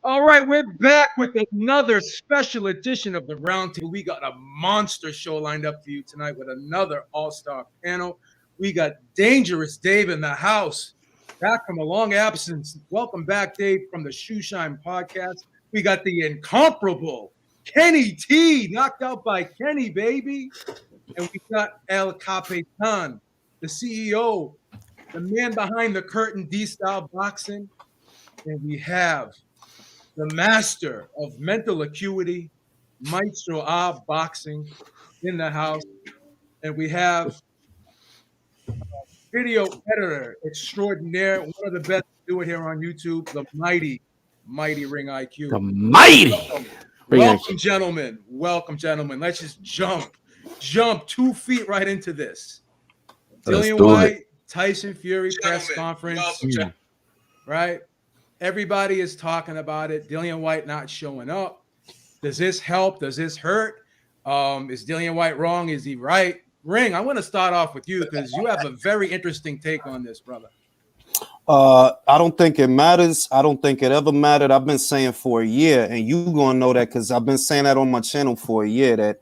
All right, we're back with another special edition of the Roundtable. We got a monster show lined up for you tonight with another all-star panel. We got Dangerous Dave in the house, back from a long absence. Welcome back, Dave, from the Shoeshine podcast. We got the incomparable Kenny T, knocked out by Kenny, baby. And we got El Capitan, the CEO, the man behind the curtain, D-Style Boxing. And we have the master of mental acuity, Maestro A Boxing, in the house. And we have video editor extraordinaire, one of the best to do it here on YouTube, the mighty Ring IQ. The mighty Welcome, gentlemen. Welcome, gentlemen. Let's just jump 2 feet right into this. Dillian Whyte, Tyson Fury press conference. Right? Everybody is talking about it. Dillian Whyte not showing up. Does this help? Does this hurt? Is Dillian Whyte wrong? Is he right? Ring, I want to start off with you because you have a very interesting take on this, brother. I don't think it matters. I don't think it ever mattered. I've been saying for a year, and you gonna know that because I've been saying that on my channel for a year, that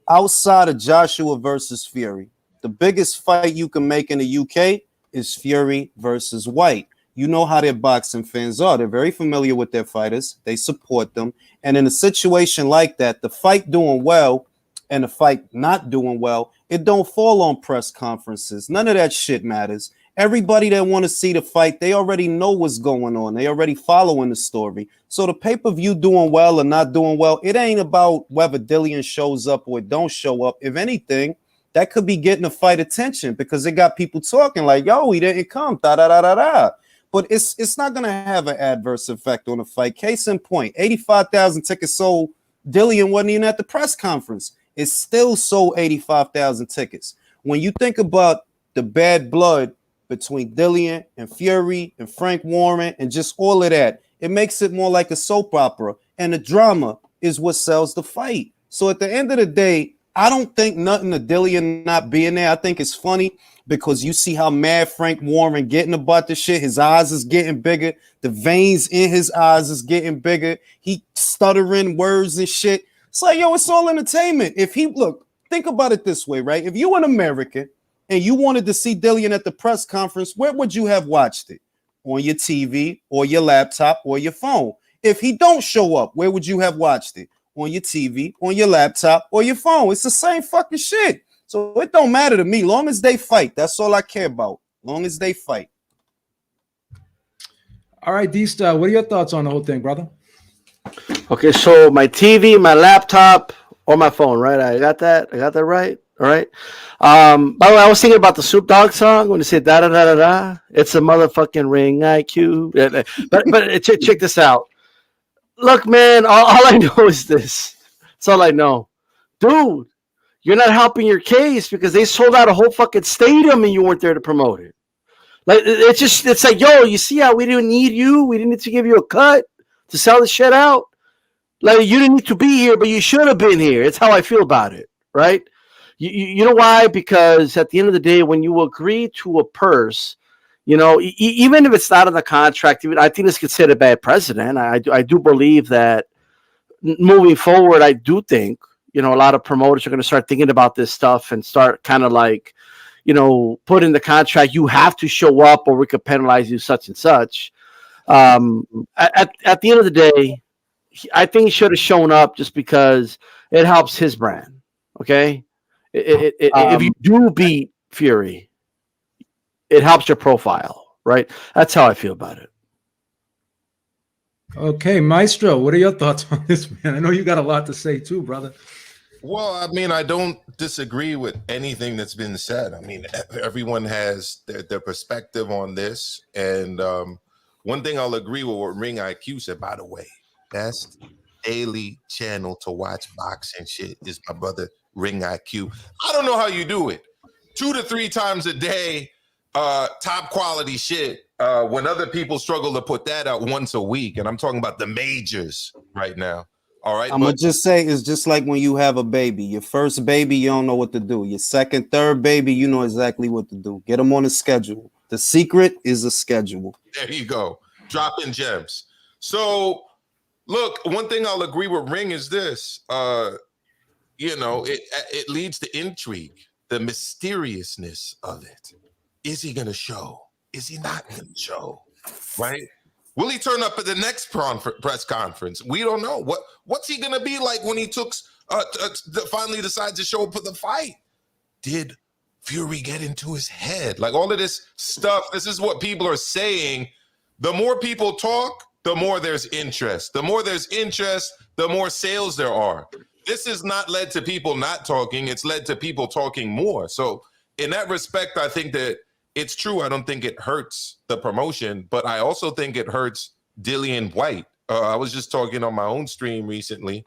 outside of Joshua versus Fury, the biggest fight you can make in the UK is Fury versus Whyte. You know how their boxing fans are. They're very familiar with their fighters. They support them. And in a situation like that, the fight doing well and the fight not doing well, it don't fall on press conferences. None of that shit matters. Everybody that want to see the fight, they already know what's going on. They already following the story. So the pay-per-view doing well or not doing well, it ain't about whether Dillian shows up or don't show up. If anything, that could be getting the fight attention because it got people talking like, yo, he didn't come, da-da-da-da-da. But it's not going to have an adverse effect on the fight. Case in point, 85,000 tickets sold. Dillian wasn't even at the press conference. It still sold 85,000 tickets. When you think about the bad blood between Dillian and Fury and Frank Warren and just all of that, it makes it more like a soap opera. And the drama is what sells the fight. So at the end of the day, I don't think nothing of Dillian not being there. I think it's funny because you see how mad Frank Warren getting about the shit. His eyes is getting bigger. The veins in his eyes is getting bigger. He stuttering words and shit. It's like, yo, it's all entertainment. If he, look, think about it this way, right? If you an American and you wanted to see Dillian at the press conference, where would you have watched it? On your TV or your laptop or your phone. If he don't show up, where would you have watched it? On your TV, on your laptop, or your phone. It's the same fucking shit. So it don't matter to me. Long as they fight, that's all I care about. Long as they fight. All right, D-Style, what are your thoughts on the whole thing, brother? Okay, so my TV, my laptop, or my phone, right? I got that right. All right. By the way, I was thinking about the Snoop Dogg song when you say da da da da da. It's a motherfucking Ring IQ. But check this out. Look, man, all I know is this. That's all I know. Dude, you're not helping your case because they sold out a whole fucking stadium and you weren't there to promote it. Like, it's like, yo, you see how we didn't need you? We didn't need to give you a cut to sell the shit out? Like, you didn't need to be here, but you should have been here. It's how I feel about it, right? You know why? Because at the end of the day, when you agree to a purse, you know, even if it's not in the contract, even I think it's considered a bad precedent. I do believe that moving forward, I do think, you know, a lot of promoters are going to start thinking about this stuff and start kind of like, you know, put in the contract, you have to show up or we could penalize you such and such. At the end of the day, I think he should have shown up just because it helps his brand. Okay. If you do beat Fury, it helps your profile, right? That's how I feel about it. Okay, Maestro, what are your thoughts on this, man? I know you got a lot to say too, brother. Well, I mean, I don't disagree with anything that's been said. I mean, everyone has their perspective on this. And one thing I'll agree with what Ring IQ said, by the way, best daily channel to watch boxing shit is my brother Ring IQ. I don't know how you do it. 2 to 3 times a day, top quality shit. When other people struggle to put that out once a week, and I'm talking about the majors right now. All right. I'm gonna just say it's just like when you have a baby. Your first baby, you don't know what to do. Your second, third baby, you know exactly what to do. Get them on a schedule. The secret is a schedule. There you go. Dropping gems. So Look, one thing I'll agree with Ring is this. It leads to intrigue, the mysteriousness of it. Is he going to show? Is he not going to show? Right? Will he turn up at the next press conference? We don't know. What's he going to be like when he finally decides to show up for the fight? Did Fury get into his head? Like all of this stuff, this is what people are saying. The more people talk, the more there's interest. The more there's interest, the more sales there are. This has not led to people not talking. It's led to people talking more. So in that respect, I think that it's true. I don't think it hurts the promotion, but I also think it hurts Dillian Whyte. I was just talking on my own stream recently.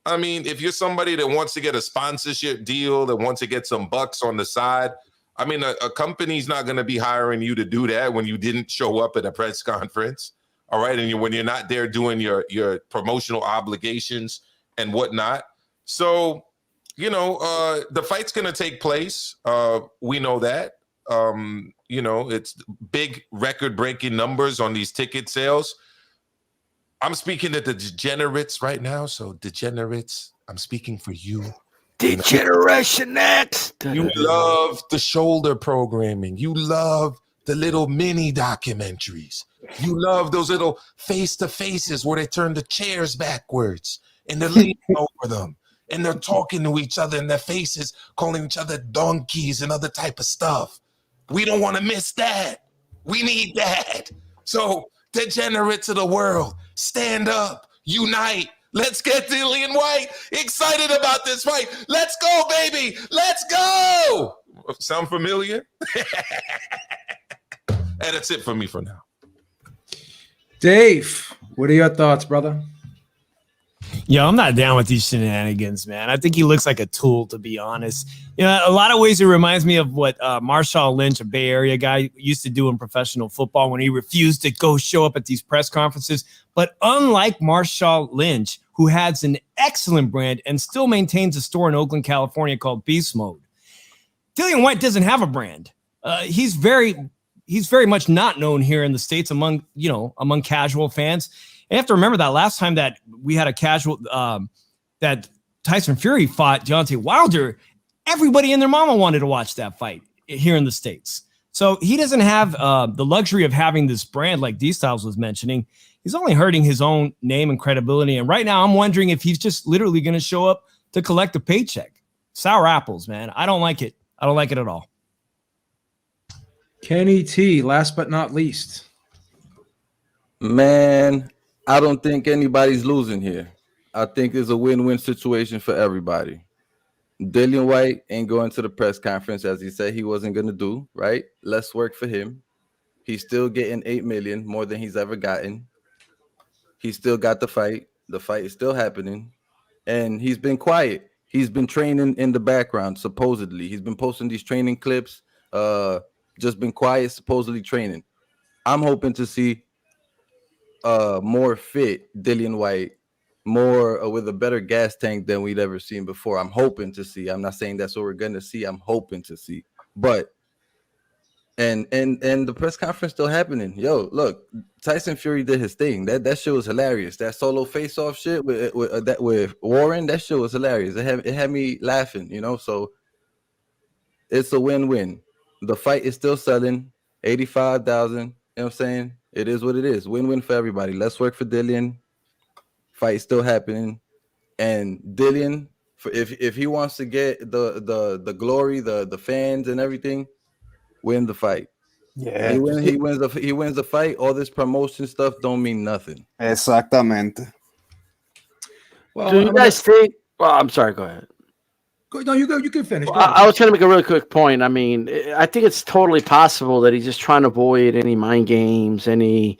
I mean, if you're somebody that wants to get a sponsorship deal, that wants to get some bucks on the side, I mean, a company's not going to be hiring you to do that when you didn't show up at a press conference. All right. And when you're not there doing your promotional obligations and whatnot. So, the fight's going to take place. We know that. It's big record-breaking numbers on these ticket sales. I'm speaking to the degenerates right now. So, degenerates, I'm speaking for you. Degeneration X. You love the shoulder programming. You love the little mini documentaries. You love those little face-to-faces where they turn the chairs backwards and they're leaning over them. And they're talking to each other in their faces, calling each other donkeys and other type of stuff. We don't want to miss that. We need that. So, degenerates of the world, stand up, unite. Let's get Dillian Whyte excited about this fight. Let's go, baby. Let's go. Sound familiar? And that's it for me for now. Dave, what are your thoughts, brother? Yo, I'm not down with these shenanigans, man. I think he looks like a tool, to be honest. A lot of ways it reminds me of what Marshawn Lynch, a Bay Area guy, used to do in professional football when he refused to go show up at these press conferences. But unlike Marshawn Lynch, who has an excellent brand and still maintains a store in Oakland, California called Beast Mode, Dillian Whyte doesn't have a brand. He's very much not known here in the States among casual fans. You have to remember that last time that we had a casual that Tyson Fury fought Deontay Wilder, everybody and their mama wanted to watch that fight here in the States. So he doesn't have the luxury of having this brand like D-Styles was mentioning. He's only hurting his own name and credibility. And right now I'm wondering if he's just literally going to show up to collect a paycheck. Sour apples, man. I don't like it. I don't like it at all. Kenny T, last but not least. Man, I don't think anybody's losing here. I think it's a win-win situation for everybody. Dillian Whyte ain't going to the press conference as he said he wasn't going to do, right? Less work for him. He's still getting $8 million, more than he's ever gotten. He still got the fight. The fight is still happening. And he's been quiet. He's been training in the background, supposedly. He's been posting these training clips, just been quiet, supposedly training. I'm hoping to see more fit Dillian Whyte, more with a better gas tank than we'd ever seen before. I'm hoping to see. I'm not saying that's what we're gonna see. I'm hoping to see. But and the press conference still happening. Yo, look, Tyson Fury did his thing. That shit was hilarious. That solo face-off shit with Warren, that shit was hilarious. It had me laughing, So it's a win-win. The fight is still selling 85,000. You know what I'm saying? It is what it is. Win-win for everybody. Let's work for Dillian. Fight still happening, and Dillian, if he wants to get the glory, the fans and everything, win the fight. Yeah, he wins the fight. All this promotion stuff don't mean nothing. Exactamente. Well, do you guys think? Well, I'm sorry. Go ahead. No, you go. You can finish. I was going to make a really quick point. I mean, I think it's totally possible that he's just trying to avoid any mind games, any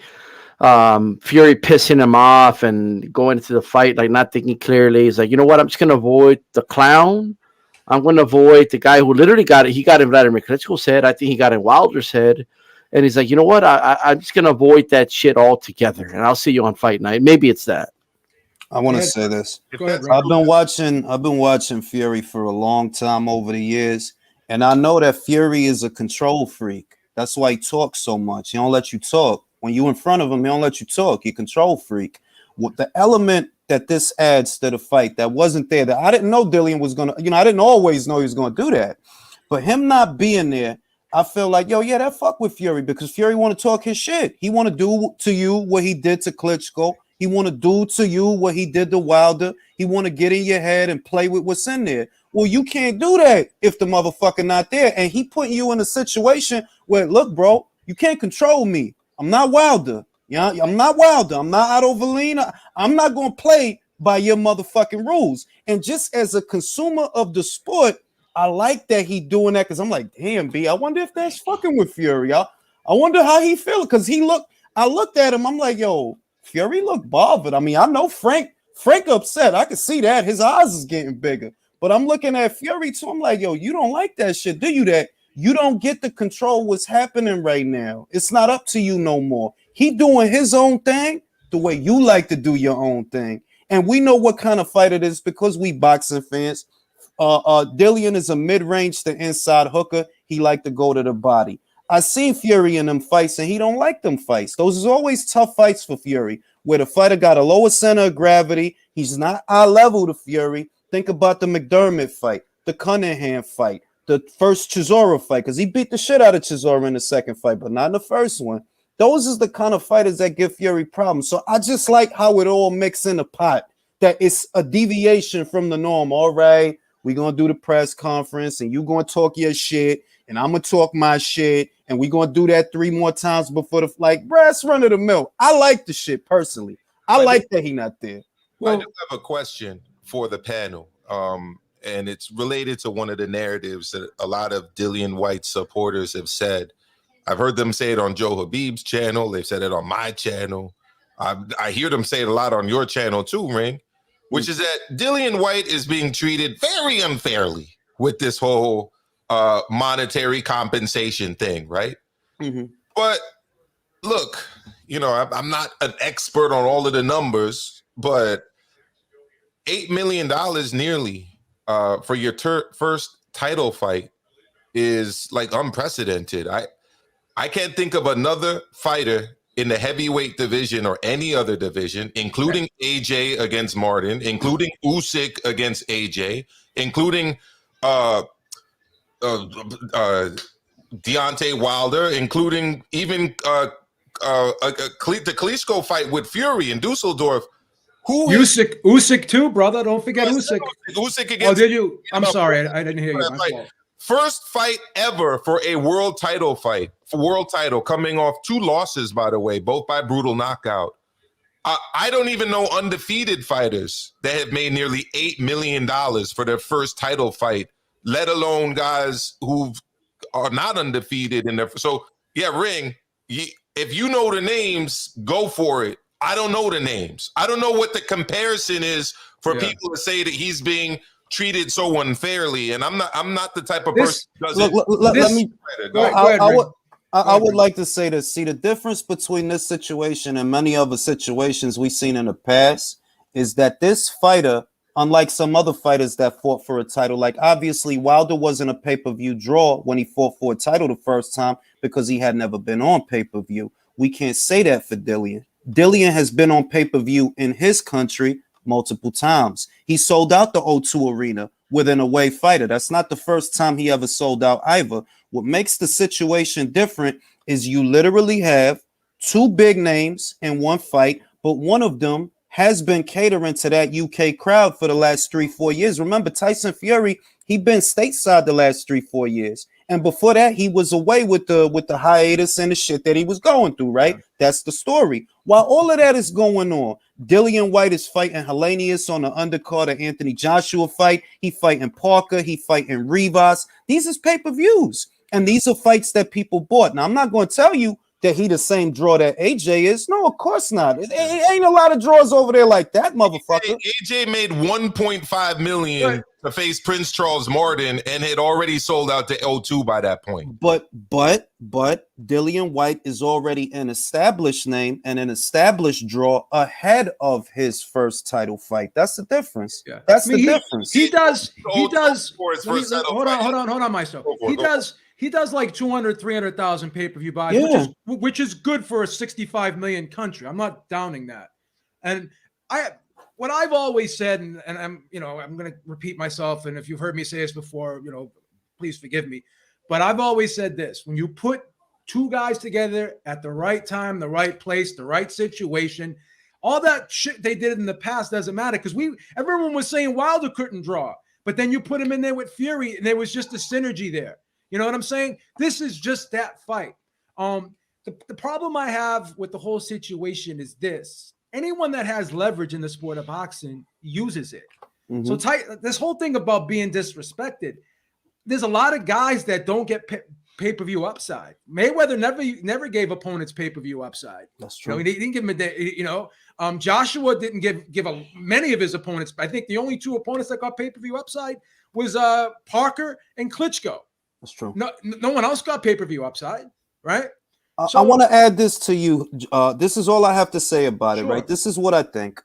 Fury pissing him off and going into the fight like not thinking clearly. He's like, you know what? I'm just going to avoid the clown. I'm going to avoid the guy who literally got it. He got in Vladimir Klitschko's head. I think he got in Wilder's head. And he's like, you know what? I'm just going to avoid that shit altogether. And I'll see you on fight night. Maybe it's that. I want to say this. Go ahead, I've been watching Fury for a long time over the years, and I know that Fury is a control freak. That's why he talks so much. He don't let you talk. When you in front of him, he don't let you talk. He control freak. What the element that this adds to the fight that wasn't there, that I didn't know Dillian was gonna, I didn't always know he was gonna do that, but him not being there, I feel like, yo, yeah, that fuck with Fury, because Fury want to talk his shit. He want to do to you what he did to Klitschko. He want to do to you what he did to Wilder. He want to get in your head and play with what's in there. Well, you can't do that if the motherfucker not there. And he putting you in a situation where, look, bro, you can't control me. I'm not Wilder. Yeah, I'm not Wilder. I'm not Otto Valina. I'm not going to play by your motherfucking rules. And just as a consumer of the sport, I like that he doing that, because I'm like, damn, B, I wonder if that's fucking with Fury. I wonder how he feel, because I looked at him, I'm like, yo, Fury looked bothered. I mean, I know Frank upset. I can see that. His eyes is getting bigger. But I'm looking at Fury too. I'm like, yo, you don't like that shit, do you? That you don't get to control what's happening right now. It's not up to you no more. He doing his own thing the way you like to do your own thing. And we know what kind of fight it is because we boxing fans. Dillian is a mid-range to inside hooker. He like to go to the body. I seen Fury in them fights, and he don't like them fights. Those is always tough fights for Fury, where the fighter got a lower center of gravity. He's not eye level to Fury. Think about the McDermott fight, the Cunningham fight, the first Cesar fight, because he beat the shit out of Cesar in the second fight, but not in the first one. Those is the kind of fighters that give Fury problems. So I just like how it all mixes in a pot, that it's a deviation from the norm. All right, we're going to do the press conference, and you're going to talk your shit, and I'm going to talk my shit, and we're going to do that 3 more times before the, like, brass run of the mill. I like the shit, personally. I like that he not there. Well, I do have a question for the panel, and it's related to one of the narratives that a lot of Dillian Whyte supporters have said. I've heard them say it on Joe Habib's channel. They've said it on my channel. I hear them say it a lot on your channel too, Ring, which is that Dillian Whyte is being treated very unfairly with this whole monetary compensation thing, right? Mm-hmm. But look, you know, I'm not an expert on all of the numbers, but $8 million nearly for your first title fight is like unprecedented. I can't think of another fighter in the heavyweight division or any other division, including AJ against Martin, including Usyk against AJ, including Deontay Wilder, including even the Klitschko fight with Fury in Dusseldorf. Usyk too, brother. Don't forget Usyk. Usyk against. Oh, did you? I'm sorry, I didn't hear you. My fault. First fight ever for a world title fight, for world title, coming off 2 losses, by the way, both by brutal knockout. I don't even know undefeated fighters that have made nearly $8 million for their first title fight, let alone guys who are not undefeated in their. So yeah, Ring, if you know the names, go for it. I don't know the names. I don't know what the comparison is for people to say that he's being treated so unfairly, and I'm not the type of person who does it. I would like to say this. See, the difference between this situation and many other situations we've seen in the past is that this fighter, unlike some other fighters that fought for a title, like obviously Wilder wasn't a pay-per-view draw when he fought for a title the first time because he had never been on pay-per-view. We can't say that for Dillian. Dillian has been on pay-per-view in his country multiple times. He sold out the O2 Arena with an away fighter. That's not the first time he ever sold out either. What makes the situation different is you literally have 2 big names in one fight, but one of them has been catering to that UK crowd for the last 3-4 years. Remember, Tyson Fury, he been stateside the last 3-4 years. And before that, he was away with the hiatus and the shit that he was going through, right? That's the story. While all of that is going on, Dillian Whyte is fighting Helenius on the undercard of Anthony Joshua fight. He fighting Parker. He fighting Rivas. These is pay-per-views. And these are fights that people bought. Now, I'm not going to tell you that he the same draw that AJ is. No, of course not. It ain't a lot of draws over there like that, motherfucker. AJ made $1.5 million to face Prince Charles Martin and had already sold out to O2 by that point. But Dillian Whyte is already an established name and an established draw ahead of his first title fight. That's the difference. Yeah. That's the difference. He does. Hold on, myself. He does like 200, 300,000 pay-per-view buys, which is good for a 65 million country. I'm not downing that. And what I've always said, and I'm going to repeat myself, and if you've heard me say this before, please forgive me, but I've always said this: when you put two guys together at the right time, the right place, the right situation, all that shit they did in the past doesn't matter, because everyone was saying Wilder couldn't draw, but then you put him in there with Fury, and there was just a synergy there. You know what I'm saying? This is just that fight. The problem I have with the whole situation is this: anyone that has leverage in the sport of boxing uses it. Mm-hmm. So this whole thing about being disrespected, there's a lot of guys that don't get pay-per-view upside. Mayweather never gave opponents pay-per-view upside. That's true. He didn't give him a day. Joshua didn't give many of his opponents. I think the only two opponents that got pay-per-view upside was Parker and Klitschko. That's true. No one else got pay-per-view upside, right? I want to add this to you. This is all I have to say about it, right? This is what I think.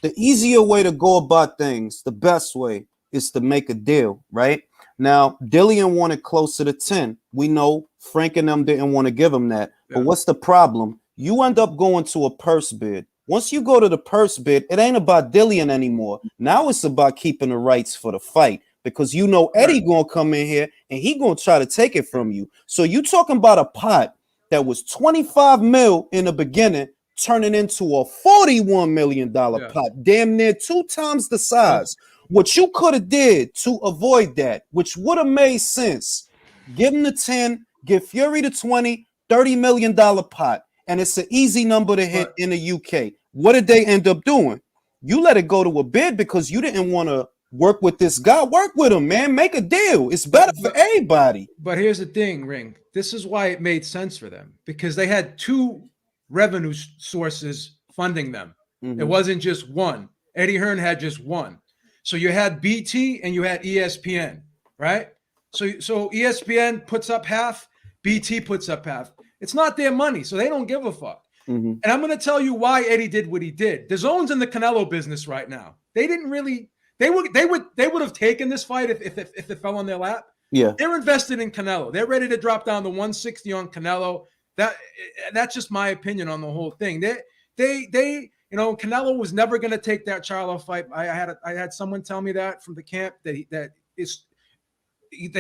The easier way to go about things, the best way, is to make a deal, right? Now, Dillian wanted closer to 10. We know Frank and them didn't want to give him that. Yeah. But what's the problem? You end up going to a purse bid. Once you go to the purse bid, it ain't about Dillian anymore. Now it's about keeping the rights for the fight, because Eddie gonna come in here and he gonna try to take it from you. So you talking about a pot that was 25 mil in the beginning, turning into a $41 million pot, damn near 2 times the size. What you could have did to avoid that, which would have made sense, give him the 10, give Fury the 20, $30 million pot, and it's an easy number to hit in the UK. What did they end up doing? You let it go to a bid because you didn't want to work with this guy. Work with him, man. Make a deal. It's better for everybody. But here's the thing, Ring. This is why it made sense for them, because they had 2 revenue sources funding them. Mm-hmm. It wasn't just one. Eddie Hearn had just one. So you had BT and you had ESPN, right? So ESPN puts up half, BT puts up half. It's not their money, so they don't give a fuck. Mm-hmm. And I'm going to tell you why Eddie did what he did. DAZN's in the Canelo business right now. They didn't really. They would have taken this fight if it fell on their lap. Yeah, they're invested in Canelo. They're ready to drop down to 160 on Canelo. That's just my opinion on the whole thing. They Canelo was never going to take that Charlo fight. I had someone tell me that from the camp they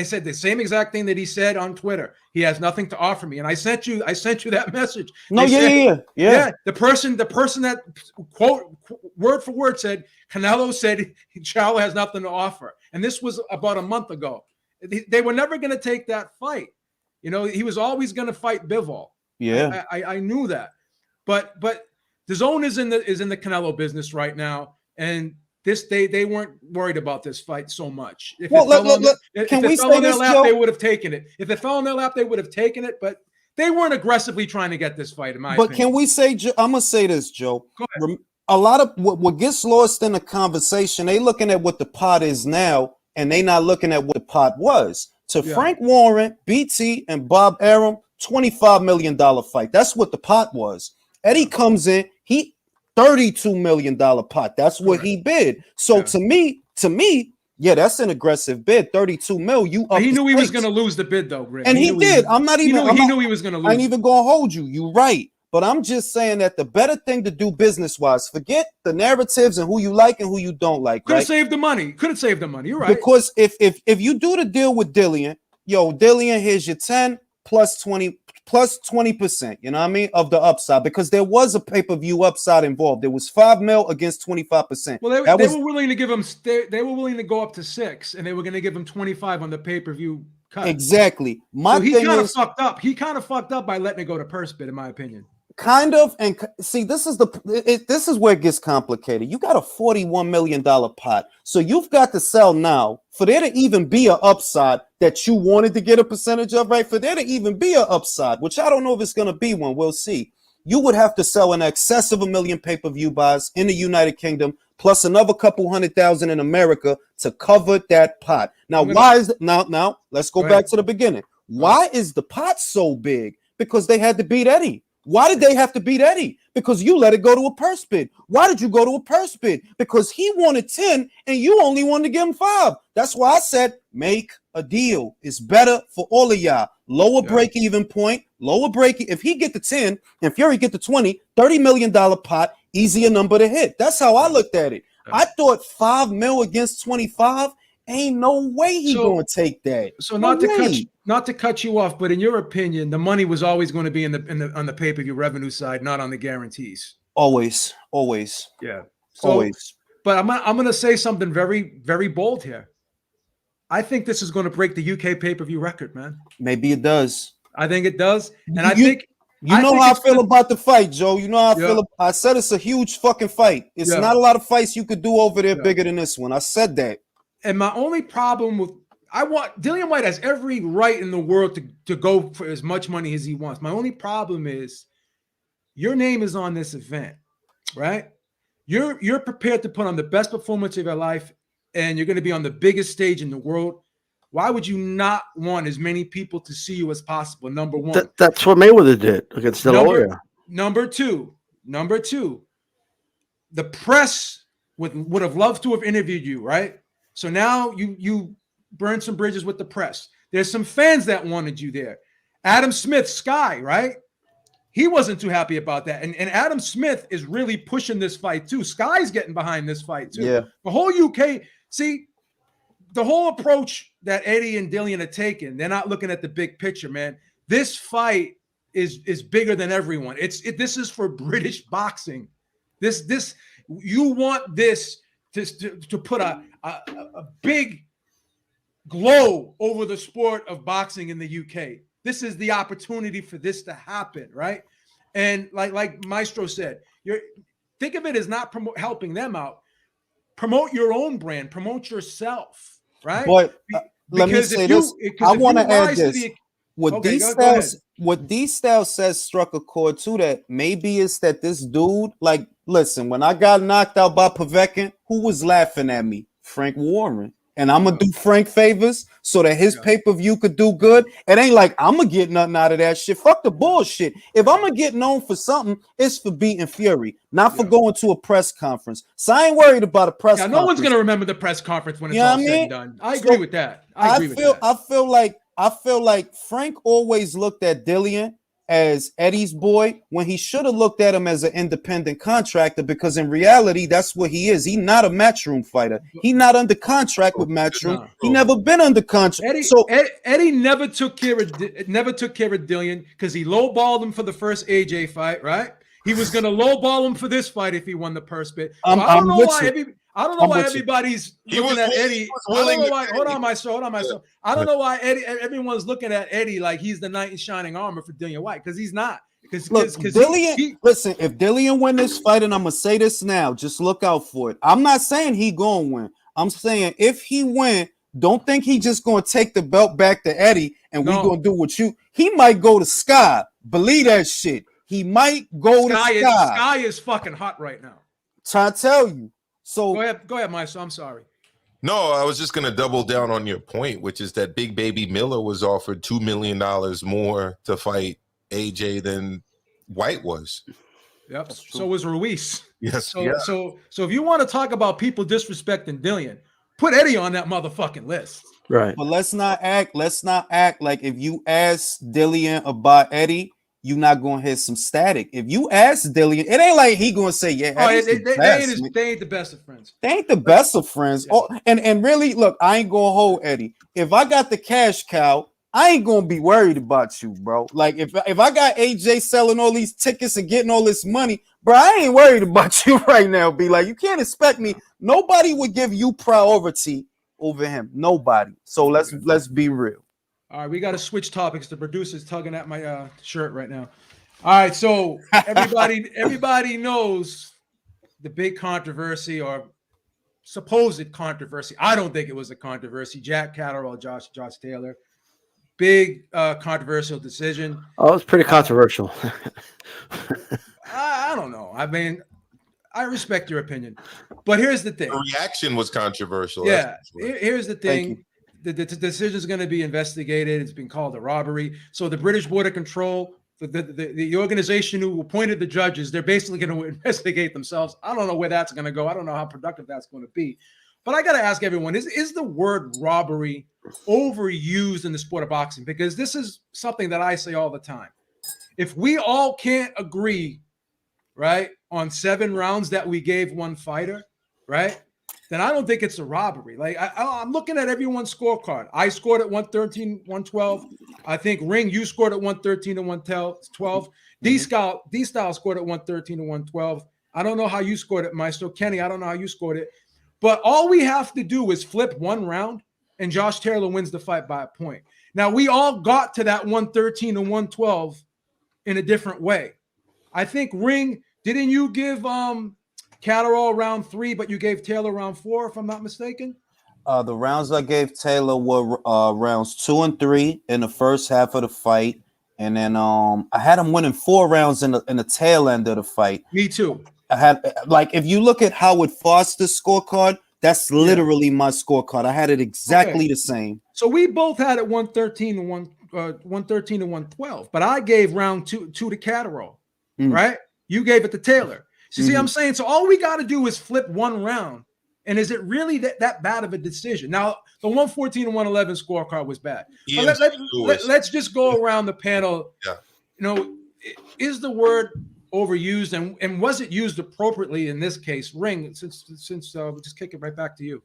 said the same exact thing that he said on Twitter. He has nothing to offer me, and I sent you that message. No, yeah. The person that quote word for word said Canelo said Charlo has nothing to offer, and this was about a month ago. They were never going to take that fight. He was always going to fight Bivol. Yeah, I knew that, but DAZN is in the Canelo business right now, and they weren't worried about this fight so much. If it fell on their lap, they would have taken it. If it fell on their lap, they would have taken it, but they weren't aggressively trying to get this fight, in my opinion. But can we say, I'm going to say this, Joe. Go ahead. A lot of what gets lost in the conversation, they looking at what the pot is now, and they not looking at what the pot was. Frank Warren, BT, and Bob Arum, $25 million fight. That's what the pot was. Eddie comes in, he $32 million pot. That's what he bid. So to me, that's an aggressive bid. 32 mil. He knew he was going to lose the bid, though, Rick. And he did. He knew he was going to lose. I ain't even going to hold you. You're right. But I'm just saying that the better thing to do business-wise, forget the narratives and who you like and who you don't like. Could have saved the money. You're right. Because if you do the deal with Dillian, Dillian, here's your 10 plus 20%, you know what I mean, of the upside, because there was a pay-per-view upside involved. There was 5 mil against 25%. Well, they were willing to give him. They were willing to go up to 6, and they were going to give him 25 on the pay-per-view cut. Exactly. He kind of fucked up. He kind of fucked up by letting it go to purse bid, in my opinion. Kind of, and see, this is where it gets complicated. You got a $41 million pot, so you've got to sell now for there to even be an upside that you wanted to get a percentage of, right? For there to even be an upside, which I don't know if it's going to be one, we'll see. You would have to sell in excess of 1 million pay-per-view buys in the United Kingdom, plus another couple 100,000 in America to cover that pot. Now, now let's go back to the beginning. Why is the pot so big? Because they had to beat Eddie. Why did they have to beat Eddie? Because you let it go to a purse bid. Why did you go to a purse bid? Because he wanted 10 and you only wanted to give him 5. That's why I said make a deal. It's better for all of y'all. Lower break-even point, lower break. If he get the 10 and Fury get the 20, $30 million pot, easier number to hit. That's how I looked at it. I thought $5 million against 25. Ain't no way he gonna take that. So no not to cut you off, but in your opinion, the money was always going to be on the pay-per-view revenue side, not on the guarantees. Always. Yeah. So, Always. But I'm gonna say something very, very bold here. I think this is going to break the UK pay-per-view record, man. Maybe it does. I think it does, and I You think know how I feel about the fight, Joe. You know how I feel. I said it's a huge fucking fight. It's not a lot of fights you could do over there bigger than this one. I said that. And my only problem with Dillian Whyte has every right in the world to go for as much money as he wants. My only problem is your name is on this event, right? You're prepared to put on the best performance of your life, and you're going to be on the biggest stage in the world. Why would you not want as many people to see you as possible? Number one. That's what Mayweather did against De La Hoya. Number two, the press would have loved to have interviewed you, right? So now you burn some bridges with the press. There's some fans that wanted you there. Adam Smith, Sky, right? He wasn't too happy about that. And Adam Smith is really pushing this fight too. Sky's getting behind this fight too. Yeah. The whole UK, see, the whole approach that Eddie and Dillian are taking, they're not looking at the big picture, man. This fight is bigger than everyone. This is for British boxing. This you want this to put a big glow over the sport of boxing in the UK. This is the opportunity for this to happen, right? And like Maestro said, think of it as not helping them out. Promote your own brand. Promote yourself, right? But let me say this. I want to add this. What these styles says struck a chord to that. Maybe it's that this dude, like, listen, when I got knocked out by Povetkin, who was laughing at me? Frank Warren. And I'm going to do Frank favors so that his pay-per-view could do good. It ain't like I'm going to get nothing out of that shit. Fuck the bullshit. If I'm going to get known for something, it's for beating Fury, not for going to a press conference. So I ain't worried about a press conference. No one's going to remember the press conference when it's all said and done. I agree with that. I feel like Frank always looked at Dillian as Eddie's boy when he should have looked at him as an independent contractor, because in reality, that's what he is. He's not a matchroom fighter. He's not under contract with Matchroom. He never been under contract. Eddie never took care of Dillian because he lowballed him for the first AJ fight, right? He was going to lowball him for this fight if he won the purse bid. So I don't know why everybody's looking at Eddie. Hold on, myself. I don't know why everyone's looking at Eddie like he's the knight in shining armor for Dillian Whyte, because he's not. Dillian, listen, if Dillian win this fight, and I'm gonna say this now, just look out for it. I'm not saying he gonna win. I'm saying if he win, don't think he just gonna take the belt back to Eddie and we gonna do what you. He might go to Sky. Believe that shit. He might go to Sky. Sky is fucking hot right now. Trying to tell you. So go ahead, Maestro. I'm sorry. No, I was just going to double down on your point, which is that Big Baby Miller was offered $2 million more to fight AJ than White was. Yep. So was Ruiz. Yes. So if you want to talk about people disrespecting Dillian, put Eddie on that motherfucking list. Right. But let's not act like if you ask Dillian about Eddie, you're not going to hit some static. If you ask Dillian, it ain't like he going to say, yeah, they ain't the best of friends. They ain't the best of friends. Yeah. Oh, and really, look, I ain't going to hold Eddie. If I got the cash cow, I ain't going to be worried about you, bro. Like, if I got AJ selling all these tickets and getting all this money, bro, I ain't worried about you right now. Be like, you can't expect me. Nobody would give you priority over him. Nobody. So let's be real. All right, we got to switch topics. The producer's tugging at my shirt right now. All right, so everybody knows the big controversy or supposed controversy. I don't think it was a controversy. Jack Catterall, Josh Taylor, big controversial decision. Oh, it's pretty controversial. I don't know. I mean, I respect your opinion, but here's the thing. The reaction was controversial. Yeah, here's the thing. The decision is going to be investigated. It's been called a robbery. So the British Border Control, the organization who appointed the judges, they're basically going to investigate themselves. I don't know where that's going to go. I don't know how productive that's going to be. But I got to ask everyone, is the word robbery overused in the sport of boxing? Because this is something that I say all the time. If we all can't agree, right, on 7 rounds that we gave one fighter, right? Then I don't think it's a robbery. Like I'm looking at everyone's scorecard. I scored at 113, 112. I think Ring, you scored at 113 and 112. D-Style scored at 113 and 112. I don't know how you scored it, Maestro. Kenny, I don't know how you scored it. But all we have to do is flip one round, and Josh Taylor wins the fight by a point. Now, we all got to that 113 and 112 in a different way. I think Ring, didn't you give Catterall round 3, but you gave Taylor round 4, if I'm not mistaken? The rounds I gave Taylor were rounds 2 and 3 in the first half of the fight. And then I had him winning 4 rounds in the tail end of the fight. Me too. I had, like, if you look at Howard Foster's scorecard, that's literally my scorecard. I had it exactly the same. So we both had it 113 and 113 and 112, but I gave round 2 to Catterall, right? You gave it to Taylor. So see, I'm saying, so all we got to do is flip one round. And is it really that bad of a decision? Now, the 114 and 111 scorecard was bad. But let's just go around the panel. Yeah. You know, is the word overused, and was it used appropriately in this case? Ring, since we'll just kick it right back to you.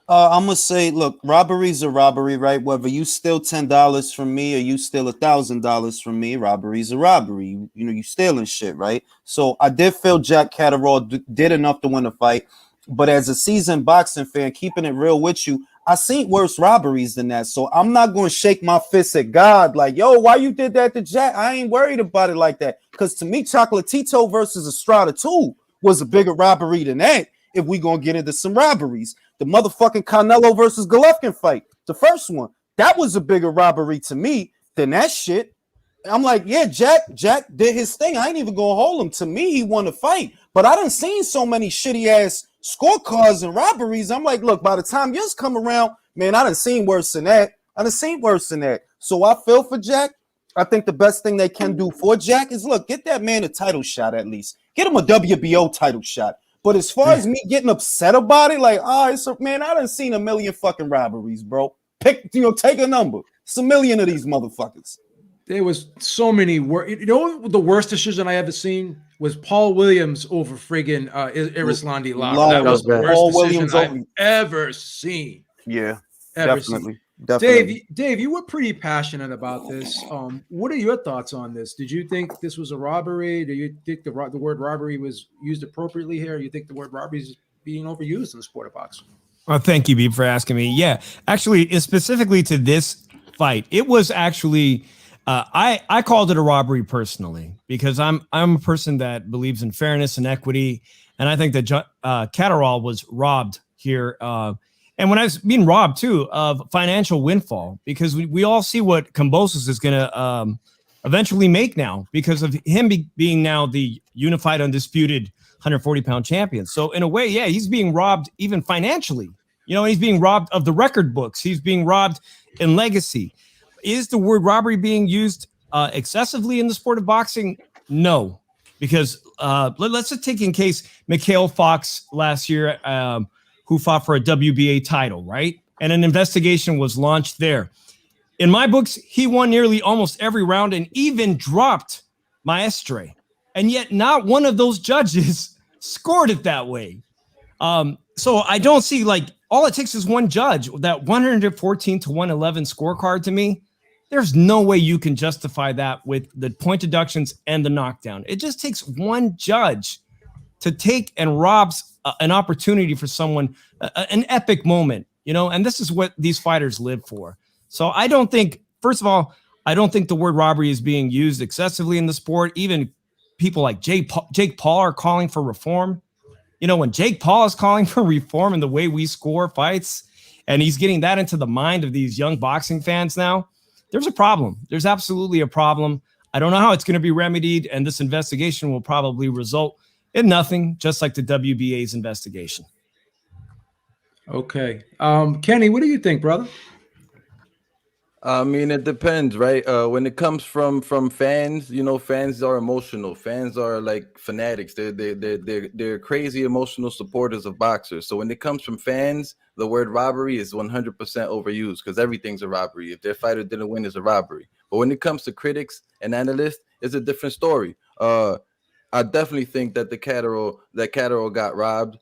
I'm gonna say, look, robbery's a robbery, right? Whether you steal $10 from me or you steal $1,000 from me, robbery's a robbery. You know, you stealing shit, right? So I did feel Jack Catterall did enough to win the fight, but as a seasoned boxing fan, keeping it real with you, I seen worse robberies than that. So I'm not gonna shake my fist at God like, yo, why you did that to Jack? I ain't worried about it like that. Because to me, Chocolatito versus Estrada 2 was a bigger robbery than that. If we gonna get into some robberies, the motherfucking Canelo versus Golovkin fight, the first one, that was a bigger robbery to me than that shit. I'm like, yeah, Jack did his thing. I ain't even gonna hold him. To me, he won the fight. But I done seen so many shitty ass scorecards and robberies. I'm like, look, by the time yours come around, man, I done seen worse than that. So I feel for Jack. I think the best thing they can do for Jack is, look, get that man a title shot at least. Get him a WBO title shot. But as far as me getting upset about it, like, man, I done seen a million fucking robberies, bro. Take a number. It's a million of these motherfuckers. There was so many. You know, the worst decision I ever seen was Paul Williams over friggin' Irislandi Lara. That was the worst decision I've ever seen. Yeah, Definitely. Dave, you were pretty passionate about this. What are your thoughts on this? Did you think this was a robbery? Do you think the word robbery was used appropriately here? Or you think the word robbery is being overused in the sport of boxing? Well, thank you, Beeb, for asking me. Yeah, actually, specifically to this fight, it was actually I called it a robbery personally because I'm a person that believes in fairness and equity, and I think that Catterall was robbed here. And when I was being robbed, too, of financial windfall, because we all see what Kambosos is going to eventually make now because of him being now the unified, undisputed 140-pound champion. So in a way, yeah, he's being robbed even financially. You know, he's being robbed of the record books. He's being robbed in legacy. Is the word robbery being used excessively in the sport of boxing? No, because let's just take in case Mikhail Fox last year, who fought for a WBA title, right? And an investigation was launched there. In my books, he won nearly almost every round and even dropped Maestre. And yet not one of those judges scored it that way. So I don't see, like, all it takes is one judge. That 114 to 111 scorecard to me, there's no way you can justify that with the point deductions and the knockdown. It just takes one judge to take and robs an opportunity for someone, an epic moment, you know, and this is what these fighters live for. So I don't think, first of all, I don't think the word robbery is being used excessively in the sport. Even people like Jake Paul are calling for reform. You know, when Jake Paul is calling for reform in the way we score fights, and he's getting that into the mind of these young boxing fans now, there's a problem. There's absolutely a problem. I don't know how it's going to be remedied, and this investigation will probably result in nothing, just like the WBA's investigation. Okay. Kenny, what do you think, brother? I mean, it depends, right? When it comes from fans, you know, fans are emotional. Fans are like fanatics. They're crazy emotional supporters of boxers. So when it comes from fans, the word robbery is 100% overused because everything's a robbery. If their fighter didn't win, it's a robbery. But when it comes to critics and analysts, it's a different story. I definitely think that Catterall got robbed.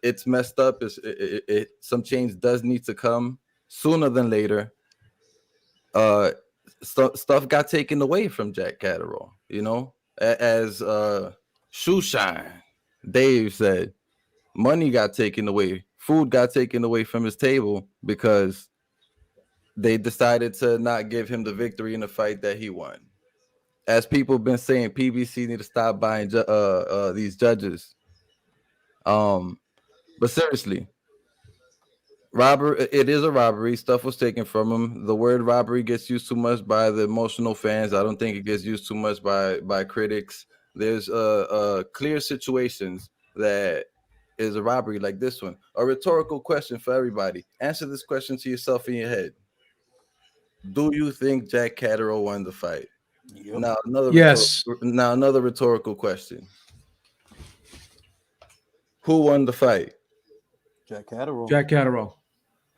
It's messed up. Some change does need to come sooner than later. Stuff got taken away from Jack Catterall, as Shoeshine Dave said, money got taken away, food got taken away from his table because they decided to not give him the victory in the fight that he won. As people have been saying, PBC need to stop buying these judges. But seriously, robbery, it is a robbery. Stuff was taken from him. The word robbery gets used too much by the emotional fans. I don't think it gets used too much by critics. There's clear situations that is a robbery like this one. A rhetorical question for everybody. Answer this question to yourself in your head. Do you think Jack Catterall won the fight? Yep. Now another rhetorical question. Who won the fight? Jack Catterall. Jack Catterall.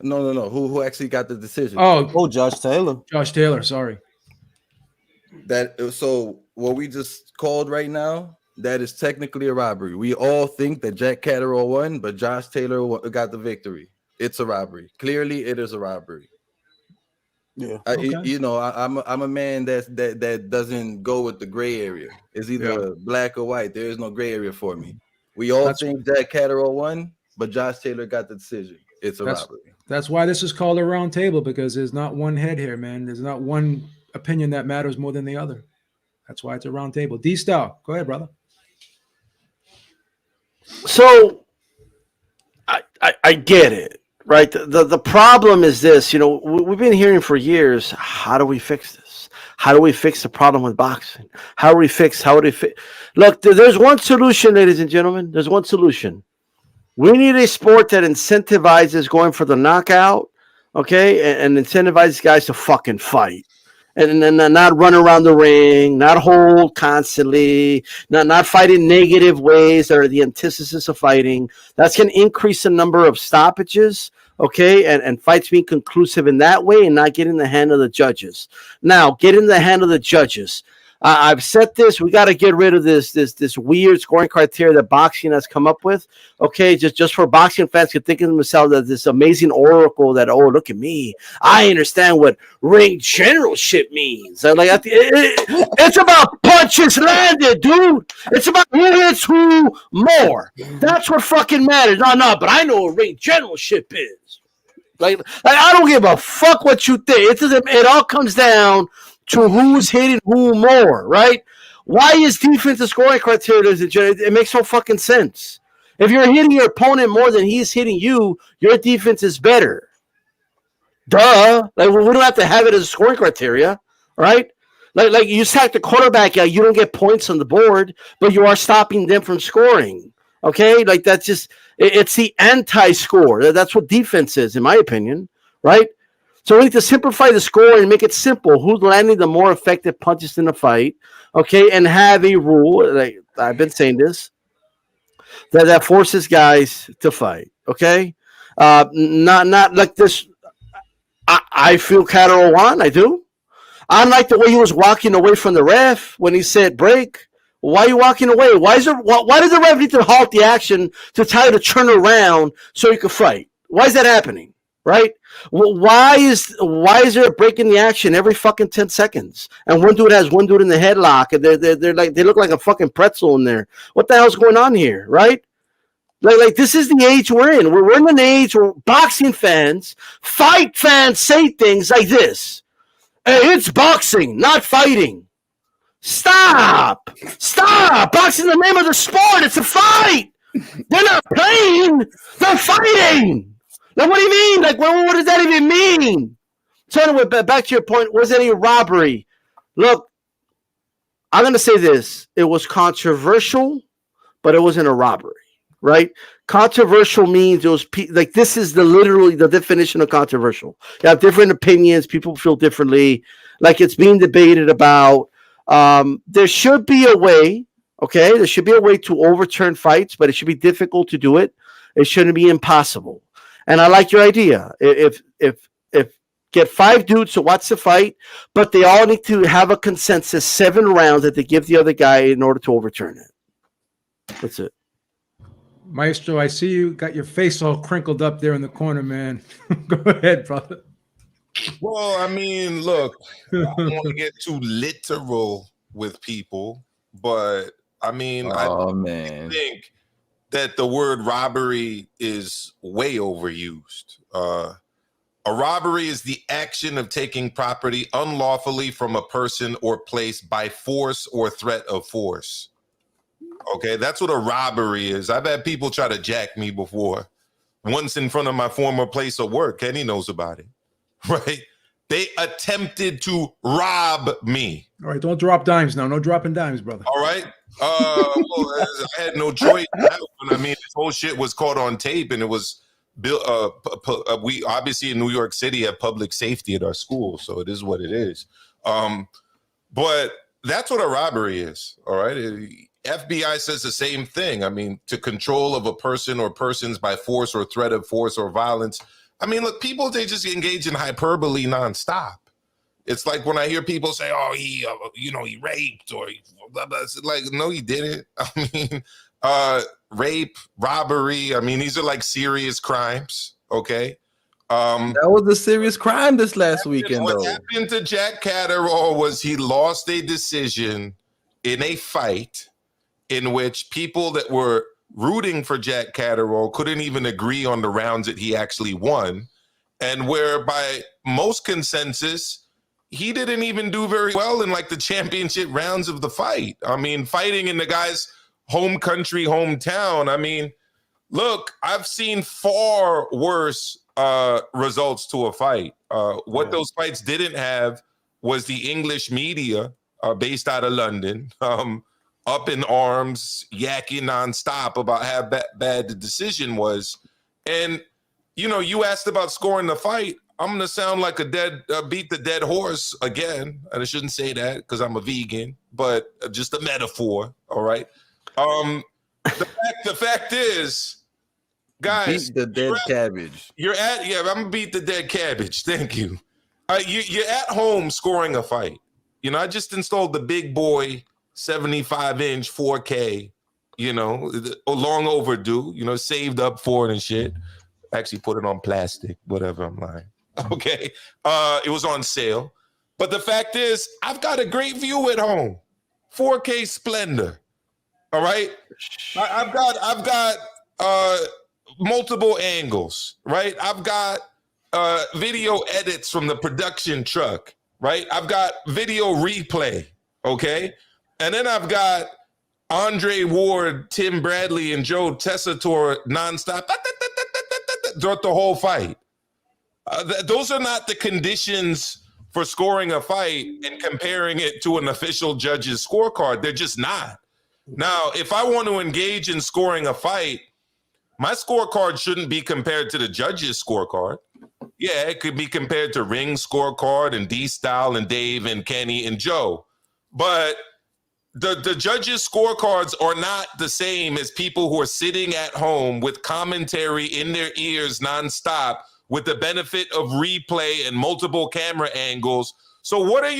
No. Who actually got the decision? Oh, Josh Taylor. Josh Taylor. Sorry. So what we just called right now, that is technically a robbery. We all think that Jack Catterall won, but Josh Taylor got the victory. It's a robbery. Clearly, it is a robbery. Yeah. Okay. I'm a man that doesn't go with the gray area. It's either black or white. There is no gray area for me. We all think Jack Catterall won, but Josh Taylor got the decision. It's a robbery. That's why this is called a round table, because there's not one head here, man. There's not one opinion that matters more than the other. That's why it's a round table. D-Style, go ahead, brother. So I get it, right? The problem is this, we've been hearing for years, how do we fix this? How do we fix the problem with boxing? How do we fix? Look, there's one solution, ladies and gentlemen. There's one solution. We need a sport that incentivizes going for the knockout, okay, and incentivizes guys to fucking fight. And then not run around the ring, not hold constantly, not fight in negative ways that are the antithesis of fighting. That's going to increase the number of stoppages, okay, and fights being conclusive in that way and not get in the hand of the judges. Now, get in the hand of the judges. I've said this. We got to get rid of this weird scoring criteria that boxing has come up with. Okay, just for boxing fans to think of themselves as this amazing oracle that, oh, look at me, I understand what ring generalship means. It's about punches landed, dude. It's about who hits who more. That's what fucking matters. No, but I know what ring generalship is. Like I don't give a fuck what you think. It all comes down to who's hitting who more, right? Why is defense a scoring criteria? It makes no fucking sense. If you're hitting your opponent more than he's hitting you, your defense is better. Duh. Like we don't have to have it as a scoring criteria, right? Like you sack the quarterback out, you don't get points on the board, but you are stopping them from scoring. Okay, like that's just it's the anti-score. That's what defense is, in my opinion, right? So we need to simplify the score and make it simple. Who's landing the more effective punches in the fight, okay? And have a rule, like I've been saying this, that forces guys to fight, okay? Not like this. I feel Catterall won, I do. I like the way he was walking away from the ref when he said break. Why are you walking away? Why does the ref need to halt the action to tell you to turn around so you can fight? Why is that happening? Right? Well, why is there a break in the action every fucking 10 seconds? And one dude has one dude in the headlock, and they look like a fucking pretzel in there. What the hell's going on here? Right? Like this is the age we're in. We're in an age where boxing fans, fight fans say things like this. Hey, it's boxing, not fighting. Stop! Boxing is the name of the sport. It's a fight. They're not playing. They're fighting. Now, what do you mean? Like, what does that even mean? So anyway, back to your point, was any robbery? Look, I'm going to say this. It was controversial, but it wasn't a robbery, right? Controversial means it was like this is literally the definition of controversial. You have different opinions. People feel differently. Like it's being debated about. There should be a way, okay? There should be a way to overturn fights, but it should be difficult to do it. It shouldn't be impossible. And I like your idea. If get 5 dudes to watch the fight, but they all need to have a consensus 7 rounds that they give the other guy in order to overturn it. That's it. Maestro, I see you got your face all crinkled up there in the corner, man. Go ahead, brother. Well, I mean, look, I don't want to get too literal with people, but I mean, I think that the word robbery is way overused. A robbery is the action of taking property unlawfully from a person or place by force or threat of force. Okay, that's what a robbery is. I've had people try to jack me before. Once in front of my former place of work, Kenny knows about it, right? They attempted to rob me. All right, don't drop dimes now. No dropping dimes, brother. All right. Well, I had no choice. I mean, this whole shit was caught on tape, and it was built. We obviously in New York City have public safety at our school, so it is what it is. But that's what a robbery is. All right. FBI says the same thing. I mean, to control of a person or persons by force or threat of force or violence. I mean, look, people, they just engage in hyperbole nonstop. It's like when I hear people say, oh, he raped or blah, blah. It's like, no, he didn't. I mean, rape, robbery. I mean, these are like serious crimes. Okay. That was a serious crime this last weekend, what though. Happened to Jack Catterall was he lost a decision in a fight in which people that were rooting for Jack Catterall couldn't even agree on the rounds that he actually won, and where by most consensus, he didn't even do very well in like the championship rounds of the fight. I mean, fighting in the guy's home country, hometown. I mean, look, I've seen far worse results to a fight. What those fights didn't have was the English media based out of London, up in arms, yakking nonstop about how bad the decision was. And, you know, you asked about scoring the fight. I'm going to sound like a beat the dead horse again. And I shouldn't say that because I'm a vegan, but just a metaphor. All right. The fact is, guys, beat the dead cabbage. I'm going to beat the dead cabbage. Thank you. You're at home scoring a fight. You know, I just installed the big boy 75-inch 4K, you know, long overdue, you know, saved up for it and shit. Actually put it on plastic, whatever, I'm lying. Okay. It was on sale. But the fact is, I've got a great view at home. 4K splendor. All right. I've got multiple angles, right? I've got video edits from the production truck, right? I've got video replay, okay? And then I've got Andre Ward, Tim Bradley, and Joe Tessitore nonstop throughout the whole fight. Those are not the conditions for scoring a fight and comparing it to an official judge's scorecard. They're just not. Now, if I want to engage in scoring a fight, my scorecard shouldn't be compared to the judge's scorecard. Yeah, it could be compared to Ring's scorecard and D-Style and Dave and Kenny and Joe. But the judges' scorecards are not the same as people who are sitting at home with commentary in their ears nonstop with the benefit of replay and multiple camera angles. So why are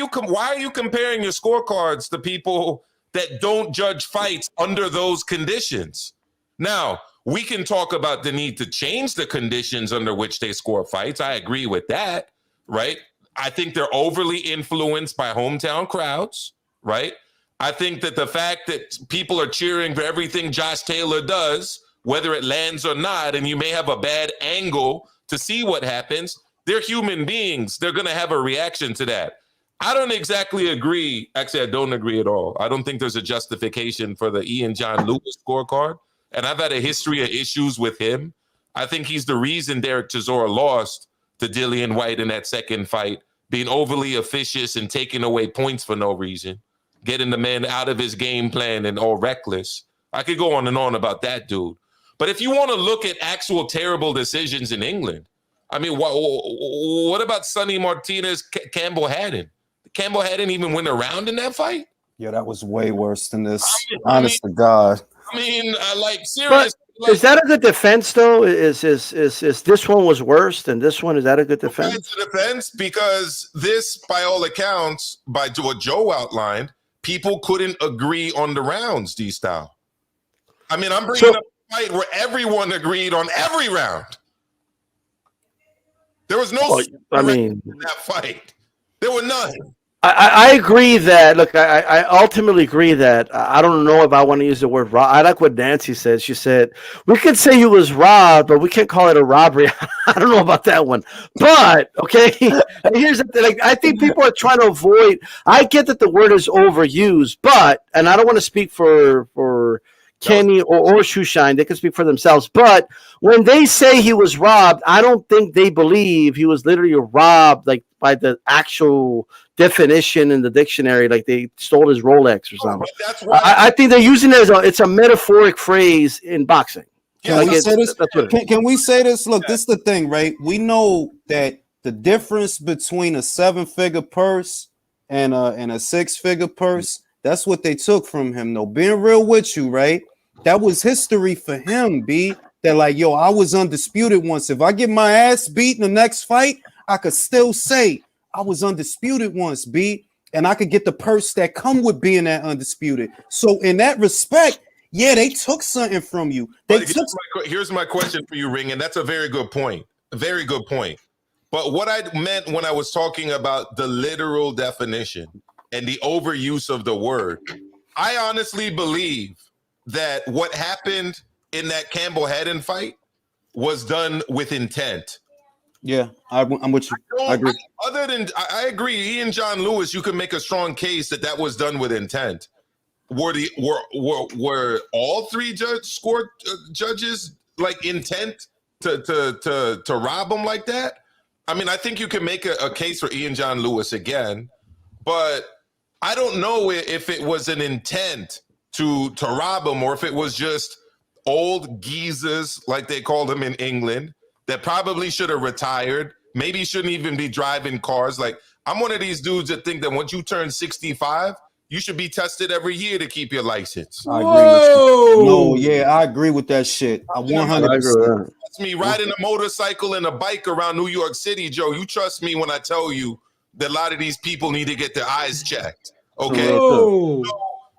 you comparing your scorecards to people that don't judge fights under those conditions? Now, we can talk about the need to change the conditions under which they score fights. I agree with that, right? I think they're overly influenced by hometown crowds, right? I think that the fact that people are cheering for everything Josh Taylor does, whether it lands or not, and you may have a bad angle to see what happens, they're human beings. They're going to have a reaction to that. I don't exactly agree. Actually, I don't agree at all. I don't think there's a justification for the Ian John Lewis scorecard. And I've had a history of issues with him. I think he's the reason Derek Chisora lost to Dillian Whyte in that second fight, being overly officious and taking away points for no reason, getting the man out of his game plan and all reckless. I could go on and on about that dude. But if you want to look at actual terrible decisions in England, I mean, what about Sonny Martinez, Campbell Haddon? Campbell Haddon even win a round in that fight? Yeah, that was way worse than this. Honest to God. I mean, like, seriously. Is that a good defense though? Is this one was worse than this one? Is that a good defense? It's a defense because this, by all accounts, by what Joe outlined, people couldn't agree on the rounds. D-style. I mean, I'm bringing up a fight where everyone agreed on every round. There was no. In that fight, there were none. I agree that. Look, I ultimately agree that. I don't know if I want to use the word rob. I like what Nancy said. She said we could say he was robbed, but we can't call it a robbery. I don't know about that one. But okay, here's the thing. Like, I think people are trying to avoid. I get that the word is overused, but and I don't want to speak for Kenny or Shoeshine. They can speak for themselves. But when they say he was robbed, I don't think they believe he was literally robbed, like by the actual definition in the dictionary, like they stole his Rolex or something. That's why I think they're using it as it's a metaphoric phrase in boxing. Can we say this? Look, this is the thing, right? We know that the difference between a 7-figure purse and a 6-figure purse, that's what they took from him, though. Being real with you, right? That was history for him, B. That like, yo, I was undisputed once. If I get my ass beat in the next fight, I could still say I was undisputed once, B. And I could get the purse that come with being that undisputed. So in that respect, yeah, they took something from you. Here's my question for you, Ring, and that's a very good point. A very good point. But what I meant when I was talking about the literal definition and the overuse of the word, I honestly believe that what happened in that Campbell-Haddon fight was done with intent. Yeah, I'm with you. I agree. I agree. Ian John Lewis, you can make a strong case that was done with intent. Were all three judges like intent to rob him like that? I mean, I think you can make a case for Ian John Lewis again, but I don't know if it was an intent to rob him or if it was just old geezers, like they called them in England, that probably should have retired, maybe shouldn't even be driving cars. Like, I'm one of these dudes that think that once you turn 65, you should be tested every year to keep your license. I agree with you. No, yeah, I agree with that shit. I 100%. That's me riding a motorcycle and a bike around New York City, Joe. You trust me when I tell you that a lot of these people need to get their eyes checked. Okay.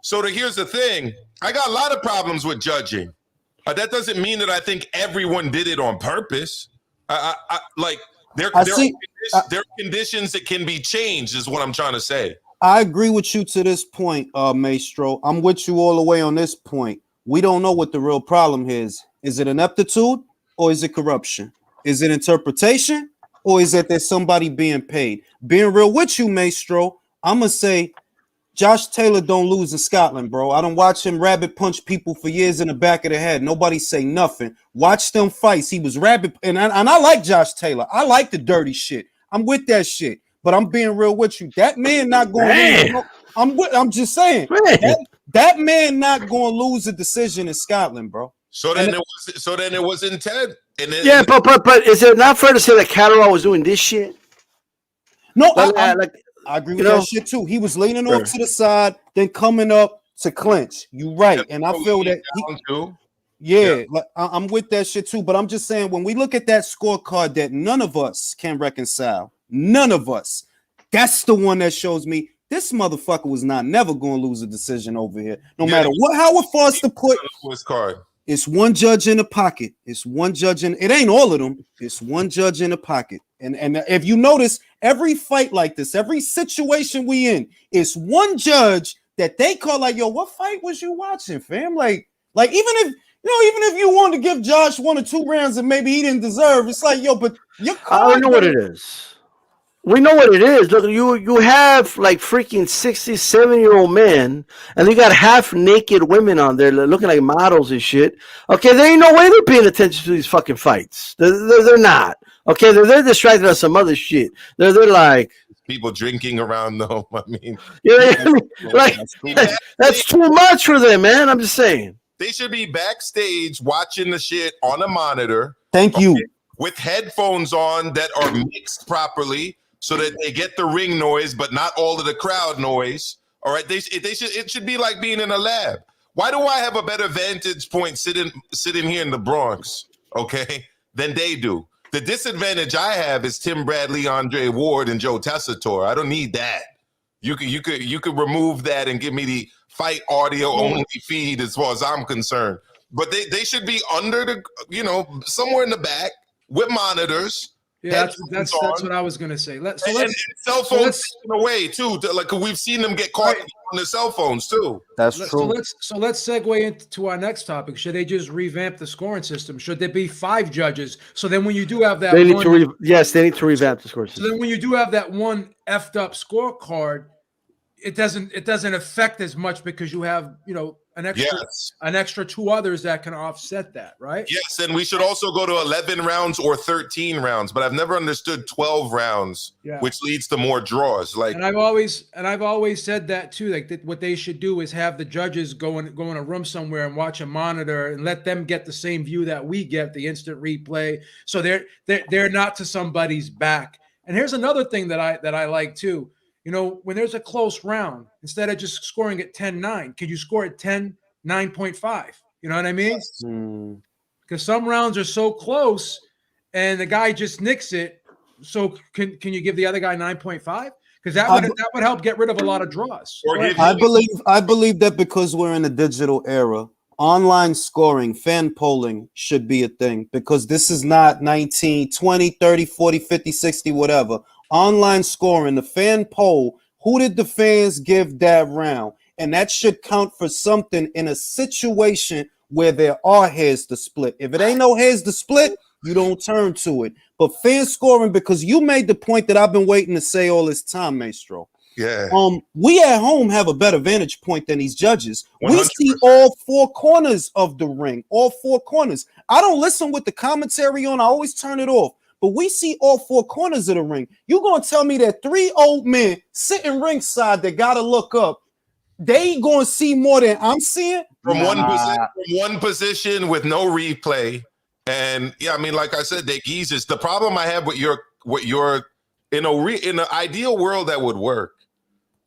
So here's the thing. I got a lot of problems with judging. That doesn't mean that I think everyone did it on purpose. There are conditions that can be changed, is what I'm trying to say. I agree with you to this point, Maestro. I'm with you all the way on this point. We don't know what the real problem is. Is it ineptitude or is it corruption? Is it interpretation or is it there's somebody being paid? Being real with you, Maestro, I'm going to say Josh Taylor don't lose in Scotland, bro. I don't watch him rabbit punch people for years in the back of the head. Nobody say nothing. Watch them fights. He was rabbit, and I like Josh Taylor. I like the dirty shit. I'm with that shit. But I'm being real with you. That man not going to lose. I'm just saying. That man not going to lose a decision in Scotland, bro. So then it was intent. And then, but is it not fair to say that Catterall was doing this shit? No, I agree with that shit too. He was leaning off to the side, then coming up to clinch. You right, and I feel that. I'm with that shit too. But I'm just saying, when we look at that scorecard that none of us can reconcile, none of us, that's the one that shows me this motherfucker was never going to lose a decision over here. No matter what, how it forced to put. It's one judge in the pocket. It's one judge in. It ain't all of them. It's one judge in the pocket. And if you notice, every fight like this, every situation we in, it's one judge that they call like, yo, what fight was you watching, fam? Like even if you wanted to give Josh 1 or 2 rounds and maybe he didn't deserve, it's like, yo, but I don't know what it is. We know what it is. Look, you have like freaking 60, 7-year-old men, and you got half naked women on there looking like models and shit. Okay, there ain't no way they're paying attention to these fucking fights. They're not. Okay, they're distracted on some other shit. They're like people drinking around them. I mean, that's too much for them, man. I'm just saying. They should be backstage watching the shit on a monitor. Thank you. With headphones on that are mixed properly, so that they get the ring noise, but not all of the crowd noise. All right, it should be like being in a lab. Why do I have a better vantage point sitting here in the Bronx, okay, than they do? The disadvantage I have is Tim Bradley, Andre Ward, and Joe Tessitore. I don't need that. You could remove that and give me the fight audio only feed as far as I'm concerned. But they should be under the, somewhere in the back with monitors. Yeah, that's what I was gonna say. And cell phones away too. Like we've seen them get caught on their cell phones too. That's true. So let's segue into our next topic. Should they just revamp the scoring system? Should there be 5 judges? So then when you do have that, they need to revamp the scoring system. So then when you do have that one effed up scorecard, it doesn't affect as much because you have an extra 2 others that can offset that, right? Yes, and we should also go to 11 rounds or 13 rounds, but I've never understood 12 rounds, which leads to more draws. Like, and I've always said that too. Like what they should do is have the judges go in a room somewhere and watch a monitor and let them get the same view that we get, the instant replay, so they're not to somebody's back. And here's another thing that I like too. When there's a close round, instead of just scoring at 10-9, could you score at 10-9.5? You know what I mean? Because some rounds are so close and the guy just nicks it. So can you give the other guy 9.5? Because that would help get rid of a lot of draws. I believe that because we're in a digital era, online scoring, fan polling should be a thing, because this is not 19, 20, 30, 40, 50, 60, whatever. Online scoring, the fan poll, who did the fans give that round? And that should count for something in a situation where there are heads to split. If it ain't no heads to split, you don't turn to it. But fan scoring, because you made the point that I've been waiting to say all this time, Maestro. Yeah. We at home have a better vantage point than these judges. 100%. We see all 4 corners of the ring, all 4 corners. I don't listen with the commentary on. I always turn it off. But we see all 4 corners of the ring. You're going to tell me that 3 old men sitting ringside that got to look up, they going to see more than I'm seeing? From one position with no replay. And, like I said, they geezers. The problem I have with your in an ideal world that would work.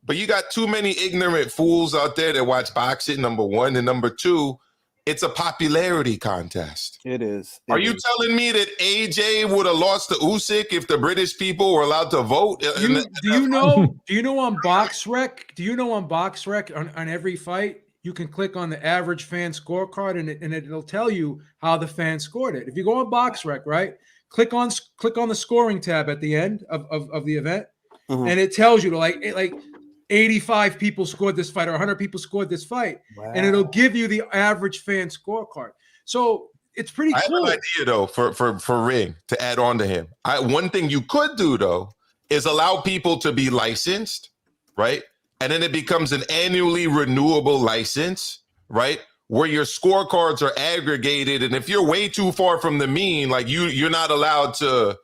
But you got too many ignorant fools out there that watch boxing, number one. And number 2, it's a popularity contest. It is. Are you telling me that AJ would have lost to Usyk if the British people were allowed to vote? Do you know on BoxRec on every fight, you can click on the average fan scorecard and it'll tell you how the fan scored it. If you go on BoxRec, right, click on the scoring tab at the end of the event, and it tells you like 85 people scored this fight or 100 people scored this fight. Wow. And it'll give you the average fan scorecard. So it's pretty cool. I have an idea though for Ring to add on to him. One thing you could do though is allow people to be licensed, right? And then it becomes an annually renewable license, right? Where your scorecards are aggregated, and if you're way too far from the mean, like you're not allowed to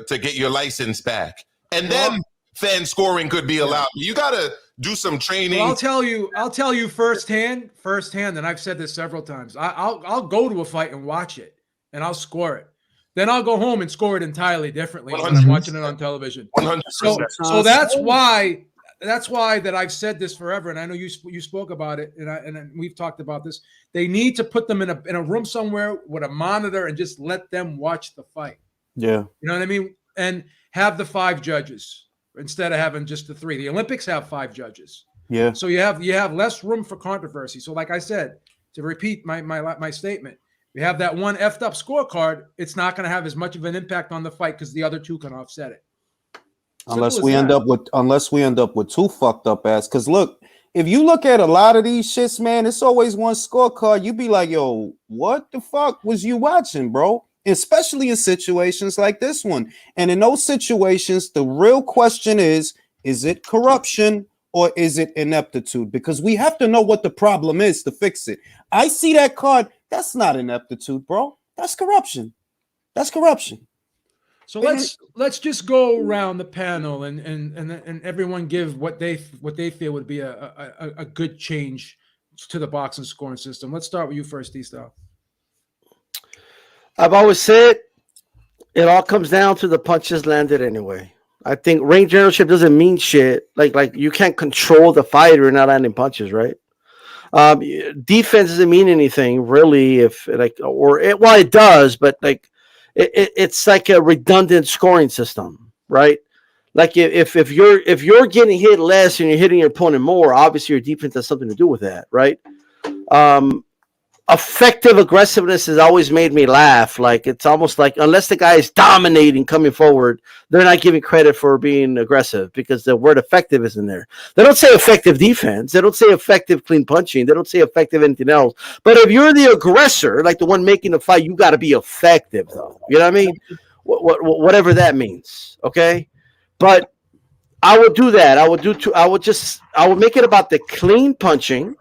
get your license back. And then fan scoring could be allowed. You got to do some training. Well, I'll tell you firsthand, and I've said this several times. I'll go to a fight and watch it, and I'll score it. Then I'll go home and score it entirely differently when I'm watching it on television. 100%. So that's why that I've said this forever, and I know you spoke about it, and we've talked about this. They need to put them in a room somewhere with a monitor and just let them watch the fight. Yeah, you know what I mean, and have the 5 judges instead of having just the 3. The Olympics have 5 judges. Yeah. So you have less room for controversy. So like I said, to repeat my statement, we have that one effed up scorecard. It's not going to have as much of an impact on the fight because the other 2 can offset it. Unless we end up with 2 fucked up ass. Because look, if you look at a lot of these shits, man, it's always one scorecard. You be like, yo, what the fuck was you watching, bro? Especially in situations like this one. And in those situations, the real question is it corruption or is it ineptitude? Because we have to know what the problem is to fix it. I see that card. That's not ineptitude, bro. That's corruption. That's corruption. So let's just go around the panel and everyone give what they feel would be a good change to the boxing scoring system. Let's start with you first, D-Style. I've always said it all comes down to the punches landed anyway. I think ring generalship doesn't mean shit. Like you can't control the fighter not landing punches, right? Defense doesn't mean anything really, if like, well, it does, but like it's like a redundant scoring system, right? Like if you're getting hit less and you're hitting your opponent more, obviously your defense has something to do with that, right? Effective aggressiveness has always made me laugh. Like it's almost like unless the guy is dominating coming forward, they're not giving credit for being aggressive because the word effective isn't there. They don't say effective defense. They don't say effective clean punching. They don't say effective anything else. But if you're the aggressor, like the one making the fight, you got to be effective, though. You know what I mean? Whatever that means. Okay, but I would do that. I would make it about the clean punching.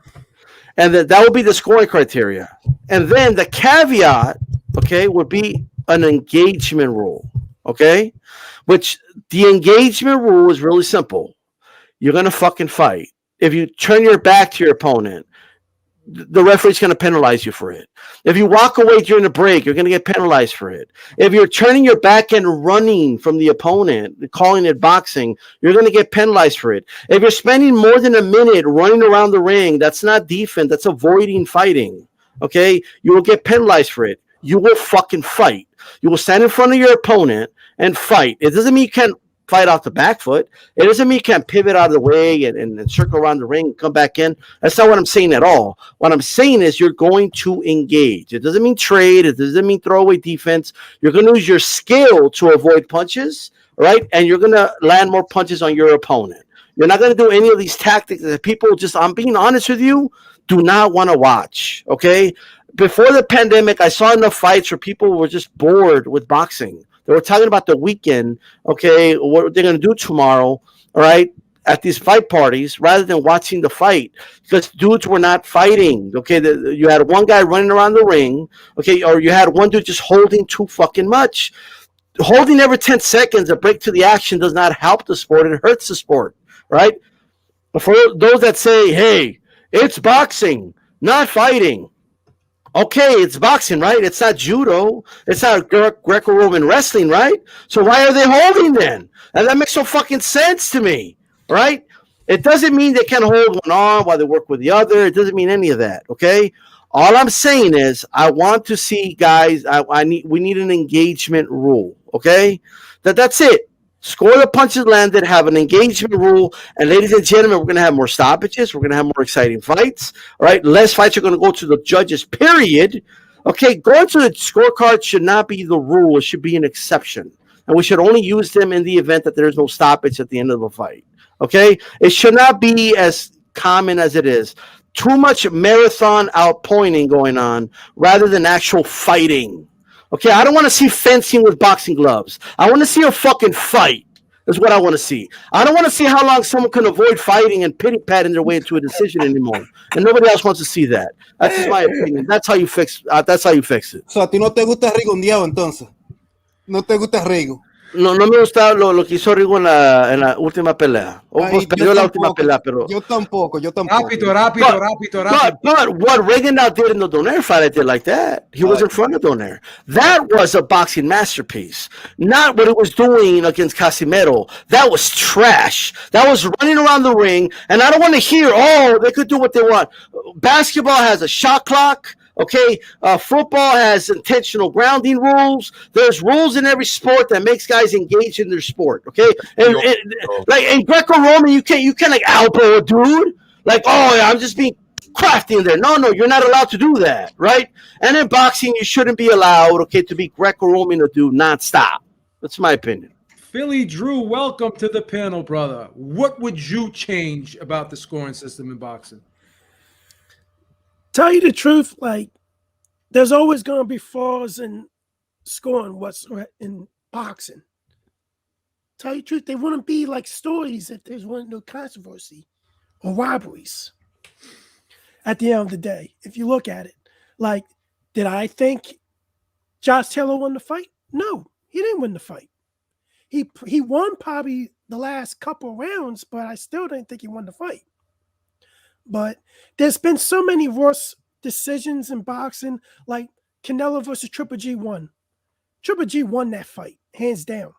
And that would be the scoring criteria. And then the caveat, okay, would be an engagement rule, okay? Which the engagement rule is really simple. You're going to fucking fight. If you turn your back to your opponent, the referee's going to penalize you for it. If you walk away during the break, you're going to get penalized for it. If you're turning your back and running from the opponent, calling it boxing, you're going to get penalized for it. If you're spending more than a minute running around the ring, that's not defense, that's avoiding fighting. Okay? You will get penalized for it. You will fucking fight. You will stand in front of your opponent and fight. It doesn't mean you can't fight off the back foot. It doesn't mean you can't pivot out of the way and circle around the ring and come back in. That's not what I'm saying at all. What I'm saying is you're going to engage. It doesn't mean trade. It doesn't mean throw away defense. You're going to use your skill to avoid punches, right? And you're going to land more punches on your opponent. You're not going to do any of these tactics that people just, I'm being honest with you, do not want to watch, okay? Before the pandemic, I saw enough fights where people were just bored with boxing. They were talking about the weekend, okay, what they're going to do tomorrow, all right, at these fight parties rather than watching the fight because dudes were not fighting, okay? You had one guy running around the ring, okay, or you had one dude just holding too fucking much. Holding every 10 seconds, a break to the action does not help the sport. It hurts the sport, right? But for those that say, hey, it's boxing, not fighting. Okay, it's boxing, right? It's not judo. It's not Greco-Roman wrestling, right? So why are they holding then? And that makes no fucking sense to me, right? It doesn't mean they can hold one arm while they work with the other. It doesn't mean any of that, okay? All I'm saying is I want to see guys. We need an engagement rule, okay? That's it. Score the punches landed, have an engagement rule, and ladies and gentlemen, we're going to have more stoppages. We're going to have more exciting fights, all right? Less fights are going to go to the judges, period. Okay, going to the scorecard should not be the rule. It should be an exception, and we should only use them in the event that there's no stoppage at the end of the fight, okay? It should not be as common as it is. Too much marathon outpointing going on rather than actual fighting. Okay, I don't want to see fencing with boxing gloves. I want to see a fucking fight. That's what I want to see. I don't want to see how long someone can avoid fighting and pity-patting their way into a decision anymore. And nobody else wants to see that. That's just my opinion. That's how you fix. That's how you fix it. So a ti no te gusta rigondeado entonces. No te gusta Rigo. No me gusta lo que hizo Rigo en la última pelea. Pues perdió la última pelea, pero... Yo tampoco. Rápido. But what Rigondeaux did in the Donaire fight, I did like that. He was in front of Donaire. That was a boxing masterpiece. Not what he was doing against Casimero. That was trash. That was running around the ring, and I don't want to hear, they could do what they want. Basketball has a shot clock. Okay, football has intentional grounding rules. There's rules in every sport that makes guys engage in their sport. Okay, and like in Greco-Roman, you can't like elbow a dude. Like, I'm just being crafty in there. No, you're not allowed to do that, right? And in boxing, you shouldn't be allowed, okay, to be Greco-Roman or do nonstop. That's my opinion. Philly Drew, welcome to the panel, brother. What would you change about the scoring system in boxing? Tell you the truth, like there's always going to be flaws in scoring what's in boxing. Tell you the truth, they wouldn't be like stories if there's no controversy or robberies. At the end of the day, if you look at it, like, did I think Josh Taylor won the fight? No, he didn't win the fight. He won probably the last couple of rounds, but I still didn't think he won the fight. But there's been so many worse decisions in boxing, like Canelo versus Triple G won. Triple G won that fight, hands down.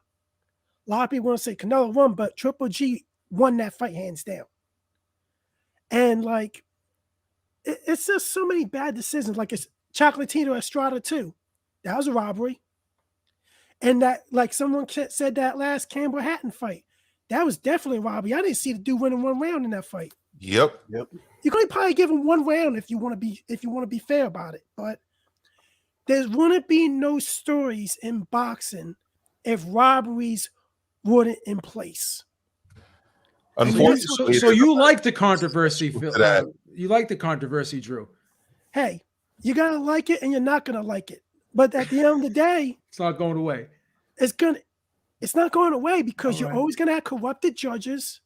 A lot of people want to say Canelo won, but Triple G won that fight, hands down. And like it's just so many bad decisions. Like it's Chocolatito Estrada too. That was a robbery. And that, like someone said, that last Campbell Hatton fight, that was definitely a robbery. I didn't see the dude winning 1 round in that fight. Yep. You're going to probably give him 1 round if you want to be fair about it. But there wouldn't be no stories in boxing if robberies weren't in place. Unfortunately, so you like the controversy, Phil? You like the controversy, Drew? Hey, you gotta like it, and you're not gonna like it. But at the end of the day, it's not going away. It's not going away because you're always gonna have corrupted judges.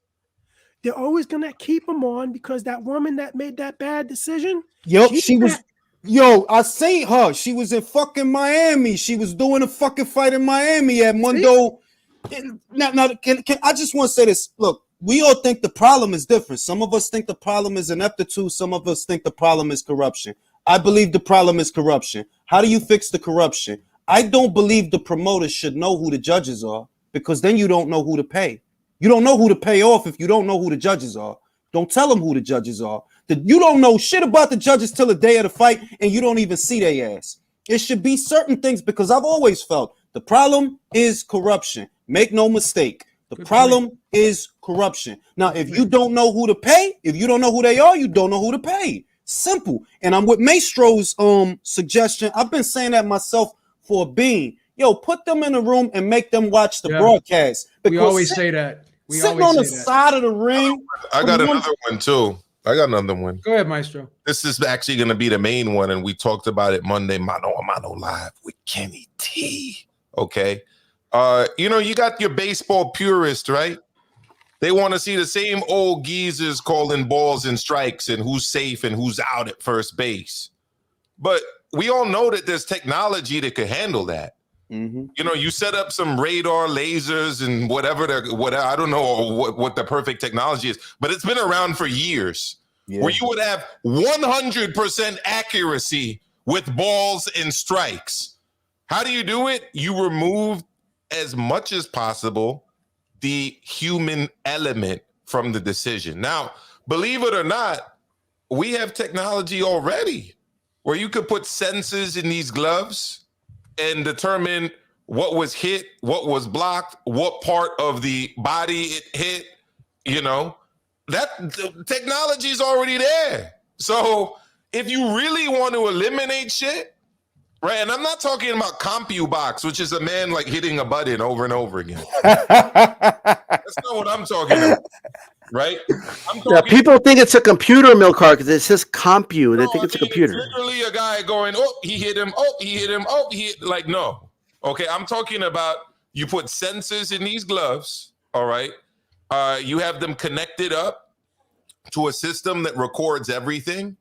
They're always gonna keep them on because that woman that made that bad decision. Yep, she was. Yo, I seen her. She was in fucking Miami. She was doing a fucking fight in Miami at Mundo. Now, can I just want to say this? Look, we all think the problem is different. Some of us think the problem is ineptitude. Some of us think the problem is corruption. I believe the problem is corruption. How do you fix the corruption? I don't believe the promoters should know who the judges are because then you don't know who to pay. You don't know who to pay off if you don't know who the judges are. Don't tell them who the judges are. You don't know shit about the judges till the day of the fight and you don't even see their ass. It should be certain things because I've always felt the problem is corruption. Make no mistake. The problem is corruption. Now, if you don't know who to pay, if you don't know who they are, you don't know who to pay. Simple. And I'm with Maestro's suggestion. I've been saying that myself for a bean. Yo, put them in a room and make them watch the broadcast. We always say that. Sitting on the side of the ring. I got another one too. I got another one. Go ahead, Maestro. This is actually going to be the main one, and we talked about it Monday, Mano a Mano Live with Kenny T. Okay. You got your baseball purist, right? They want to see the same old geezers calling balls and strikes and who's safe and who's out at first base. But we all know that there's technology that could handle that. Mm-hmm. You set up some radar, lasers, and whatever. I don't know what the perfect technology is, but it's been around for years. Yeah. Where you would have 100% accuracy with balls and strikes. How do you do it? You remove as much as possible the human element from the decision. Now, believe it or not, we have technology already where you could put sensors in these gloves and determine what was hit, what was blocked, what part of the body it hit. That technology is already there. So if you really want to eliminate shit, right, and I'm not talking about CompuBox, which is a man like hitting a button over and over again. That's not what I'm talking about, right? People think it's a computer, Milcar, because it says Compu. They think it's a computer. It's literally a guy going, oh, he hit him, oh, he hit him, oh, he hit. Like, no. Okay, I'm talking about you put sensors in these gloves, all right? You have them connected up to a system that records everything.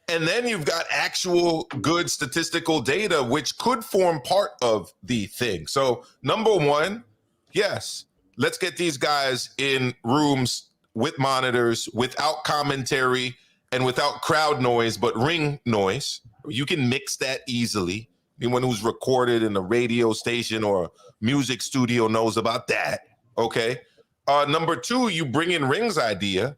And then you've got actual good statistical data, which could form part of the thing. So number one, yes, let's get these guys in rooms with monitors, without commentary and without crowd noise, but ring noise. You can mix that easily. Anyone who's recorded in a radio station or a music studio knows about that. Okay. Number two, you bring in Ring's idea.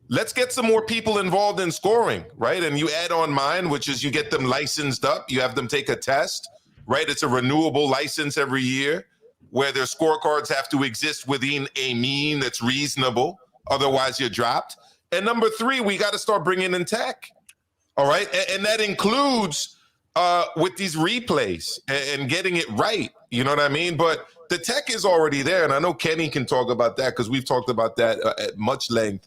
Let's get some more people involved in scoring, right? And you add on mine, which is you get them licensed up. You have them take a test, right? It's a renewable license every year where their scorecards have to exist within a mean that's reasonable. Otherwise, you're dropped. And number three, we got to start bringing in tech, all right? And that includes with these replays and getting it right, you know what I mean? But the tech is already there. And I know Kenny can talk about that because we've talked about that at much length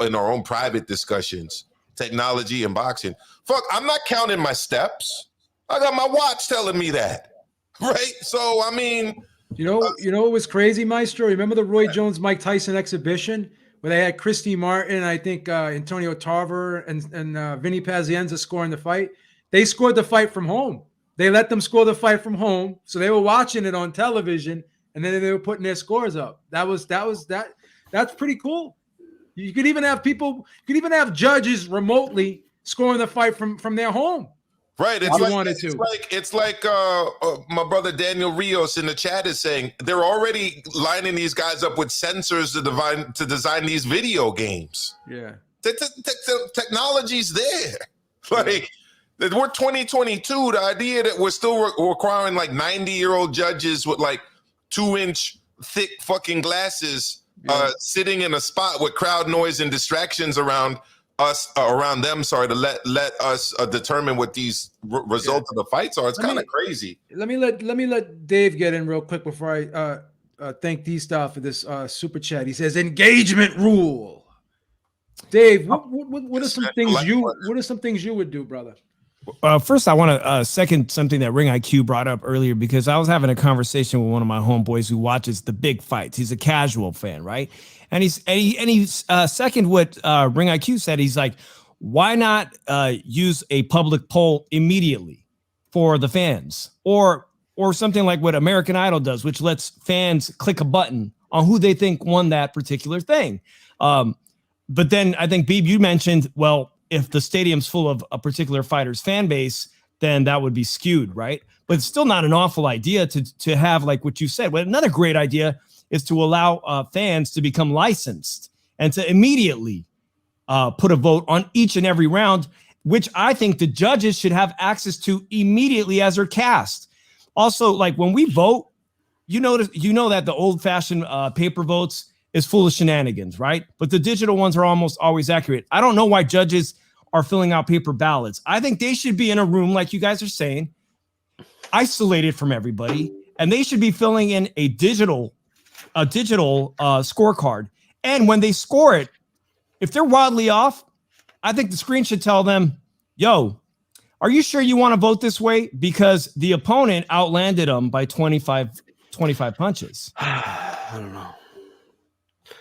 in our own private discussions, technology and boxing. Fuck, I'm not counting my steps. I got my watch telling me that, right? So, I mean. You know what was crazy, Maestro? Remember the Roy Jones-Mike Tyson exhibition where they had Christy Martin, I think Antonio Tarver and Vinny Pazienza scoring the fight? They scored the fight from home. They let them score the fight from home. So they were watching it on television and then they were putting their scores up. That's pretty cool. You could even have judges remotely scoring the fight from their home. Right. It's like my brother Daniel Rios in the chat is saying they're already lining these guys up with sensors to design these video games. Yeah. Technology's there. Like, we're 2022. The idea that we're still requiring like 90-year-old judges with like 2-inch thick fucking glasses sitting in a spot with crowd noise and distractions around us, around them, sorry, to let us determine what these results of the fights are. It's kind of crazy. Let me let Dave get in real quick before I thank D-Style for this super chat. He says engagement rule. Dave, what are some things you would do, brother? First, I want to second something that Ring IQ brought up earlier, because I was having a conversation with one of my homeboys who watches the big fights. He's a casual fan, right? And he's second what Ring IQ said. He's like, why not use a public poll immediately for the fans, or something like what American Idol does, which lets fans click a button on who they think won that particular thing. But then I think, Beeb, you mentioned, well, if the stadium's full of a particular fighter's fan base, then that would be skewed, right? But it's still not an awful idea to have, like what you said. Well, another great idea is to allow fans to become licensed and to immediately put a vote on each and every round, which I think the judges should have access to immediately as they're cast. Also, like when we vote, you know that the old-fashioned paper votes is full of shenanigans, right? But the digital ones are almost always accurate. I don't know why judges are filling out paper ballots. I think they should be in a room, like you guys are saying, isolated from everybody, and they should be filling in a digital scorecard. And when they score it, if they're wildly off, I think the screen should tell them, yo, are you sure you want to vote this way? Because the opponent outlanded them by 25 punches. I don't know.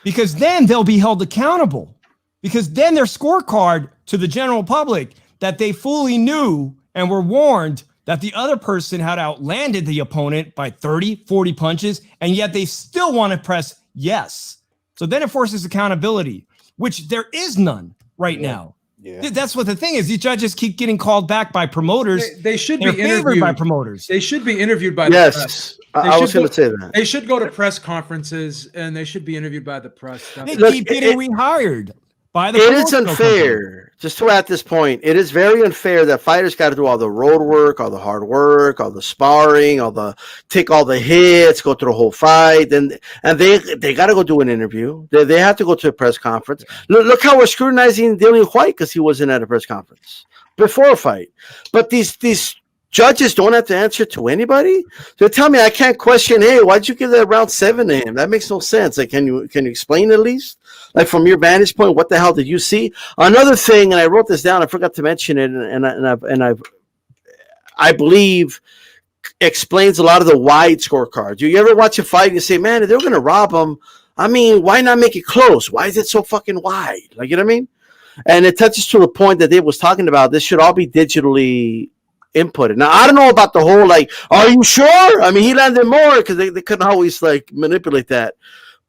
Because then they'll be held accountable. Because then their scorecard to the general public that they fully knew and were warned that the other person had outlanded the opponent by 30, 40 punches, and yet they still want to press yes. So then it forces accountability, which there is none right now. Yeah. That's what the thing is. These judges keep getting called back by promoters. They should be interviewed by promoters. They should be interviewed by the press. I was going to say that. They should go to press conferences and they should be interviewed by the press. They keep getting rehired by the. It is unfair. Just to at this point, it is very unfair that fighters got to do all the road work, all the hard work, all the sparring, take all the hits, go through the whole fight, and they got to go do an interview. They have to go to a press conference. Look how we're scrutinizing Dillian Whyte because he wasn't at a press conference before a fight. But these judges don't have to answer to anybody. So tell me, I can't question. Hey, why'd you give that round 7 to him? That makes no sense. Like, can you explain at least? Like from your vantage point, what the hell did you see? Another thing, and I wrote this down. I forgot to mention it, and I believe explains a lot of the wide scorecards. You ever watch a fight and you say, man, if they're going to rob them, I mean, why not make it close? Why is it so fucking wide? Like, you know what I mean? And it touches to the point that Dave was talking about. This should all be digitally inputted. Now, I don't know about the whole, like, are you sure? I mean, he landed more because they couldn't always, like, manipulate that.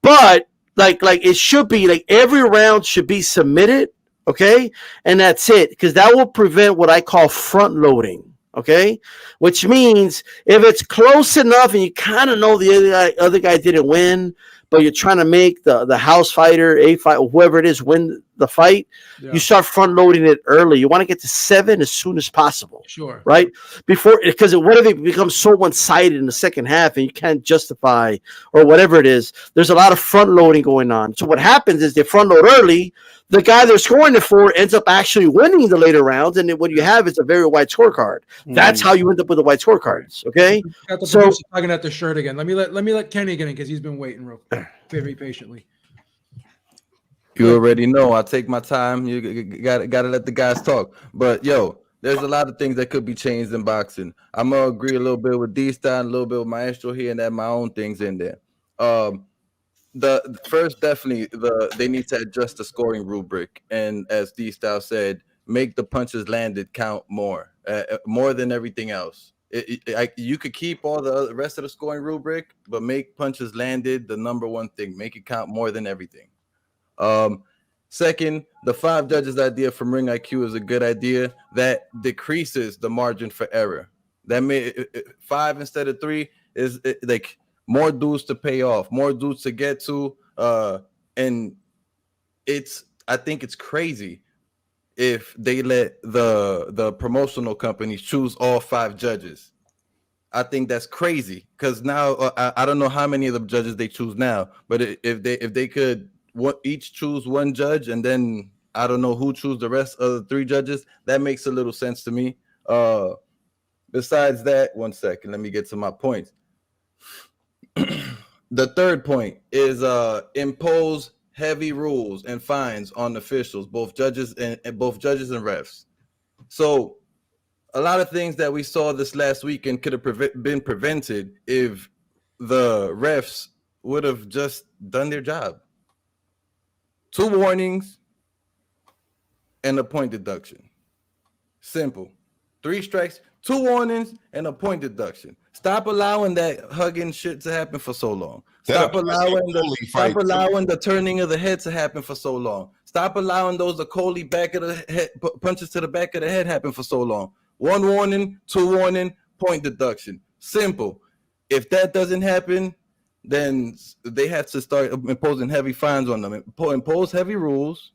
But, like it should be, like, every round should be submitted, okay? And that's it, because that will prevent what I call front loading, okay? Which means if it's close enough and you kind of know the other guy didn't win, but you're trying to make the house fighter, a fight, whoever it is, win the fight, you start front loading it early. You want to get to 7 as soon as possible. Sure. Right? Because what if it becomes so one-sided in the second half and you can't justify or whatever it is? There's a lot of front loading going on. So what happens is they front load early. The guy they're scoring it for ends up actually winning the later rounds, and what you have is a very wide scorecard. That's how you end up with the wide scorecards. Okay. So talking at the shirt again. Let me let Kenny get in because he's been waiting very patiently. You already know I take my time. You gotta let the guys talk. But yo, there's a lot of things that could be changed in boxing. I'm gonna agree a little bit with D-Style, a little bit with Maestro here, and add my own things in there. The first, definitely, they need to adjust the scoring rubric, and as D-Style said, make the punches landed count more than everything else. You could keep all the rest of the scoring rubric, but make punches landed the number one thing. Make it count more than everything. Second, the 5 judges idea from Ring IQ is a good idea that decreases the margin for error. That may 5 instead of 3 is like more dues to pay off, more dues to get to, and it's I think it's crazy if they let the promotional companies choose all 5 judges. I think that's crazy because now I don't know how many of the judges they choose now, but if they could each choose one judge and then I don't know who choose the rest of the 3 judges, that makes a little sense to me. Besides that, one second, let me get to my points. The third point is impose heavy rules and fines on officials, both judges and refs. So a lot of things that we saw this last weekend could have been prevented if the refs would have just done their job. 2 warnings and a point deduction. Simple. 3 strikes, 2 warnings, and a point deduction. Stop allowing that hugging shit to happen for so long. Stop allowing the turning of the head to happen for so long. Stop allowing those Okoli back of the head punches to the back of the head happen for so long. 1 warning, 2 warning, point deduction. Simple. If that doesn't happen, then they have to start imposing heavy fines on them. Impose heavy rules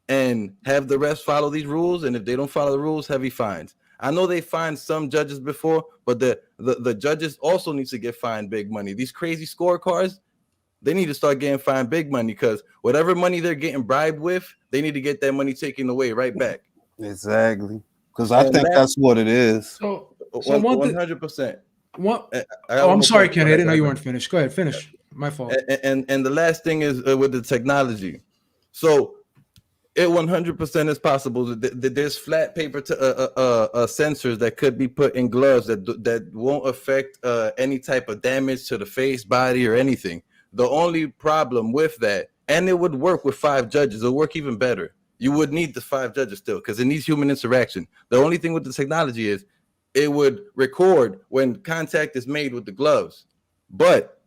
and have the refs follow these rules. And if they don't follow the rules, heavy fines. I know they fined some judges before, but the judges also need to get fined big money. These crazy scorecards, they need to start getting fined big money because whatever money they're getting bribed with, they need to get that money taken away right back. Exactly. Because I think that's what it is. So 100%. I'm sorry, Ken. I didn't know you weren't finished. Go ahead, finish. My fault. And the last thing is with the technology. So it 100% is possible that there's flat paper sensors that could be put in gloves that won't affect any type of damage to the face, body, or anything. The only problem with that, and it would work with 5 judges, it'll work even better. You would need the 5 judges still because it needs human interaction. The only thing with the technology is it would record when contact is made with the gloves, but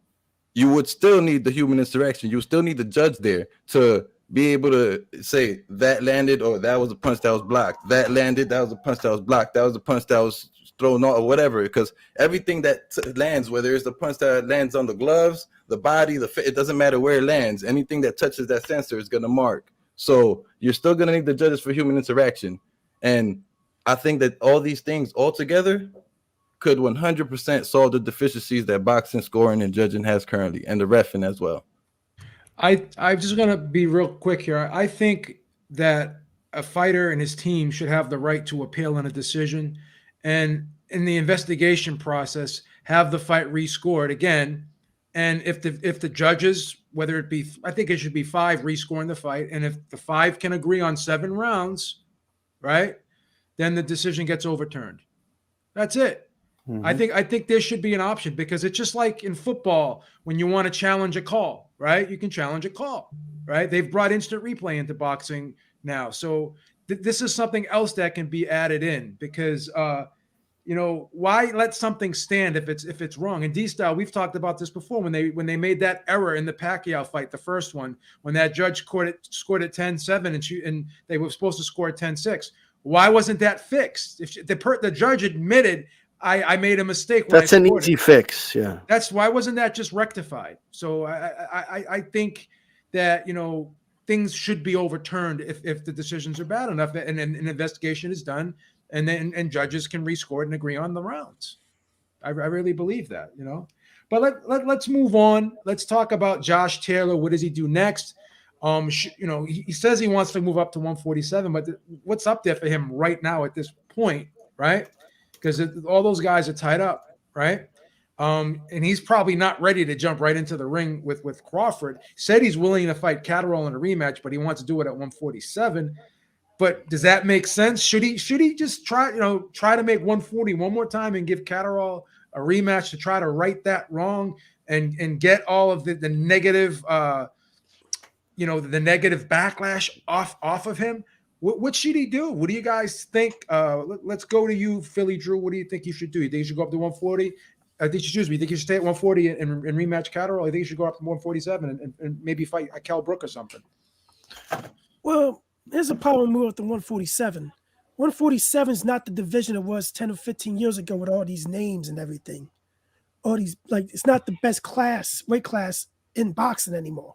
you would still need the human interaction. You still need the judge there to be able to say that landed or that was a punch that was blocked. That landed, that was a punch that was blocked. That was a punch that was thrown out or whatever. Because everything that lands, whether it's the punch that lands on the gloves, the body, it doesn't matter where it lands. Anything that touches that sensor is going to mark. So you're still going to need the judges for human interaction. And I think that all these things all together could 100% solve the deficiencies that boxing, scoring, and judging has currently, and the reffing as well. I'm just going to be real quick here. I think that a fighter and his team should have the right to appeal on a decision, and in the investigation process, have the fight rescored again. And if the judges, whether it be, I think it should be 5 rescoring the fight, and if the 5 can agree on 7 rounds, right, then the decision gets overturned. That's it. Mm-hmm. I think there should be an option because it's just like in football when you want to challenge a call, right? You can challenge a call, right? They've brought instant replay into boxing now, so this is something else that can be added in because why let something stand if it's wrong? In D-Style, we've talked about this before when they made that error in the Pacquiao fight, the first one, when that judge scored it 10-7 and they were supposed to score 10-6. Why wasn't that fixed? If the judge admitted I made a mistake. That's an easy fix. Yeah. Why wasn't that just rectified? So I think that, things should be overturned if the decisions are bad enough and an investigation is done and judges can rescore it and agree on the rounds. I really believe that, but let's move on. Let's talk about Josh Taylor. What does he do next? He says he wants to move up to 147, but what's up there for him right now at this point, right? Because all those guys are tied up, right? And he's probably not ready to jump right into the ring with Crawford. Said he's willing to fight Catterall in a rematch, but he wants to do it at 147. But does that make sense? Should he just try to make 140 one more time and give Catterall a rematch to try to right that wrong and get all of the negative the negative backlash off of him? What should he do? What do you guys think? Let's go to you, Philly Drew. What do you think he should do? You think he should go up to 140? You think he should stay at 140 and rematch Catterall? I think he should go up to 147 and maybe fight Cal Brook or something. Well, there's a problem move up to 147. 147 is not the division it was 10 or 15 years ago with all these names and everything. All these, it's not the best weight class in boxing anymore.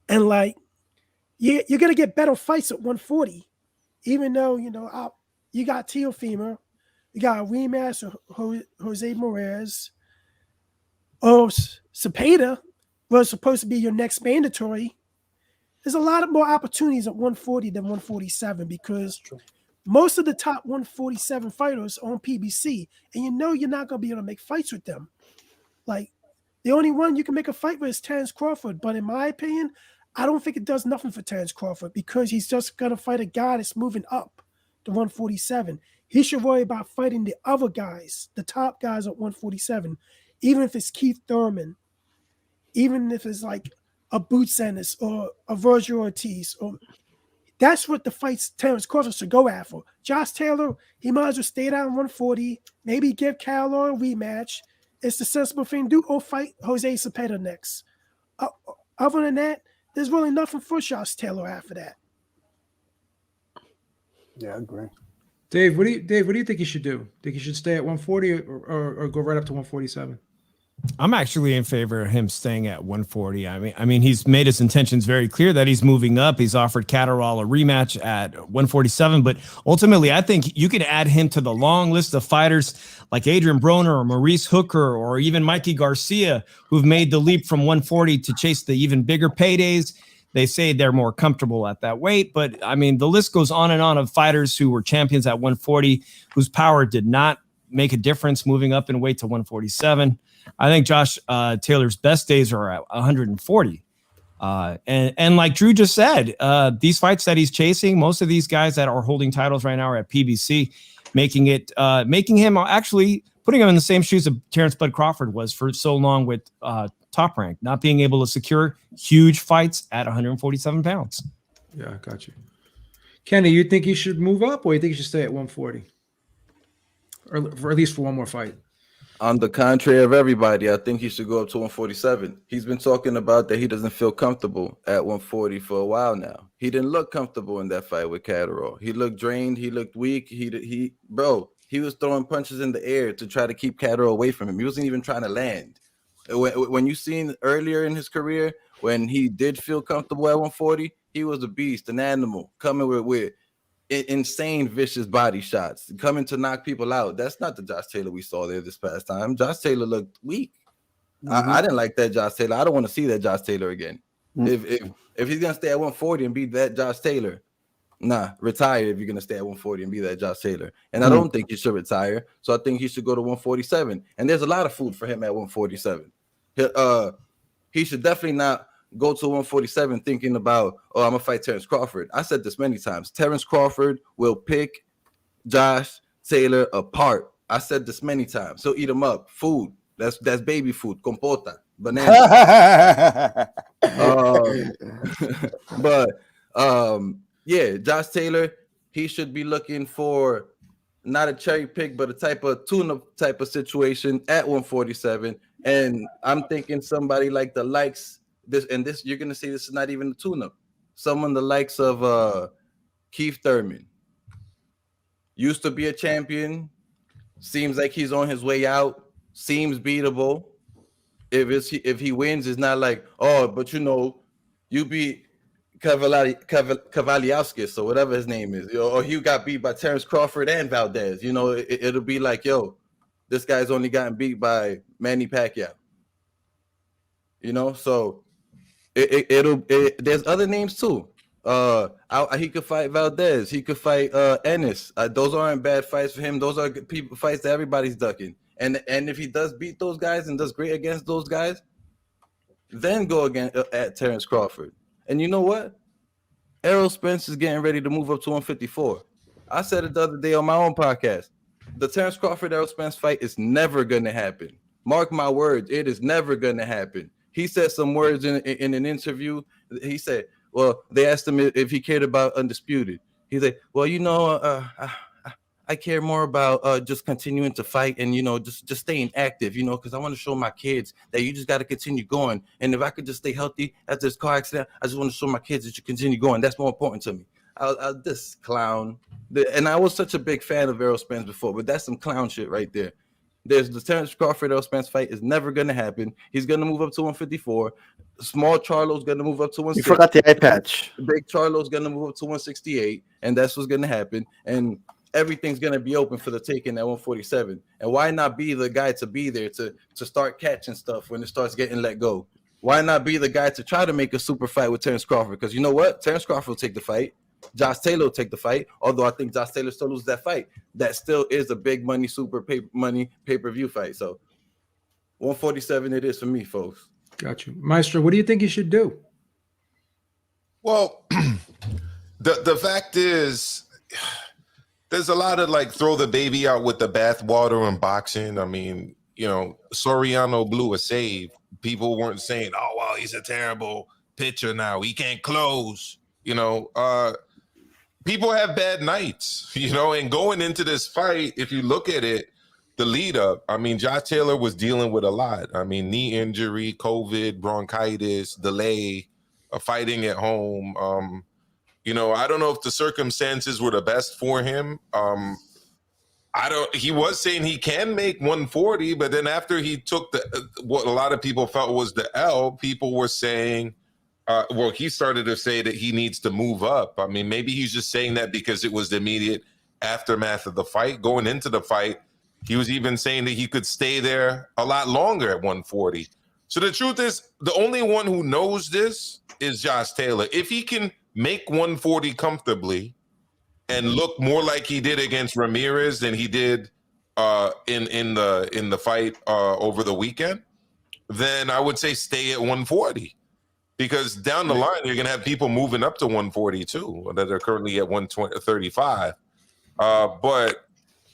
And you're gonna get better fights at 140, even though you got Teofimo, you got a rematch of Jose Morales, or Cepeda was supposed to be your next mandatory. There's a lot of more opportunities at 140 than 147 because most of the top 147 fighters are on PBC, and you're not going to be able to make fights with them. Like, the only one you can make a fight with is Terence Crawford, but in my opinion, I don't think it does nothing for Terence Crawford because he's just going to fight a guy that's moving up to 147. He should worry about fighting the other guys, the top guys at 147, even if it's Keith Thurman, even if it's like a Boots Ennis or a Virgil Ortiz. That's what the fights Terence Crawford should go after. Josh Taylor, he might as well stay down 140, maybe give Catterall a rematch. It's the sensible thing to do, or fight Jose Cepeda next. Other than that, there's really nothing for Josh Taylor after that. Yeah, I agree. Dave, what do you think he should do? Think he should stay at 140 or go right up to 147? I'm actually in favor of him staying at 140. I mean, he's made his intentions very clear that he's moving up. He's offered Catterall a rematch at 147, but ultimately, I think you could add him to the long list of fighters like Adrian Broner or Maurice Hooker or even Mikey Garcia, who've made the leap from 140 to chase the even bigger paydays. They say they're more comfortable at that weight, but I mean, the list goes on and on of fighters who were champions at 140, whose power did not make a difference moving up in weight to 147. I think Josh Taylor's best days are at 140. And like Drew just said, these fights that he's chasing, most of these guys that are holding titles right now are at PBC, making him actually putting him in the same shoes that Terrence Bud Crawford was for so long with Top Rank, not being able to secure huge fights at 147 pounds. Yeah, I got you. Kenny, you think he should move up or you think he should stay at 140? Or for at least for one more fight? On the contrary of everybody, I think he should go up to 147. He's been talking about that he doesn't feel comfortable at 140 for a while now. He didn't look comfortable in that fight with Catterall. He looked drained. He looked weak. He was throwing punches in the air to try to keep Catterall away from him. He wasn't even trying to land. When you seen earlier in his career, when he did feel comfortable at 140, he was a beast, an animal, coming with insane vicious body shots, coming to knock people out. That's not the Josh Taylor we saw there this past time. Josh Taylor looked weak. I didn't like that Josh Taylor. I don't want to see that Josh Taylor again. If he's gonna stay at 140 and be that Josh Taylor, retire if you're gonna stay at 140 and be that Josh Taylor. And I don't think he should retire. So I think he should go to 147. And there's a lot of food for him at 147. He should definitely not go to 147 thinking about, I'm gonna fight Terence Crawford. I said this many times. Terence Crawford will pick Josh Taylor apart. I said this many times. So eat him up. Food. That's baby food. Compota. Banana. Yeah, Josh Taylor, he should be looking for not a cherry pick, but a type of tune-up type of situation at 147. And I'm thinking somebody like the likes this you're gonna see this is not even a tune-up. Someone the likes of Keith Thurman. Used to be a champion, seems like he's on his way out, seems beatable. If he wins, it's not like, but you beat Kavaliauskas or whatever his name is, or he got beat by Terence Crawford and Valdez. It'll be like, this guy's only gotten beat by Manny Pacquiao. So there's other names too. He could fight Valdez. He could fight Ennis. Those aren't bad fights for him. Those are fights that everybody's ducking. And if he does beat those guys and does great against those guys, then go again at Terence Crawford. And you know what? Errol Spence is getting ready to move up to 154. I said it the other day on my own podcast. The Terence Crawford-Errol Spence fight is never going to happen. Mark my words, it is never going to happen. He said some words in an interview. He said, they asked him if he cared about Undisputed. He said, I care more about just continuing to fight and, just staying active, because I want to show my kids that you just got to continue going. And if I could just stay healthy after this car accident, I just want to show my kids that you continue going. That's more important to me. This clown. And I was such a big fan of Errol Spence before, but that's some clown shit right there. There's the Terrence Crawford Errol Spence fight is never gonna happen. He's gonna move up to 154. Small Charlo's gonna move up to 160. You forgot the eye patch. Big Charlo's gonna move up to 168, and that's what's gonna happen. And everything's gonna be open for the taking at 147. And why not be the guy to be there to start catching stuff when it starts getting let go? Why not be the guy to try to make a super fight with Terrence Crawford? Because you know what? Terrence Crawford will take the fight. Josh Taylor will take the fight. Although I think Josh Taylor still loses that fight. That still is a big money, super pay-per-view fight. So 147 it is for me, folks. Got you. Maestro, what do you think you should do? Well, the fact is, there's a lot of like throw the baby out with the bathwater in boxing. I mean, you know, Soriano blew a save. People weren't saying, oh, well, he's a terrible pitcher now. He can't close. You know, people have bad nights, you know, and going into this fight, if you look at it, the lead up, I mean, Josh Taylor was dealing with a lot. I mean, knee injury, COVID, bronchitis, delay, fighting at home. You know, I don't know if the circumstances were the best for him. He was saying he can make 140, but then after he took what a lot of people felt was the L, people were saying, well, he started to say that he needs to move up. I mean, maybe he's just saying that because it was the immediate aftermath of the fight. Going into the fight, he was even saying that he could stay there a lot longer at 140. So the truth is, the only one who knows this is Josh Taylor. If he can make 140 comfortably and look more like he did against Ramirez than he did in the fight over the weekend, then I would say stay at 140. Because down the line, you're going to have people moving up to 142 that are currently at 135. But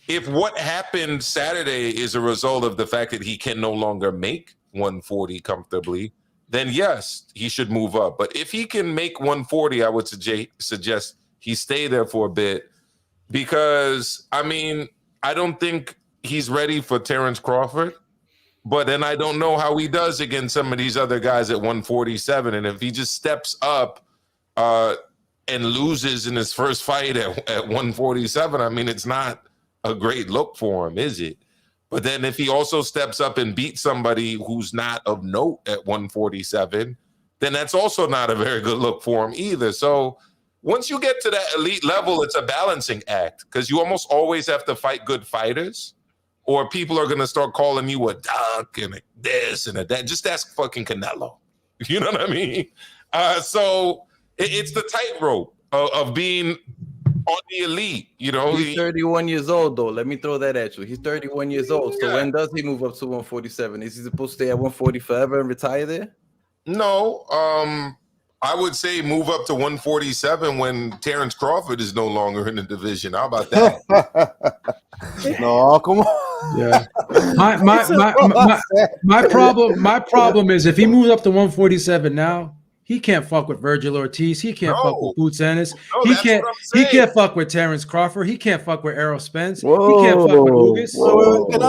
if what happened Saturday is a result of the fact that he can no longer make 140 comfortably, then yes, he should move up. But if he can make 140, I would suggest he stay there for a bit. Because, I mean, I don't think he's ready for Terrence Crawford. But then I don't know how he does against some of these other guys at 147. And if he just steps up and loses in his first fight at 147, I mean, it's not a great look for him, is it? But then if he also steps up and beats somebody who's not of note at 147, then that's also not a very good look for him either. So once you get to that elite level, it's a balancing act because you almost always have to fight good fighters. Or people are going to start calling you a duck and a this and a that. Just ask fucking Canelo. You know what I mean? So it's the tightrope of being on the elite. You know, he's 31 years old, though. Let me throw that at you. He's 31 years old. So when does he move up to 147? Is he supposed to stay at 140 forever and retire there? No. I would say move up to 147 when Terrence Crawford is no longer in the division. How about that? No, come on. Yeah. My problem is if he moves up to 147 now, he can't fuck with Virgil Ortiz. He can't fuck with Boots Ennis. He can't fuck with Terrence Crawford. He can't fuck with Errol Spence. Whoa. He can't fuck with Ugas. So, can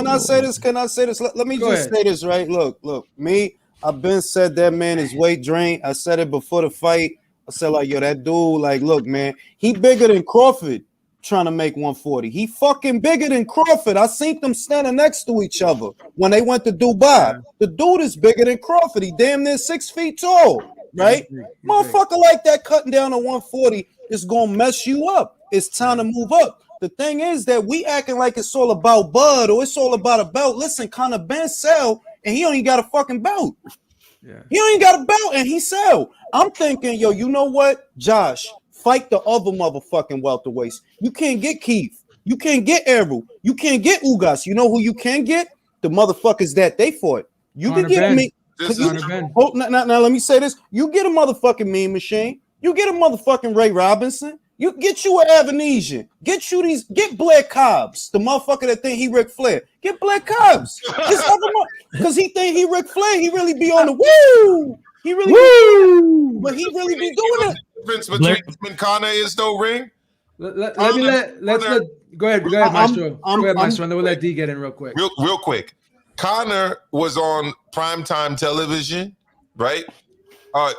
I say this? Let me just say this, right? Look, me, I've been said that man is weight drained. I said it before the fight. I said, like, yo, that dude, like, look, man, he bigger than Crawford trying to make 140. He fucking bigger than Crawford. I seen them standing next to each other when they went to Dubai. The dude is bigger than Crawford. He damn near 6 feet tall, right? Motherfucker like that cutting down to 140 is going to mess you up. It's time to move up. The thing is that we acting like it's all about Bud or it's all about a belt. Listen, Conor Ben sell, and he only got a fucking belt. Yeah. He only got a belt, and he sell. I'm thinking, yo, you know what, Josh? Fight the other motherfucking welterweights. You can't get Keith. You can't get Errol. You can't get Ugas. You know who you can get? The motherfuckers that they fought. You Conor can get Ben. me. Now, let me say this. You get a motherfucking Mean Machine. You get a motherfucking Ray Robinson. You get you an Avanesian. Get Blair Cobbs, the motherfucker that think he Ric Flair. Get Blair Cobbs. Because he think he Ric Flair. He really be on the woo. He really be, but he really be doing it. Difference between him and Conor is no ring. Let's go ahead, Maestro. Go ahead, Maestro, and then we'll let D get in real quick. Real quick. Conor was on primetime television, right?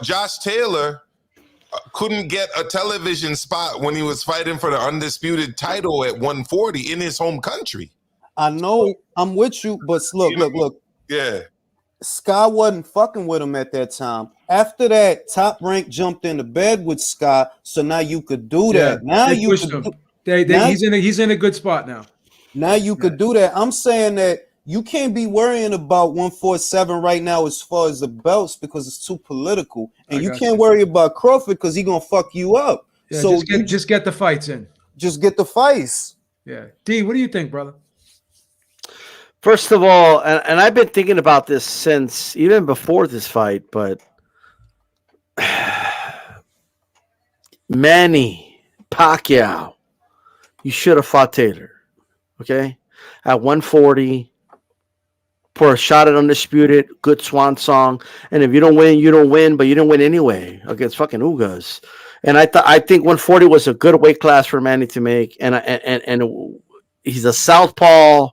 Josh Taylor couldn't get a television spot when he was fighting for the undisputed title at 140 in his home country. I know I'm with you, but look. Yeah. Sky wasn't fucking with him at that time. After that, Top Rank jumped into bed with Sky, so now you could do that. Now they you pushed could. him. Now, He's in a good spot now. now you could do that. I'm saying that you can't be worrying about 147 right now as far as the belts because it's too political, and you can't worry about Crawford because he's gonna fuck you up. Yeah, so just get the fights in. Just get the fights. Yeah, D, what do you think, brother? First of all, and I've been thinking about this since even before this fight, but Manny Pacquiao, you should have fought Taylor, okay? At 140 for a shot at undisputed, good swan song. And if you don't win, you don't win, but you didn't win anyway against fucking Ugas. And I think 140 was a good weight class for Manny to make, and he's a southpaw.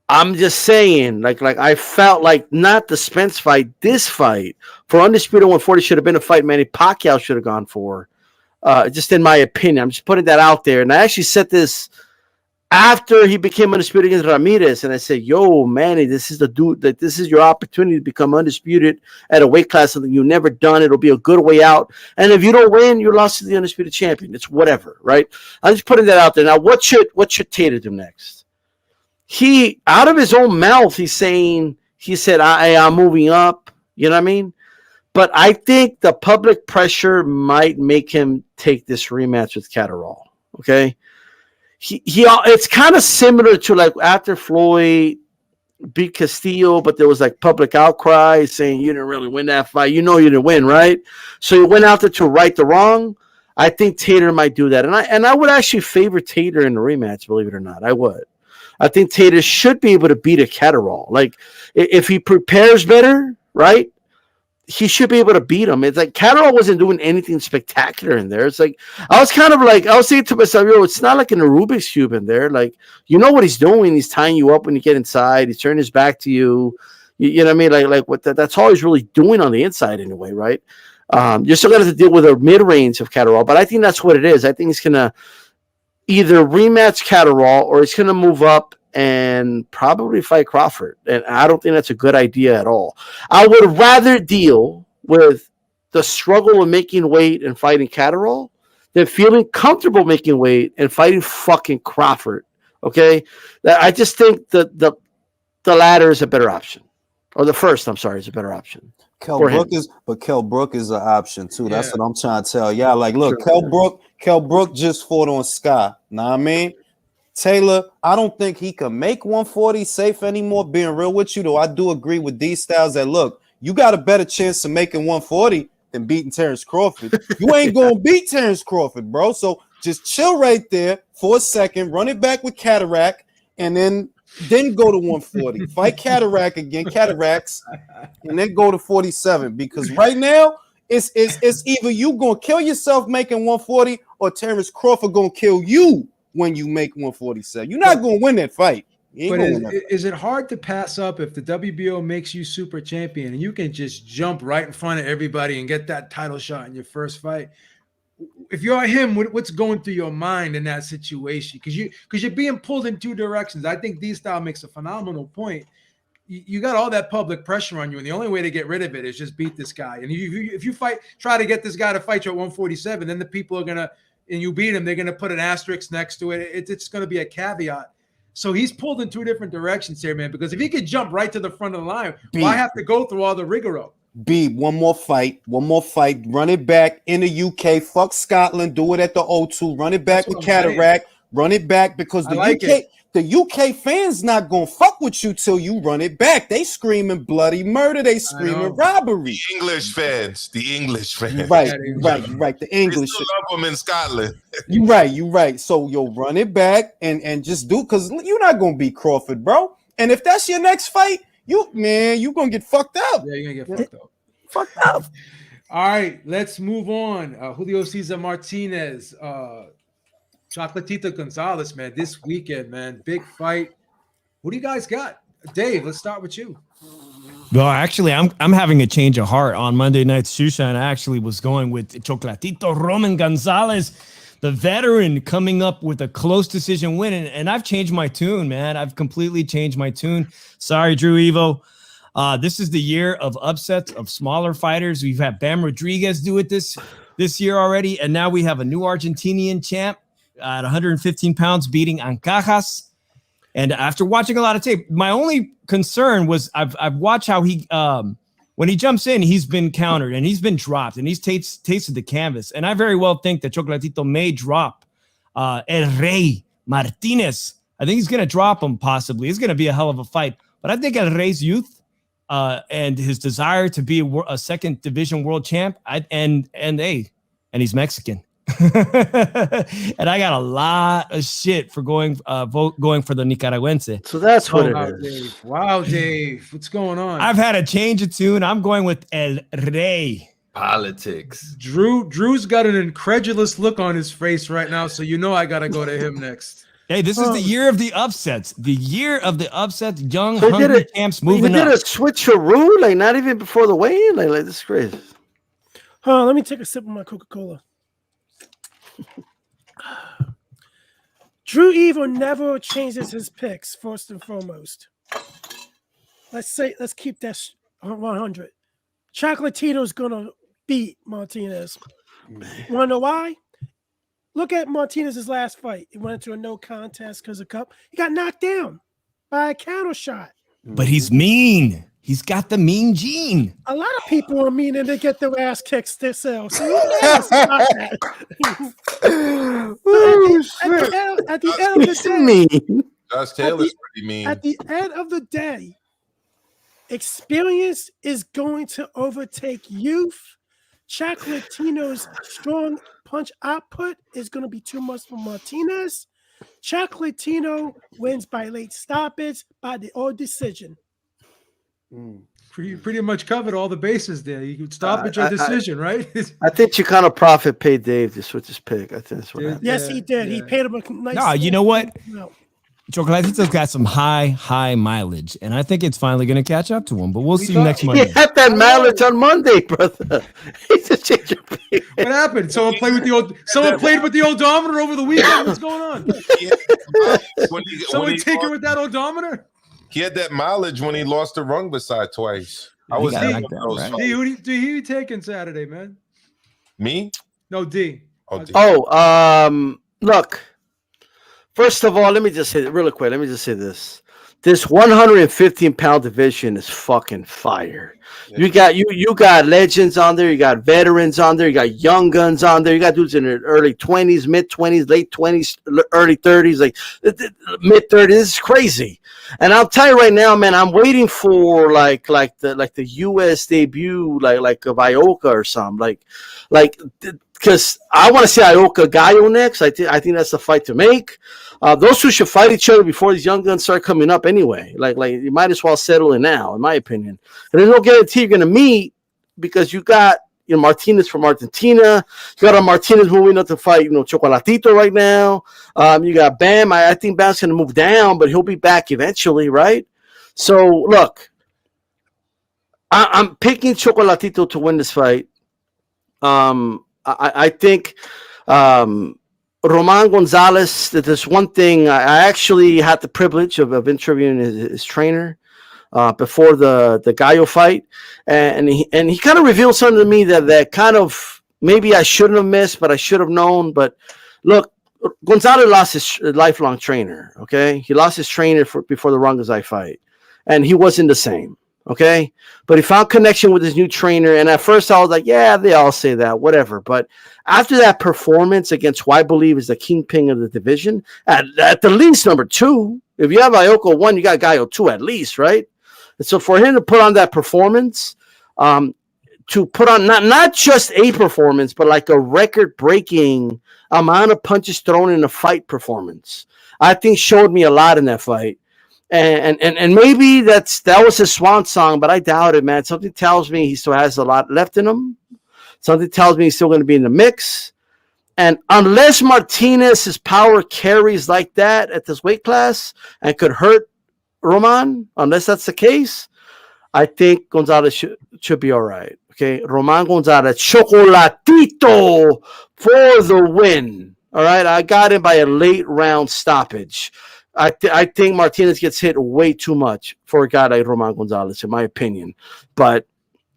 I'm just saying, like I felt like not the Spence fight, this fight for undisputed 140 should have been a fight Manny Pacquiao should have gone for. Just in my opinion, I'm just putting that out there. And I actually said this after he became undisputed against Ramirez, and I said, "Yo, Manny, this is the dude. That this is your opportunity to become undisputed at a weight class something you've never done. It'll be a good way out. And if you don't win, you lost to the undisputed champion. It's whatever, right? I'm just putting that out there. Now, what should Taylor do next? He, out of his own mouth, he said, I'm moving up. You know what I mean? But I think the public pressure might make him take this rematch with Catterall. Okay. It's kind of similar to like after Floyd beat Castillo, but there was like public outcry saying you didn't really win that fight. You know, you didn't win, right? So he went out there to right the wrong. I think Taylor might do that. And I would actually favor Taylor in the rematch, believe it or not. I would. I think Taylor should be able to beat a Catterall. Like, if he prepares better, right, he should be able to beat him. It's like Catterall wasn't doing anything spectacular in there. It's like, I was thinking to myself, yo, it's not like in a Rubik's Cube in there. Like, you know what he's doing. He's tying you up when you get inside. He's turning his back to you. You know what I mean? Like what that's all he's really doing on the inside anyway, right? You're still going to have to deal with a mid-range of Catterall, but I think that's what it is. I think he's going to either rematch Catterall or he's going to move up and probably fight Crawford. And I don't think that's a good idea at all. I would rather deal with the struggle of making weight and fighting Catterall than feeling comfortable making weight and fighting fucking Crawford. Okay? I just think the latter is a better option. Or the first, I'm sorry, is a better option. Kell Brook is an option too. That's what I'm trying to tell y'all. Like, look, Kell Brook just fought on Sky. Know what I mean? Taylor, I don't think he can make 140 safe anymore. Being real with you, though, I do agree with D Styles that look, you got a better chance of making 140 than beating Terrence Crawford. You ain't gonna beat Terrence Crawford, bro. So just chill right there for a second, run it back with Cataract, and then go to 140. Fight Cataracts, and then go to 47. Because right now, it's either you gonna kill yourself making 140 or Terrence Crawford gonna kill you when you make 147. You're not gonna win that fight. But is it hard to pass up if the WBO makes you super champion and you can just jump right in front of everybody and get that title shot in your first fight? If you're him, what's going through your mind in that situation? Because you're being pulled in two directions. I think D-Style makes a phenomenal point. You got all that public pressure on you, and the only way to get rid of it is just beat this guy. And if you try to get this guy to fight you at 147, then the people are gonna, and you beat him, they're gonna put an asterisk next to it. It's gonna be a caveat. So he's pulled in two different directions here, man. Because if he could jump right to the front of the line, why have to go through all the rigmarole? One more fight, run it back in the UK, fuck Scotland, do it at the O2, run it back with Cataract, run it back because the UK fans not gonna fuck with you till you run it back. They screaming bloody murder, they screaming robbery. The English fans. Right. The English. We still love them in Scotland. You right. So you'll run it back and just do, because you're not gonna beat Crawford, bro. And if that's your next fight, you gonna get fucked up. Yeah, you're gonna get fucked up. All right, let's move on. Julio Cesar Martinez, Chocolatito Gonzalez, man, this weekend, man, big fight. What do you guys got? Dave, let's start with you. Well, actually, I'm having a change of heart on Monday Night Shusha, and I actually was going with Chocolatito Roman Gonzalez. the veteran coming up with a close decision win. And I've changed my tune, man. I've completely changed my tune. Sorry, Drew Evo. This is the year of upsets of smaller fighters. We've had Bam Rodriguez do it this year already. And now we have a new Argentinian champ at 115 pounds beating Ancajas. And after watching a lot of tape, my only concern was I've watched how he when he jumps in, he's been countered and he's been dropped and he's tasted the canvas. And I very well think that Chocolatito may drop El Rey Martinez. I think he's going to drop him possibly. It's going to be a hell of a fight. But I think El Rey's youth and his desire to be a second division world champ, and he's Mexican. And I got a lot of shit for going for the Nicaragüense. So that's what Wow, it is. Dave. Wow, Dave. What's going on? I've had a change of tune. I'm going with El Rey. Politics. Drew's got an incredulous look on his face right now, so you know I got to go to him next. Hey, this is the year of the upsets. The year of the upsets. Young, So hungry champs moving you up. did a switcheroo, like not even before the weigh-in. Like this is crazy. Let me take a sip of my Coca-Cola. Drew Evo never changes his picks, first and foremost. Let's keep that 100. Chocolatito's gonna beat Martinez. Want to know why? Look at Martinez's last fight. He went into a no contest because of cup. He got knocked down by a counter shot. But he's mean. He's got the mean gene. A lot of people are mean and they get their ass kicked themselves. So who cares about that? At the end of the day, mean. Josh Taylor's pretty mean. At the end of the day, experience is going to overtake youth. Chocolatino's strong punch output is going to be too much for Martinez. Chocolatino wins by late stoppage by the old decision. Pretty much covered all the bases there. You could stoppage or decision, right? I think Chicano Prophet paid Dave to switch his pick. I think that's what happened. Yes, he did. Yeah. He paid him a nice. No, you know what? Chocolatito's got some high mileage, and I think it's finally going to catch up to him. But we'll see next He Monday. had that mileage on Monday, brother. He just changed your pick. What happened? Someone played with the odometer over the weekend. What's going on? Someone tinker with that odometer? He had that mileage when he lost to Rungbaside twice. I was got there knocked for down, those right? fights. D, who you taking Saturday, man? Me? No, D. Oh, D. Look. First of all, let me just say really quick. Let me just say this: this 115-pound division is fucking fire. Yeah. You got legends on there. You got veterans on there. You got young guns on there. You got dudes in their early 20s, mid 20s, late 20s, early 30s, like mid 30s. This is crazy. And I'll tell you right now, man, I'm waiting for like the U.S. debut, like of Ioka or something, like. Because I want to see Ioka Gallo next. I think that's the fight to make. Those two should fight each other before these young guns start coming up anyway. Like you might as well settle it now, in my opinion. And there's no guarantee you're going to meet because you got Martinez from Argentina. You got a Martinez moving up to fight Chocolatito right now. You got Bam. I think Bam's going to move down, but he'll be back eventually, right? So look, I'm picking Chocolatito to win this fight. I think Roman Gonzalez, there's one thing. I actually had the privilege of interviewing his trainer before the Gallo fight, and he kind of revealed something to me that kind of maybe I shouldn't have missed, but I should have known. But look, Gonzalez lost his lifelong trainer. Okay, he lost his trainer before the Rongazai fight, and he wasn't the same. Okay, but he found connection with his new trainer, and at first I was like, yeah, they all say that, whatever. But after that performance against who I believe is the kingpin of the division, at the least number 2, if you have Ioka 1, you got Gallo 2 at least, right? And so for him to put on that performance, to put on not just a performance, but like a record-breaking amount of punches thrown in a fight performance, I think showed me a lot in that fight. And maybe that was his swan song, but I doubt it, man. Something tells me he still has a lot left in him. Something tells me he's still going to be in the mix. And unless Martinez's power carries like that at this weight class and could hurt Roman, unless that's the case, I think Gonzalez should be all right. Okay, Roman Gonzalez, Chocolatito for the win. All right, I got him by a late round stoppage. I think Martinez gets hit way too much for a guy like Roman Gonzalez, in my opinion. But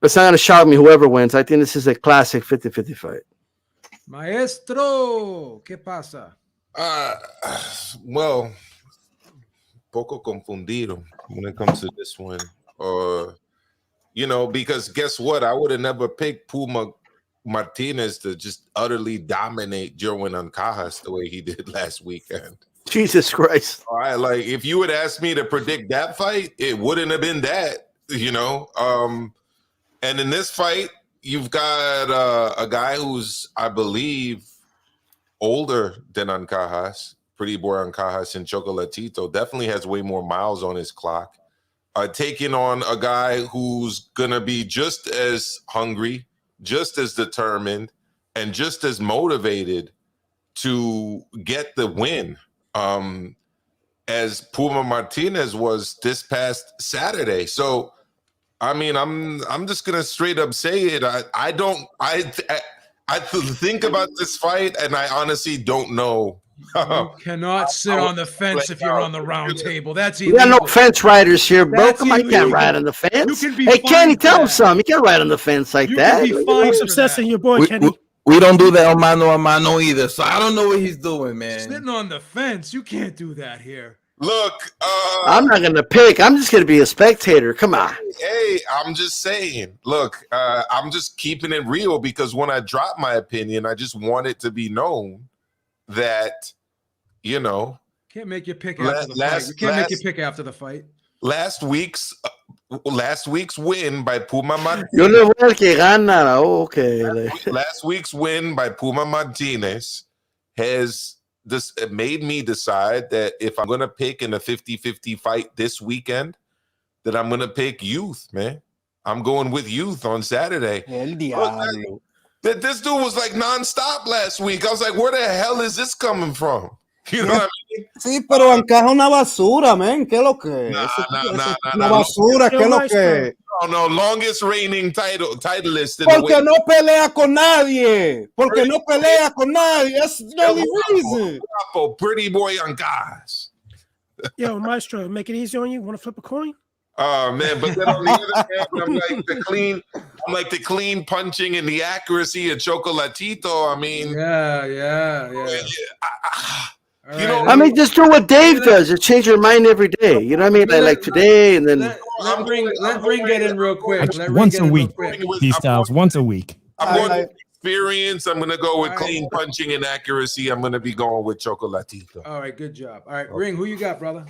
it's not going to shock me whoever wins. I think this is a classic 50-50 fight. Maestro, ¿qué pasa? Well, poco confundido when it comes to this one. Because guess what? I would have never picked Puma Martinez to just utterly dominate Jerwin Ancajas the way he did last weekend. Jesus Christ. All right, like if you would ask me to predict that fight, it wouldn't have been that, And in this fight, you've got a guy who's, I believe, older than Ancajas, Pretty Boy Ancajas, and Chocolatito. Definitely has way more miles on his clock. Taking on a guy who's going to be just as hungry, just as determined, and just as motivated to get the win as Puma Martinez was this past Saturday. So, I mean, I'm just gonna straight up say it. I think about this fight, and I honestly don't know. You cannot sit on the fence if you're on the round table. That's We illegal. got no fence riders here, bro. That's Come on, you can't illegal. ride on the fence. You can be Hey, Kenny, fined tell for him that. something. You can't ride on the fence like You that. can be fined for obsessing that. your boy, Kenny. We don't do that on mano either, so I don't know what he's doing, man. Sitting on the fence, you can't do that here. Look, I'm not going to pick. I'm just going to be a spectator. Come on. hey, I'm just saying. Look, I'm just keeping it real because when I drop my opinion, I just want it to be known that, Can't make you pick after the fight. You can't make you pick after the fight. last week's win by Puma Martinez. Yo le voy al que gana. Oh, okay. Last week's win by Puma Martinez has made me decide that if I'm going to pick in a 50-50 fight this weekend, that I'm going to pick Youth, man. I'm going with Youth on Saturday. El diablo. This dude was like nonstop last week. I was like, where the hell is this coming from? You know what I mean? Sí, pero encaja una basura, man. ¿Qué es lo que? Nah, Una basura, ¿qué es lo que? No, longest reigning titleist in the Porque weight. no pelea con nadie. Porque no pelea con nadie. That's the only reason. Guapo, Pretty Boy on guys. Yo, Maestro, make it easy on you. Want to flip a coin? Oh man, but then on the other hand, I'm like the clean punching and the accuracy of Chocolatito. I mean, Yeah. I mean, just do what Dave does. Just change your mind every day. You know what I mean? Like today and then. Let Ring get in real quick. Let Ring Once get a in real week. quick. These styles, once a week. I'm going with experience. I'm going to go with clean punching and accuracy. I'm going to be going with Chocolatito. All right, good job. All right, Ring, who you got, brother?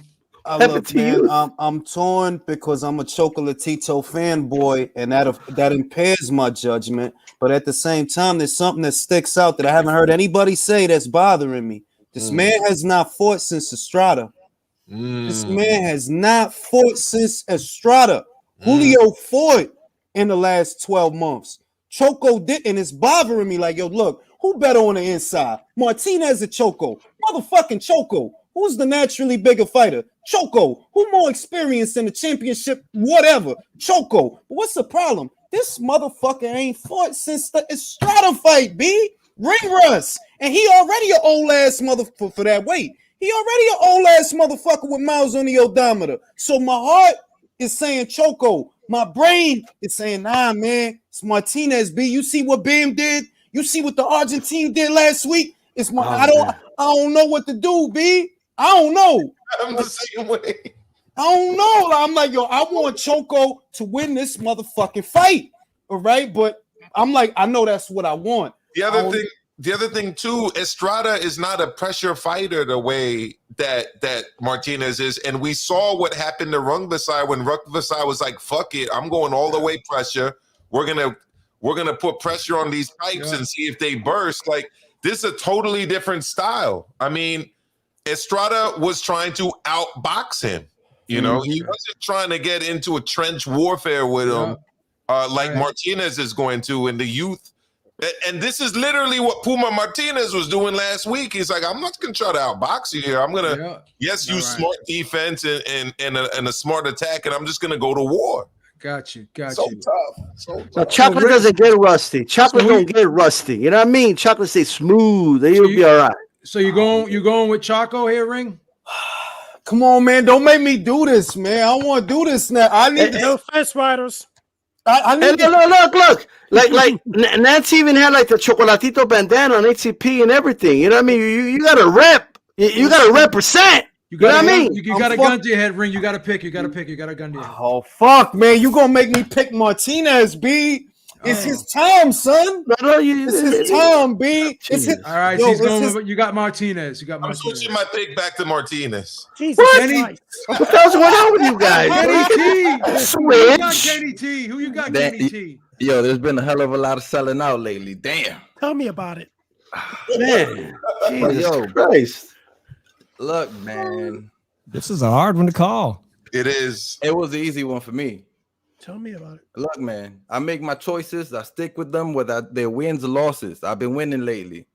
Look, man, I'm torn because I'm a Chocolatito fanboy, and that impairs my judgment. But at the same time, there's something that sticks out that I haven't heard anybody say that's bothering me. This man has not fought since Estrada. This man has not fought since Estrada. Julio fought in the last 12 months. Choco didn't. It's bothering me. Like, yo, look, who better on the inside? Martinez or Choco? Motherfucking Choco. Who's the naturally bigger fighter? Choco. Who more experienced in the championship? Whatever. Choco. But what's the problem? This motherfucker ain't fought since the Estrada fight, B. Ring Russ. And he already an old ass motherfucker for that weight. He already an old ass motherfucker with miles on the odometer. So my heart is saying Choco. My brain is saying, nah, man, it's Martinez, B. You see what Bam did? You see what the Argentine did last week? It's my I don't know what to do, B. I don't know. I'm the same way. I don't know. I'm like, yo, I want Choco to win this motherfucking fight. All right. But I'm like, I know that's what I want. The other thing too, Estrada is not a pressure fighter the way that Martinez is, and we saw what happened to Rungvisai when Rungvisai was like, "Fuck it, I'm going all the way pressure. We're gonna put pressure on these pipes and see if they burst." Like, this is a totally different style. I mean, Estrada was trying to outbox him. You know, he wasn't trying to get into a trench warfare with him like Martinez is going to in the youth. And this is literally what Puma Martinez was doing last week. He's like, I'm not going to try to outbox you here. I'm going to, use smart defense and a smart attack, and I'm just going to go to war. Got you. So tough. Now, chocolate doesn't get rusty. Chocolate don't get rusty. You know what I mean? Chocolate stays smooth. You'll be all right. So you going with Chaco here, Ring? Come on, man. Don't make me do this, man. I want to do this now. I need No fence riders. I Hey, need to. look. Like Nancy even had like the chocolatito bandana on HCP and everything. You know what I mean? You got to rep. You got to represent. You know what I mean? You got a gun to your head, Ring. You got to pick. You got a gun to your head. Oh, fuck, man. You going to make me pick Martinez, B. It's his time, son. It's his time, B. It's his, all right, he's going. You got Martinez. I'm switching my pick back to Martinez. Jesus What? What the hell's going on with you guys? Kenny T. Who you got, Kenny T? Yo, there's been a hell of a lot of selling out lately. Damn. Tell me about it. Man, Jesus Christ. Look, man. This is a hard one to call. It is. It was an easy one for me. Tell me about it. Look, man, I make my choices. I stick with them, whether they're wins or losses. I've been winning lately.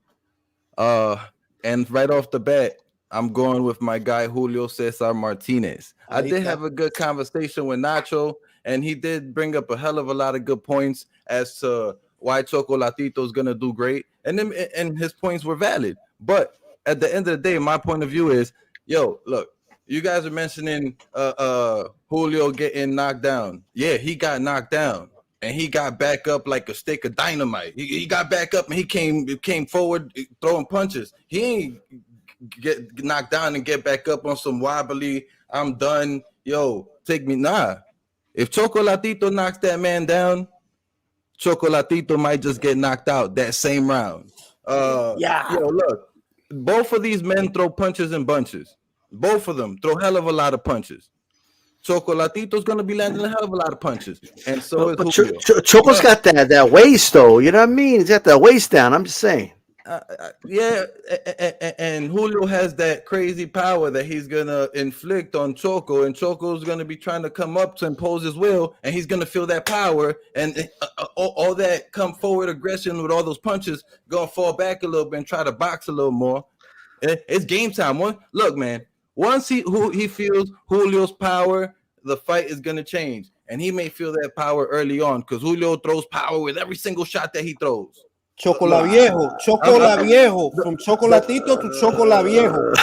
And right off the bat, I'm going with my guy Julio Cesar Martinez. I did have a good conversation with Nacho, and he did bring up a hell of a lot of good points as to why Chocolatito is gonna do great, and his points were valid. But at the end of the day, my point of view is, yo, look. You guys are mentioning Julio getting knocked down. Yeah, he got knocked down, and he got back up like a stick of dynamite. He got back up, and he came forward throwing punches. He ain't get knocked down and get back up on some wobbly, I'm done, yo, take me. Nah. If Chocolatito knocks that man down, Chocolatito might just get knocked out that same round. Yo, look, both of these men throw punches in bunches. Both of them throw hell of a lot of punches. Chocolatito's gonna be landing a hell of a lot of punches, and so is Julio. Choco's got that waist though. You know what I mean? He's got that waist down. I'm just saying. Yeah, and Julio has that crazy power that he's gonna inflict on Choco, and Choco's gonna be trying to come up to impose his will, and he's gonna feel that power, and all that come forward aggression with all those punches gonna fall back a little bit and try to box a little more. It's game time. Look, man. Once he feels Julio's power, the fight is gonna change, and he may feel that power early on because Julio throws power with every single shot that he throws. Chocola Viejo, from Chocolatito to Chocola Viejo.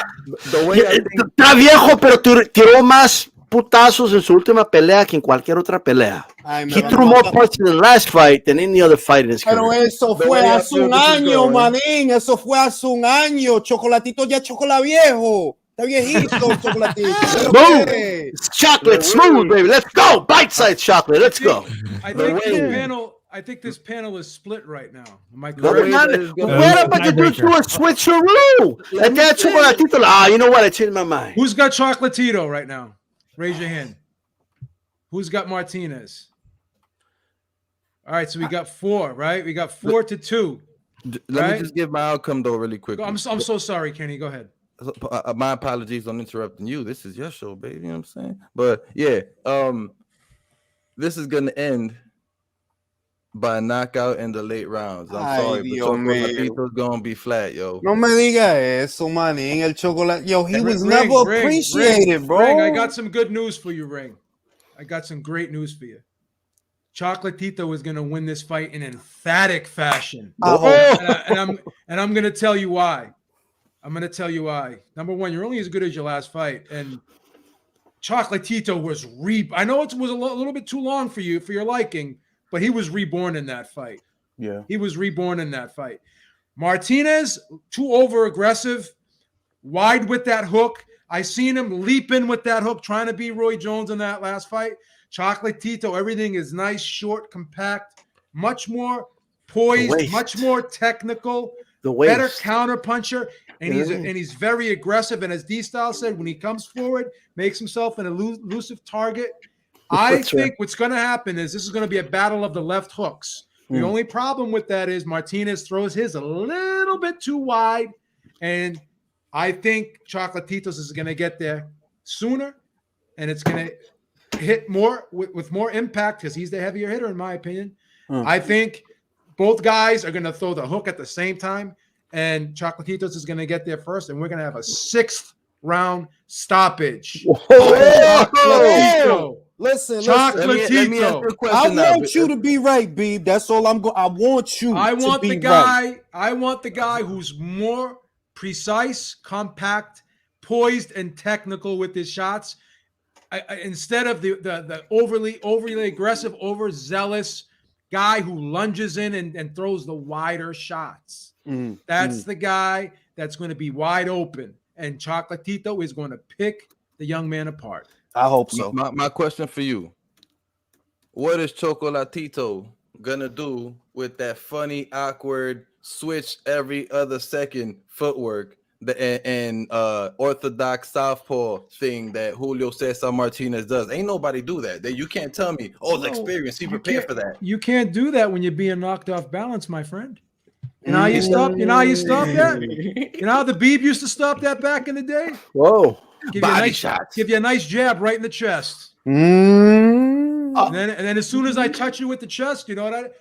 The way I think, está viejo, pero tiró más putazos en su última pelea que en cualquier otra pelea. He threw more punches in the last fight than any other fight in his career. Pero eso fue hace un año, manín. Eso fue hace un año. Chocolatito ya Chocola Viejo. Está viejito, Chocolatito. Smooth. It's chocolate, smooth, baby. Let's go. Bite-sized chocolate. Let's go. I think this panel is split right now. Am I correct? What about you do a switcheroo? And that Chocolatito. You know what? I changed my mind. Who's got Chocolatito right now? Raise your hand. Who's got Martinez? All right, so we got 4, right? We got 4-2. Let me just give my outcome though, really quick. I'm so sorry, Kenny. Go ahead. My apologies on interrupting you. This is your show, baby. You know what I'm saying? But yeah, this is gonna end by a knockout in the late rounds. I'm sorry, but Chocolatito's gonna be flat, yo. No me diga eso, manín. El chocolate, yo, he was never appreciated, bro. Ring, I got some good news for you, Ring. I got some great news for you. Chocolatito is going to win this fight in emphatic fashion. And I'm going to tell you why. Number one, you're only as good as your last fight. And Chocolatito was I know it was a little bit too long for you, for your liking, but he was reborn in that fight. Yeah. He was reborn in that fight. Martinez, too over-aggressive, wide with that hook. I seen him leaping with that hook, trying to be Roy Jones in that last fight. Chocolatito, everything is nice, short, compact, much more poised, much more technical, better counter puncher, and he's very aggressive. And as D-Style said, when he comes forward, makes himself an elusive target. I think what's going to happen is this is going to be a battle of the left hooks. The only problem with that is Martinez throws his a little bit too wide, and I think Chocolatitos is going to get there sooner, and it's going to hit more with more impact because he's the heavier hitter, in my opinion. I think both guys are going to throw the hook at the same time, and Chocolatitos is going to get there first, and we're going to have a 6th round stoppage. Listen. Chocolatito. I want you to be right, Beeb. That's all I'm going. I want you. I want the guy who's more precise, compact, poised, and technical with his shots. Instead of the overly aggressive, overzealous guy who lunges in and throws the wider shots. That's the guy that's going to be wide open, and Chocolatito is going to pick the young man apart. I hope so. My question for you: what is Chocolatito gonna do with that funny, awkward switch every other second footwork and orthodox southpaw thing that Julio Cesar Martinez does? Ain't nobody do that. You can't tell me, the experience. He prepared for that. You can't do that when you're being knocked off balance, my friend. You know how you stop? You know how you stop that? You know how the Beeb used to stop that back in the day? Whoa. Give you a nice jab right in the chest. And then as soon as I touch you with the chest, you know what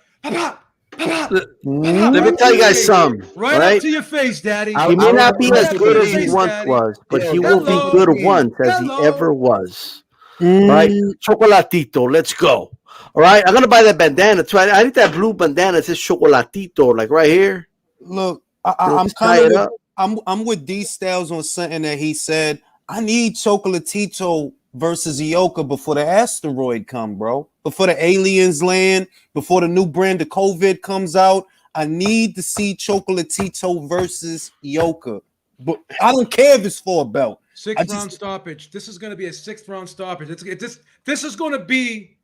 Let me tell you guys something. Right up to your face, Daddy. He may not be as good as he once was, but he will be good once as he ever was. Right? Chocolatito, let's go. All right, I'm gonna buy that bandana too. I think that blue bandana says Chocolatito, like right here. Look, I'm with D Styles on something that he said. I need Chocolatito versus Ioka before the asteroid come, bro. Before the aliens land, before the new brand of COVID comes out. I need to see Chocolatito versus Ioka. But I don't care if it's for a belt. Sixth round stoppage. This is going to be a 6th round stoppage. This is going to be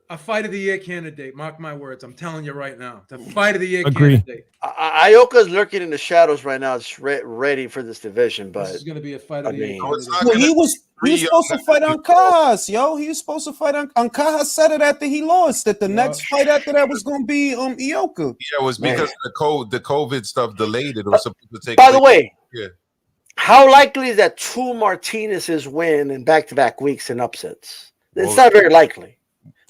a fight of the year candidate. Mark my words. I'm telling you right now. The fight of the year candidate. Ioka's lurking in the shadows right now. It's ready for this division, but this is going to be a fight of the year. Well, he was supposed to fight on Cajas, yo. He was supposed to fight on Cajas. Said it after he lost. That the next fight after that was going to be Ioka. Yeah, it was because the COVID stuff delayed it. It was supposed to take. By the way, how likely is that 2 Martinez's win in back-to-back weeks and upsets? It's not very likely.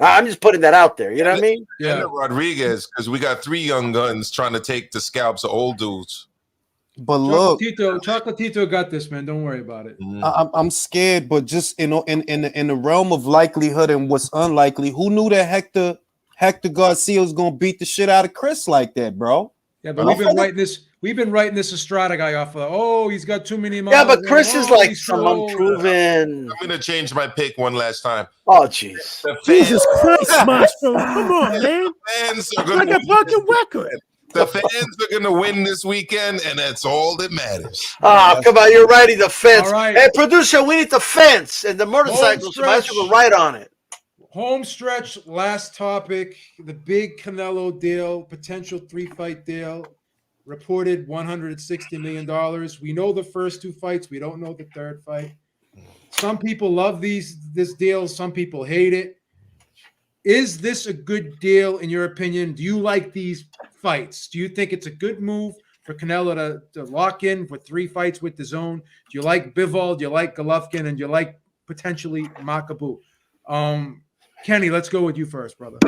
I'm just putting that out there. You know what I mean? Yeah, Rodriguez, because we got 3 young guns trying to take the scalps of old dudes. But look, Chocolatito got this, man. Don't worry about it. I'm scared, but just in the realm of likelihood and what's unlikely, who knew that Hector Garcia was gonna beat the shit out of Chris like that, bro? Yeah, but we've been writing this Estrada guy off of, he's got too many miles. Yeah, but Chris is like some unproven. I'm gonna change my pick one last time. Oh, jeez. Jesus Christ, Maestro. Come on, man. Fans are like a fucking record. The fans are gonna win this weekend, and that's all that matters. Oh, come on, you're riding the fence. All right. Hey, producer, we need the fence and the motorcycles. Maestro will ride on it. Home stretch, last topic, the big Canelo deal, potential 3-fight deal, reported $160 million. We know the first 2 fights. We don't know the 3rd fight. Some people love this deal. Some people hate it. Is this a good deal in your opinion? Do you like these fights? Do you think it's a good move for Canelo to lock in for 3 fights with DAZN? Do you like Bivol? Do you like Golovkin? And do you like potentially Makabu? Kenny, let's go with you first, brother.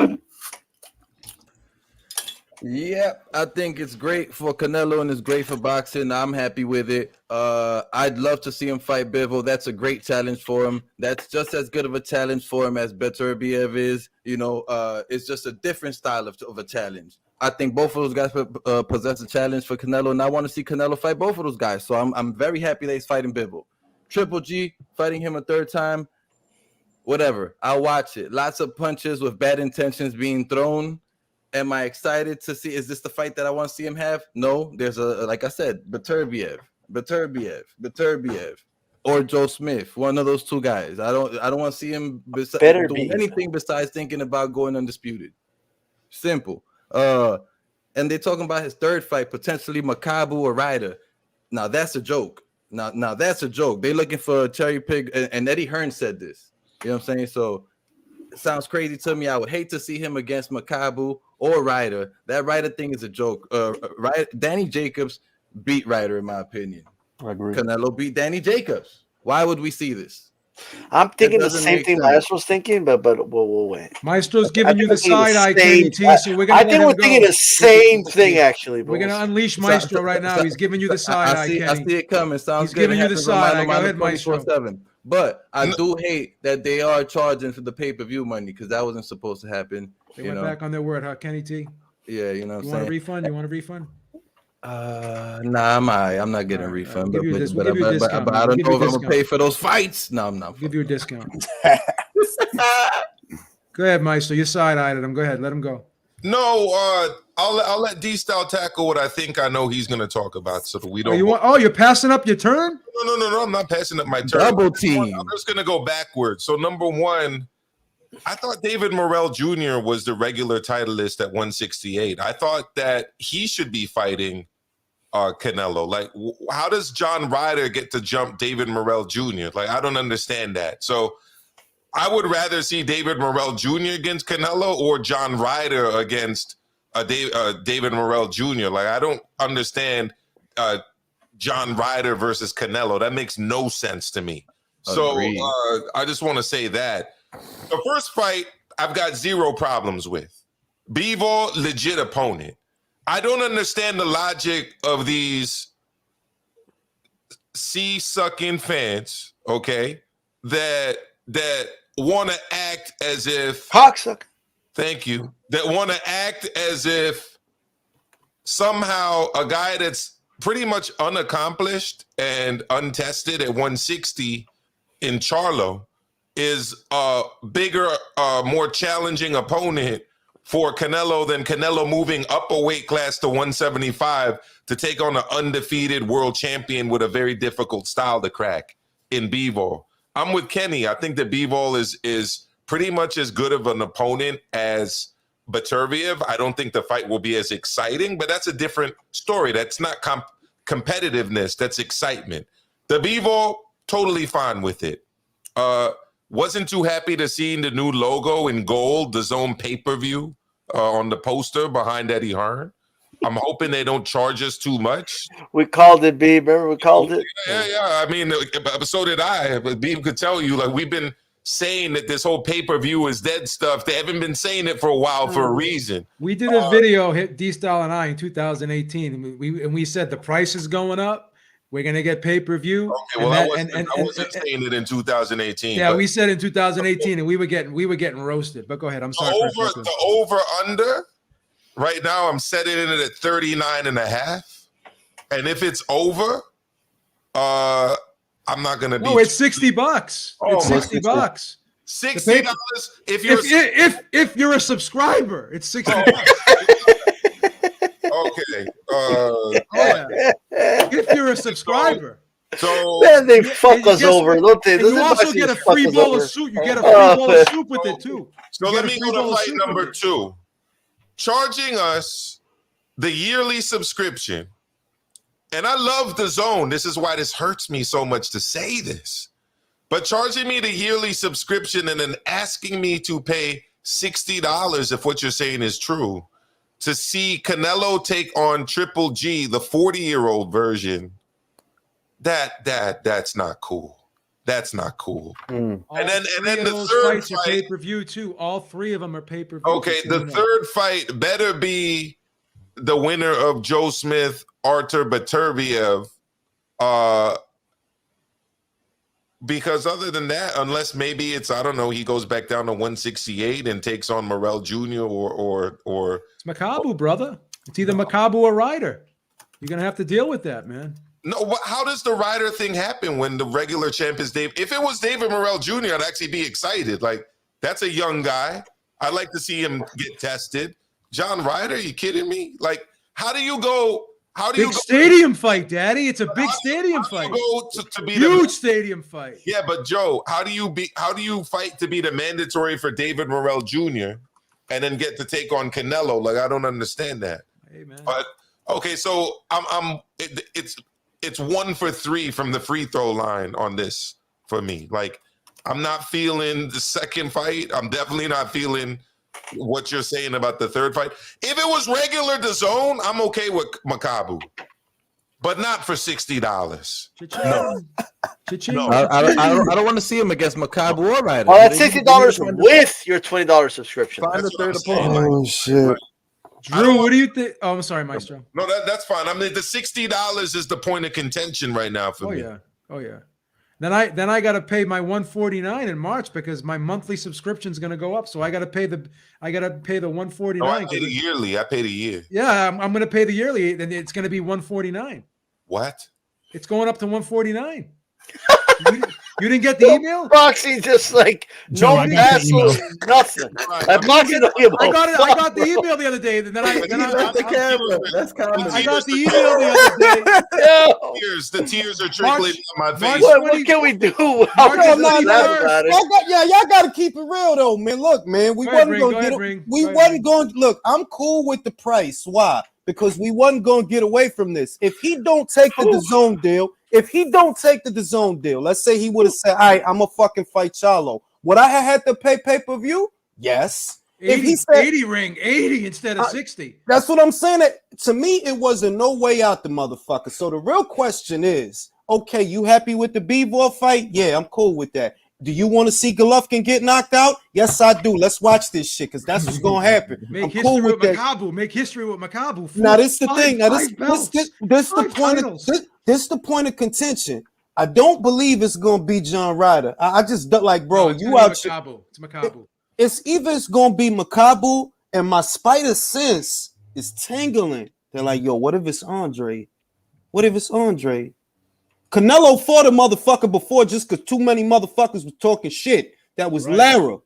Yeah, I think it's great for Canelo and it's great for boxing. I'm happy with it. I'd love to see him fight Bivol. That's a great challenge for him. That's just as good of a challenge for him as Beterbiev is. You know, it's just a different style of a challenge. I think both of those guys possess a challenge for Canelo, and I want to see Canelo fight both of those guys. So I'm very happy that he's fighting Bivol. Triple G fighting him a 3rd time. Whatever. I'll watch it. Lots of punches with bad intentions being thrown. Am I excited to see? Is this the fight that I want to see him have? No. There's like I said, Beterbiev, or Joe Smith. One of those 2 guys. I don't want to see him doing anything besides thinking about going undisputed. Simple. And they're talking about his 3rd fight, potentially Makabu or Ryder. Now that's a joke. Now that's a joke. They're looking for a cherry pick, and Eddie Hearn said this. You know what I'm saying? So it sounds crazy to me. I would hate to see him against Makabu or Ryder. That Ryder thing is a joke. Danny Jacobs beat Ryder, in my opinion. I agree. Canelo beat Danny Jacobs. Why would we see this? I'm thinking the same thing Maestro's thinking, but we'll wait. Maestro's giving you the side eye, Kenny T. So we're gonna. I think we're thinking the same thing, actually. We're gonna unleash Maestro right now. He's giving you the side eye, Kenny. I see it coming. Sounds He's good. giving you the side eye. Go ahead, Maestro. 24/7. But I do hate that they are charging for the pay-per-view money because that wasn't supposed to happen. They went back on their word, huh, Kenny T? Yeah, you know what I'm saying. You want a refund? Nah, I'm not getting a refund. We'll give you a But I discount. don't We'll give know you if a I'm gonna pay discount. for those fights. No, I'm not. Give you a discount. Go ahead, Maestro. You side-eyed him. Go ahead. Let him go. No, I'll let D-Style tackle what I think I know he's going to talk about, so that we don't. You're passing up your turn? No. I'm not passing up my turn. Double team. I'm just going to go backwards. So number one, I thought David Morrell Jr. was the regular titleist at 168. I thought that he should be fighting Canelo. Like, how does John Ryder get to jump David Morrell Jr.? Like, I don't understand that. So I would rather see David Morrell Jr. against Canelo or John Ryder against David Morrell Jr. Like, I don't understand John Ryder versus Canelo. That makes no sense to me. Agreed. So I just want to say that. The first fight, I've got zero problems with. Bivol, legit opponent. I don't understand the logic of these sea-sucking fans, okay, that want to act as if cocksucker. Thank you. That want to act as if somehow a guy that's pretty much unaccomplished and untested at 160 in Charlo is a bigger, more challenging opponent for Canelo than Canelo moving up a weight class to 175 to take on an undefeated world champion with a very difficult style to crack in Bivol. I'm with Kenny. I think that Bivol is pretty much as good of an opponent as Beterbiev. I don't think the fight will be as exciting, but that's a different story. That's not competitiveness. That's excitement. The Bivol, totally fine with it. Wasn't too happy to see the new logo in gold, the DAZN pay-per-view on the poster behind Eddie Hearn. I'm hoping they don't charge us too much. We called it, Beeb. Remember we called it? Yeah. I mean, so did I. But Beeb could tell you, like, we've been saying that this whole pay-per-view is dead stuff. They haven't been saying it for a while for a reason. We did a video, D-Style and I, in 2018, and we said the price is going up. We're gonna get pay-per-view. Okay, well, I wasn't saying it in 2018. Yeah, we said in 2018, and we were getting roasted. But go ahead. I'm sorry. The over-under right now, I'm setting it at 39.5. And if it's over, I'm not gonna be. No, it's $60. It's $60. $60 if you're a subscriber, it's $60. Okay. If you're a subscriber. So man, they fuck us over, don't they? You also get a free bowl of soup. You get a free bowl of soup with it too. So let me go to fight number 2. Charging us the yearly subscription. And I love the DAZN. This is why this hurts me so much to say this. But charging me the yearly subscription and then asking me to pay $60 if what you're saying is true to see Canelo take on Triple G, the 40-year-old version, that's not cool. That's not cool. And then the third fight, are pay-per-view too. All three of them are pay-per-view. Okay, the third fight better be the winner of Joe Smith, Artur Beterbiev. Because other than that, unless maybe it's, I don't know, he goes back down to 168 and takes on Morrell Jr. or it's Makabu, brother. It's either Makabu or Ryder. You're gonna have to deal with that, man. No, how does the Ryder thing happen when the regular champ is Dave? If it was David Morrell Jr., I'd actually be excited. Like, that's a young guy. I'd like to see him get tested. John Ryder, are you kidding me? Like, how do you go? Big stadium fight, Daddy. It's a big stadium fight. To be huge stadium fight. Yeah, but Joe, how do you fight to be the mandatory for David Morrell Jr. and then get to take on Canelo? Like, I don't understand that. Hey, man. But okay, so it's 1 for 3 from the free throw line on this for me. Like, I'm not feeling the second fight. I'm definitely not feeling what you're saying about the third fight. If it was regular DAZN, I'm okay with Makabu, but not for $60. No. I don't want to see him against Makabu or Ryder. Oh, that's $60 with your $20 subscription. Find the third opponent. Oh shit. Drew, what do you think? Oh, I'm sorry, Maestro. No, that's fine. I mean, the $60 is the point of contention right now for me. Oh yeah. Then I got to pay my 149 in March because my monthly subscription is going to go up. So I got to pay the 149. No, I paid a yearly. I paid a year. Yeah, I'm going to pay the yearly. Then it's going to be 149. What? It's going up to 149. You didn't get the email? Proxy just like Joe, no I got the email. assholes, nothing. Right. Like, Proxy don't give a I got it. fuck, I got the bro. email the other day. Then I The camera. That's common. I got the email the other day. Yo, The tears are trickling down my face. what can we do? How March can we 21st. laugh about it? Y'all got to keep it real though, man. Look, man, we Go ahead, wasn't Ring. going Go to ahead, get Ring. we Go ahead, wasn't Ring. going. Look, I'm cool with the price. Why? Because we wasn't going to get away from this. If he don't take the DAZN deal, let's say he would have said, "All right, I'm gonna fucking fight Charlo." Would I have had to pay pay-per-view? Yes. 80, If he said 80 ring, 80 instead of 60. that's what I'm saying. To me, it was in no way out the motherfucker. So the real question is, okay, you happy with the Bivol fight? Yeah, I'm cool with that. Do you want to see Golovkin get knocked out? Yes, I do. Let's watch this shit because that's what's gonna happen. Make I'm history cool with with that. Makabu. Make history with Makabu. Now this the thing. Now Five belts. this the Five point. titles. This the point of contention. I don't believe it's gonna be John Ryder. I just don't like, bro. No, it's You gonna be out. Makabu. It's Makabu. It's either it's gonna be Makabu, and my spider sense is tingling. They're like, yo, what if it's Andre? What if it's Andre? Canelo fought a motherfucker before just because too many motherfuckers was talking shit. That was Right. Lara.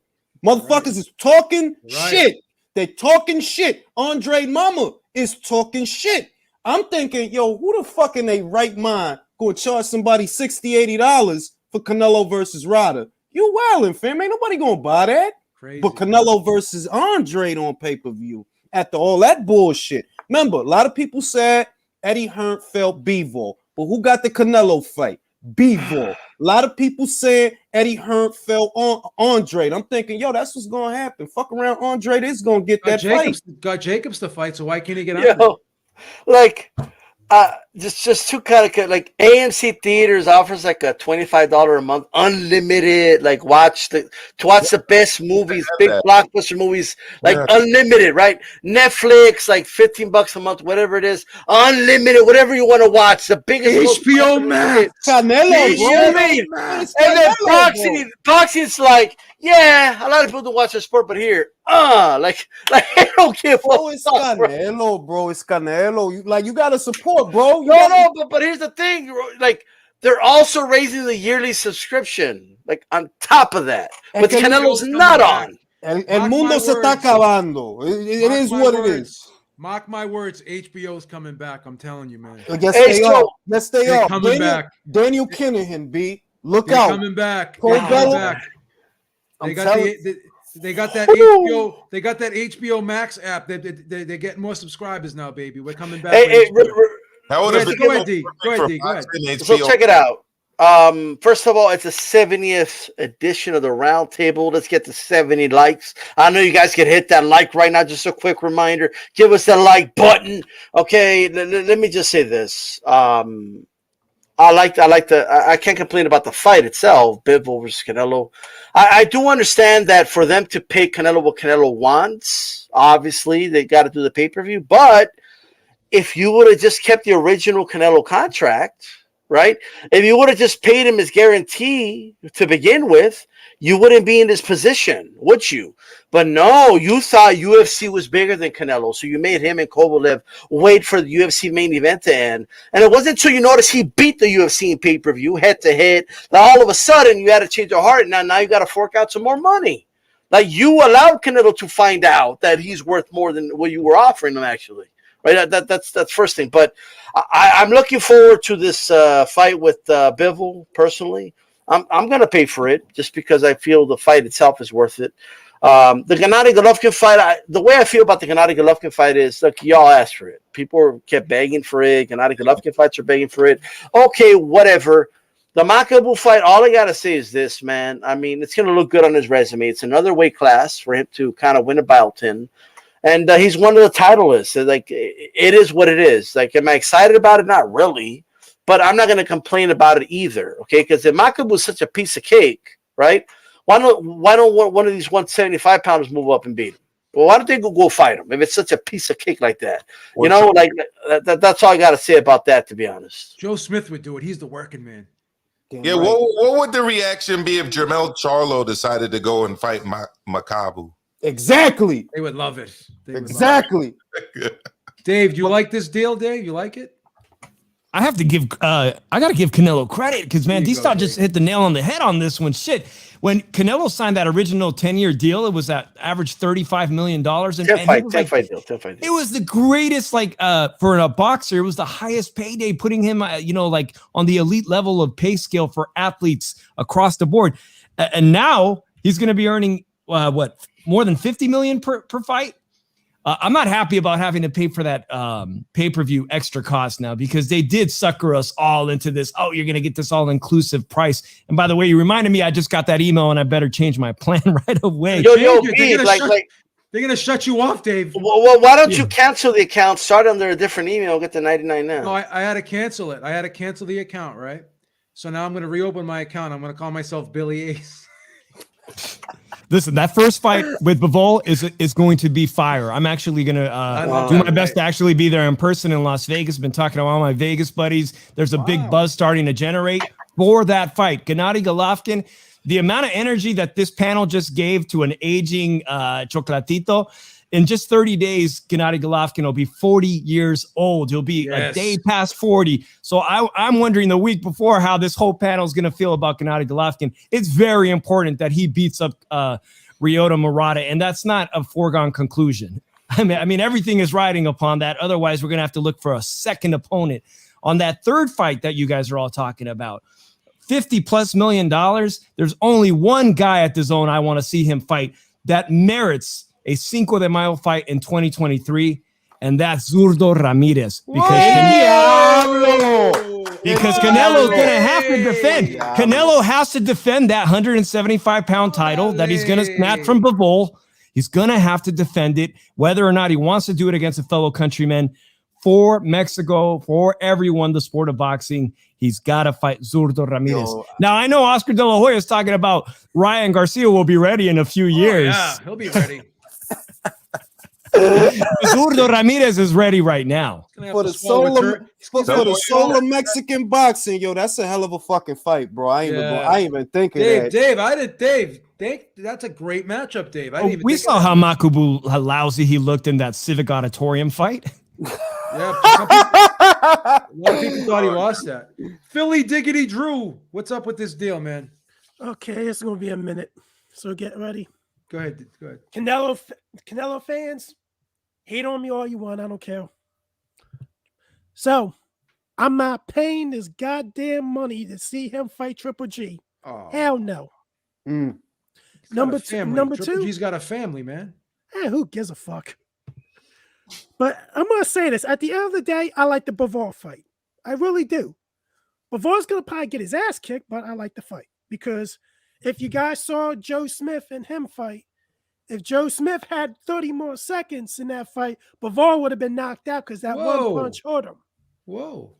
Motherfuckers is talking Right. shit. They talking shit. Andre Mama is talking shit. I'm thinking, yo, who the fuck in their right mind gonna charge somebody $60, $80 for Canelo versus Ryder? You wildin', fam. Ain't nobody gonna buy that. Crazy. But Canelo versus Andre on pay-per-view after all that bullshit. Remember, a lot of people said Eddie Hearn felt Bivol. But who got the Canelo fight? Bivol. A lot of people said Eddie Hearn fell on Andre. And I'm thinking, yo, that's what's gonna happen. Fuck around, Andre. This is gonna get that fight. Got Jacobs to fight, so why can't he get out? Yo, like, just two kind of like AMC Theaters offers like a $25 a month unlimited, like to watch the best movies, big blockbuster movies, like unlimited, right? Netflix, like $15 a month, whatever it is, unlimited, whatever you want to watch. The biggest HBO Max. Canelo, You know what I mean? And then Proxy's like, yeah, a lot of people don't watch the sport, but here, like I don't give a Bro, it's fuck, bro. Canelo, bro. It's Canelo. You gotta support, bro. But here's the thing, like they're also raising the yearly subscription, like on top of that, but Canelo's not on. El mundo se está acabando. It is what it is. Mark my words, HBO's coming back. I'm telling you, man. Yes, they are. Coming back. Daniel Kinahan, B. Look They're out. coming back. They're They're coming coming back. They got that Woo! HBO. They got that HBO Max app. They're getting more subscribers now, baby. We're coming back. That would have been Go ahead, D. Go ahead, D. Go ahead. So check it out. First of all, it's the 70th edition of the Roundtable. Let's get to 70 likes. I know you guys can hit that like right now. Just a quick reminder: give us that like button. Okay, let me just say this. I can't complain about the fight itself, Bivol versus Canelo. I do understand that for them to pay Canelo what Canelo wants, obviously they got to do the pay-per-view. But if you would have just kept the original Canelo contract, right? If you would have just paid him his guarantee to begin with, you wouldn't be in this position, would you? But no, you thought UFC was bigger than Canelo, so you made him and Kovalev wait for the UFC main event to end. And it wasn't until you noticed he beat the UFC in pay-per-view, head-to-head, that all of a sudden you had to change your heart. Now you got to fork out some more money. Like, you allowed Canelo to find out that he's worth more than what you were offering him, actually. Right? That's first thing. But I'm looking forward to this fight with Bivol, personally. I'm going to pay for it just because I feel the fight itself is worth it. The Gennady-Golovkin fight, the way I feel about the Gennady-Golovkin fight is, look, y'all asked for it. People kept begging for it. Gennady-Golovkin fights are begging for it. Okay, whatever. The Makabu fight, all I got to say is this, man. I mean, it's going to look good on his resume. It's another weight class for him to kind of win a belt in. And he's one of the titleists. So, like, it is what it is. Like, am I excited about it? Not really. But I'm not going to complain about it either, okay? Because if Makabu is such a piece of cake, right? Why don't one of these 175-pounders move up and beat him? Well, why don't they go fight him if it's such a piece of cake like that? You know, like that's all I got to say about that, to be honest. Joe Smith would do it. He's the working man. Yeah, what would the reaction be if Jermell Charlo decided to go and fight Makabu? Exactly. They would love it. Exactly. Dave, do you like this deal, Dave? You like it? I have to give I gotta give Canelo credit because man, D-Star just hit the nail on the head on this one. Shit. When Canelo signed that original 10-year deal, it was at average $35 million. And 10 fight deal. It was the greatest, like for a boxer, it was the highest payday, putting him like on the elite level of pay scale for athletes across the board. And now he's gonna be earning more than 50 million per fight. I'm not happy about having to pay for that pay-per-view extra cost now because they did sucker us all into this. Oh, you're going to get this all-inclusive price. And by the way, you reminded me I just got that email and I better change my plan right away. Yo, they're going to shut you off, Dave. Well, why don't you cancel the account, start under a different email, get the 99 now? No, I had to cancel it. I had to cancel the account, right? So now I'm going to reopen my account. I'm going to call myself Billy Ace. Listen, that first fight with Bivol is going to be fire. I'm actually going to do my best to actually be there in person in Las Vegas. Been talking to all my Vegas buddies. There's a big buzz starting to generate for that fight. Gennady Golovkin, the amount of energy that this panel just gave to an aging Chocolatito, in just 30 days, Gennady Golovkin will be 40 years old. He'll be a day past 40. So I'm wondering the week before how this whole panel is going to feel about Gennady Golovkin. It's very important that he beats up Ryota Murata, and that's not a foregone conclusion. I mean, everything is riding upon that. Otherwise, we're going to have to look for a second opponent on that third fight that you guys are all talking about. $50+ million. There's only one guy at DAZN I want to see him fight that merits a Cinco de Mayo fight in 2023, and that's Zurdo Ramirez. Because Canelo's going to have to defend. Canelo has to defend that 175-pound title that he's going to snatch from Bivol. He's going to have to defend it, whether or not he wants to do it against a fellow countryman. For Mexico, for everyone, the sport of boxing, he's got to fight Zurdo Ramirez. Now, I know Oscar De La Hoya is talking about Ryan Garcia will be ready in a few years. Yeah, he'll be ready. Zurdo Ramirez is ready right now. For the soul of Mexican boxing, yo, that's a hell of a fucking fight, bro. I ain't even think of that. Dave, that's a great matchup, Dave. We saw how Makabu, how lousy he looked in that Civic Auditorium fight. Yeah, a lot of people thought he lost that. Philly Diggity Drew, what's up with this deal, man? Okay, it's gonna be a minute, so get ready. Go ahead. Canelo fans, hate on me all you want. I don't care. So, I'm not paying this goddamn money to see him fight Triple G. Oh. Hell no. Number Triple two. G's got a family, man. Who gives a fuck? But I'm gonna say this: at the end of the day, I like the Bivol fight. I really do. Bivol's gonna probably get his ass kicked, but I like the fight because if you guys saw Joe Smith and him fight, if Joe Smith had 30 more seconds in that fight, Bivol would have been knocked out because that one punch hurt him. Whoa.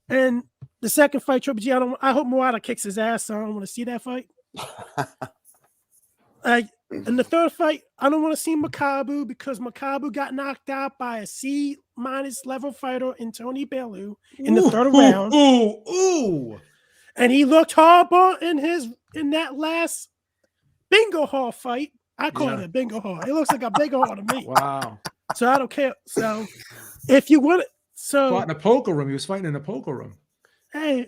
And the second fight, Triple G, I hope Murata kicks his ass, so I don't want to see that fight. In the third fight, I don't want to see Makabu because Makabu got knocked out by a C- level fighter in Tony Bellew in the third round. And he looked horrible in that last bingo hall fight. I call it a bingo hall. It looks like a bingo hall to me. Wow. So I don't care. So if you want it, fought in a poker room. He was fighting in a poker room. Hey,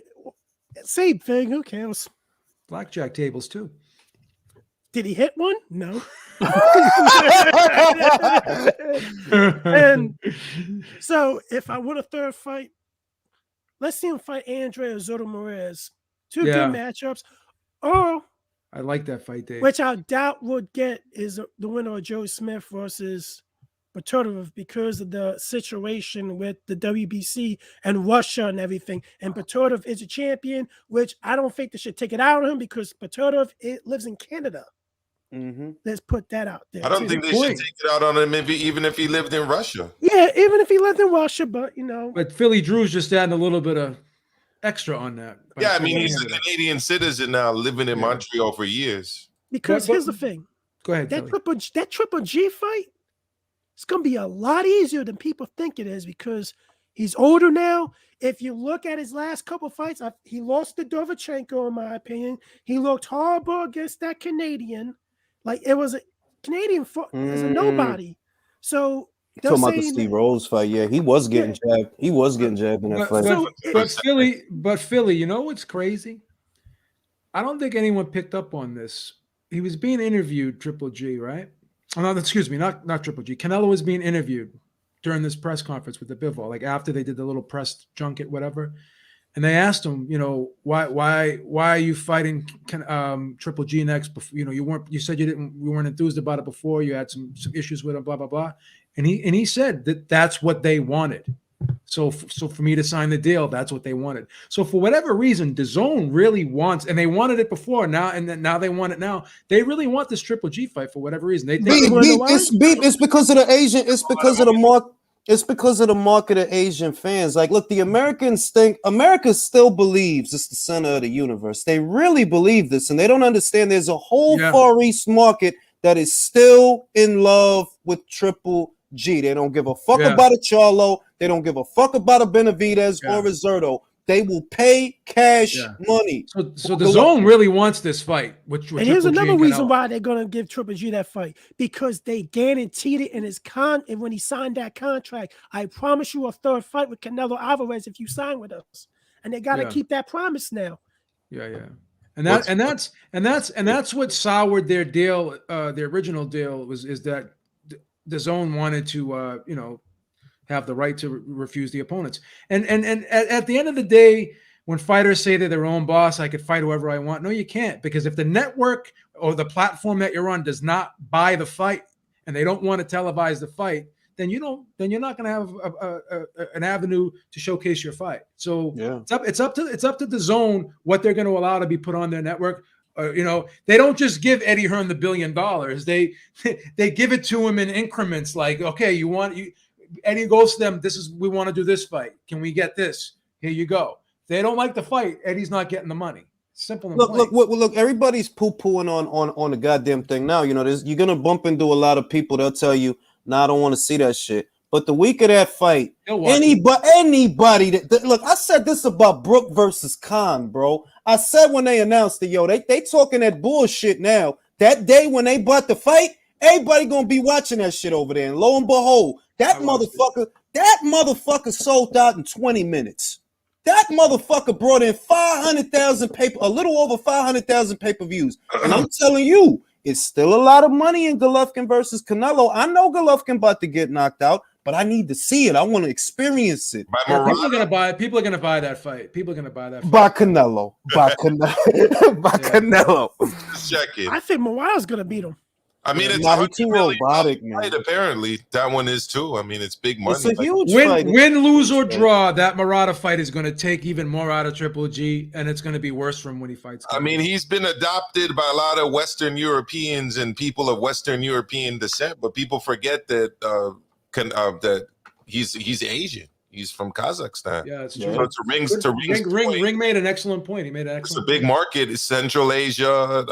same thing. Who cares? Blackjack tables too. Did he hit one? No. And so if I want a third fight, let's see him fight Andre or Zurdo Ramirez. Two good matchups. Or I like that fight, Dave. Which I doubt would get is the winner of Joe Smith versus Baturov because of the situation with the WBC and Russia and everything. And Baturov is a champion, which I don't think they should take it out of him because Baturov lives in Canada. Let's put that out there. I don't think they should take it out on him even if he lived in Russia. Yeah, even if he lived in Russia, but you know. But Philly Drew's just adding a little bit of extra on that. Yeah, I mean he's a Canadian citizen now, living in Montreal for years. Because here's the thing. Go ahead. That Triple G fight, it's gonna be a lot easier than people think it is because He's older now. If you look at his last couple fights, he lost to Dovchenko, in my opinion. He looked horrible against that Canadian. Like, it was a Canadian, it was a nobody. So they're Talking about the saying Steve Rose fight, yeah, he was getting jabbed. He was getting jabbed in that fight. But Philly, you know what's crazy? I don't think anyone picked up on this. He was being interviewed, Triple G, right? Oh, no, excuse me, not Triple G. Canelo was being interviewed during this press conference with the Bivol, like after they did the little press junket, whatever. And they asked him, you know, why are you fighting Triple G next? You know, you said you weren't enthused about it before. You had some issues with him, blah blah blah. And he said that's what they wanted. So for me to sign the deal, that's what they wanted. So for whatever reason, DAZN really wants, and they wanted it before now, and then now they want it now. They really want this Triple G fight for whatever reason. They think it's because of the Asian. It's because of the market. It's because of the market of Asian fans. Like, look, the Americans think America still believes it's the center of the universe. They really believe this, and they don't understand there's a whole Far East market that is still in love with Triple G. They don't give a fuck about a Charlo. They don't give a fuck about a Benavidez or a Zerto. They will pay cash money. So the DAZN really wants this fight. And here's another reason why they're going to give Triple G that fight, because they guaranteed it in his and when he signed that contract. I promise you a third fight with Canelo Alvarez if you sign with us, and they got to keep that promise now. And that's what soured their deal. The original deal is that the DAZN wanted to have the right to refuse the opponents. And at the end of the day, when fighters say they're their own boss, I could fight whoever I want. No, you can't, because if the network or the platform that you're on does not buy the fight and they don't want to televise the fight, then you're not going to have an avenue to showcase your fight. So it's up to the DAZN what they're going to allow to be put on their network. They don't just give Eddie Hearn the $1 billion. They give it to him in increments. Like, okay, Eddie goes to them. We want to do this fight. Can we get this? Here you go. If they don't like the fight, Eddie's not getting the money. Simple and plain. Look. Everybody's poo-pooing on the goddamn thing now. You know, you're gonna bump into a lot of people. They'll tell you, "Nah, I don't want to see that shit." But the week of that fight, anybody that look, I said this about Brook versus Khan, bro. I said when they announced it, they talking that bullshit now. That day when they bought the fight, everybody gonna be watching that shit over there. And lo and behold, that motherfucker sold out in 20 minutes. That motherfucker brought in 500,000 a little over 500,000 pay-per-views. And I'm telling you, it's still a lot of money in Golovkin versus Canelo. I know Golovkin about to get knocked out, but I need to see it. I want to experience it. People are gonna buy that fight. People are gonna buy that fight. By Canelo. Canelo. Check it. I think Morales gonna beat him. I mean, it's too robotic, man. Fight, apparently, that one is too. I mean, it's big money. It's a huge fight. Win, lose, or draw, that Murata fight is going to take even more out of Triple G, and it's going to be worse from when he fights. I mean, he's been adopted by a lot of Western Europeans and people of Western European descent, but people forget that that he's Asian. He's from Kazakhstan. Yeah, it's true. So Ring made an excellent point. He made an excellent. It's a big market. Central Asia,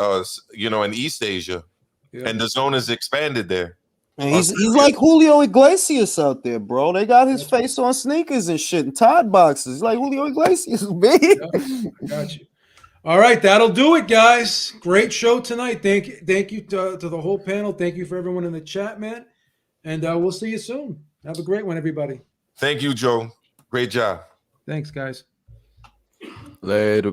and East Asia. Yeah. And DAZN is expanded there. And he's like Julio Iglesias out there, bro. They got his face on sneakers and shit and Tide boxes. He's like Julio Iglesias, man. Got you. All right, that'll do it, guys. Great show tonight. Thank you to the whole panel. Thank you for everyone in the chat, man. And we'll see you soon. Have a great one, everybody. Thank you, Joe. Great job. Thanks, guys. Later.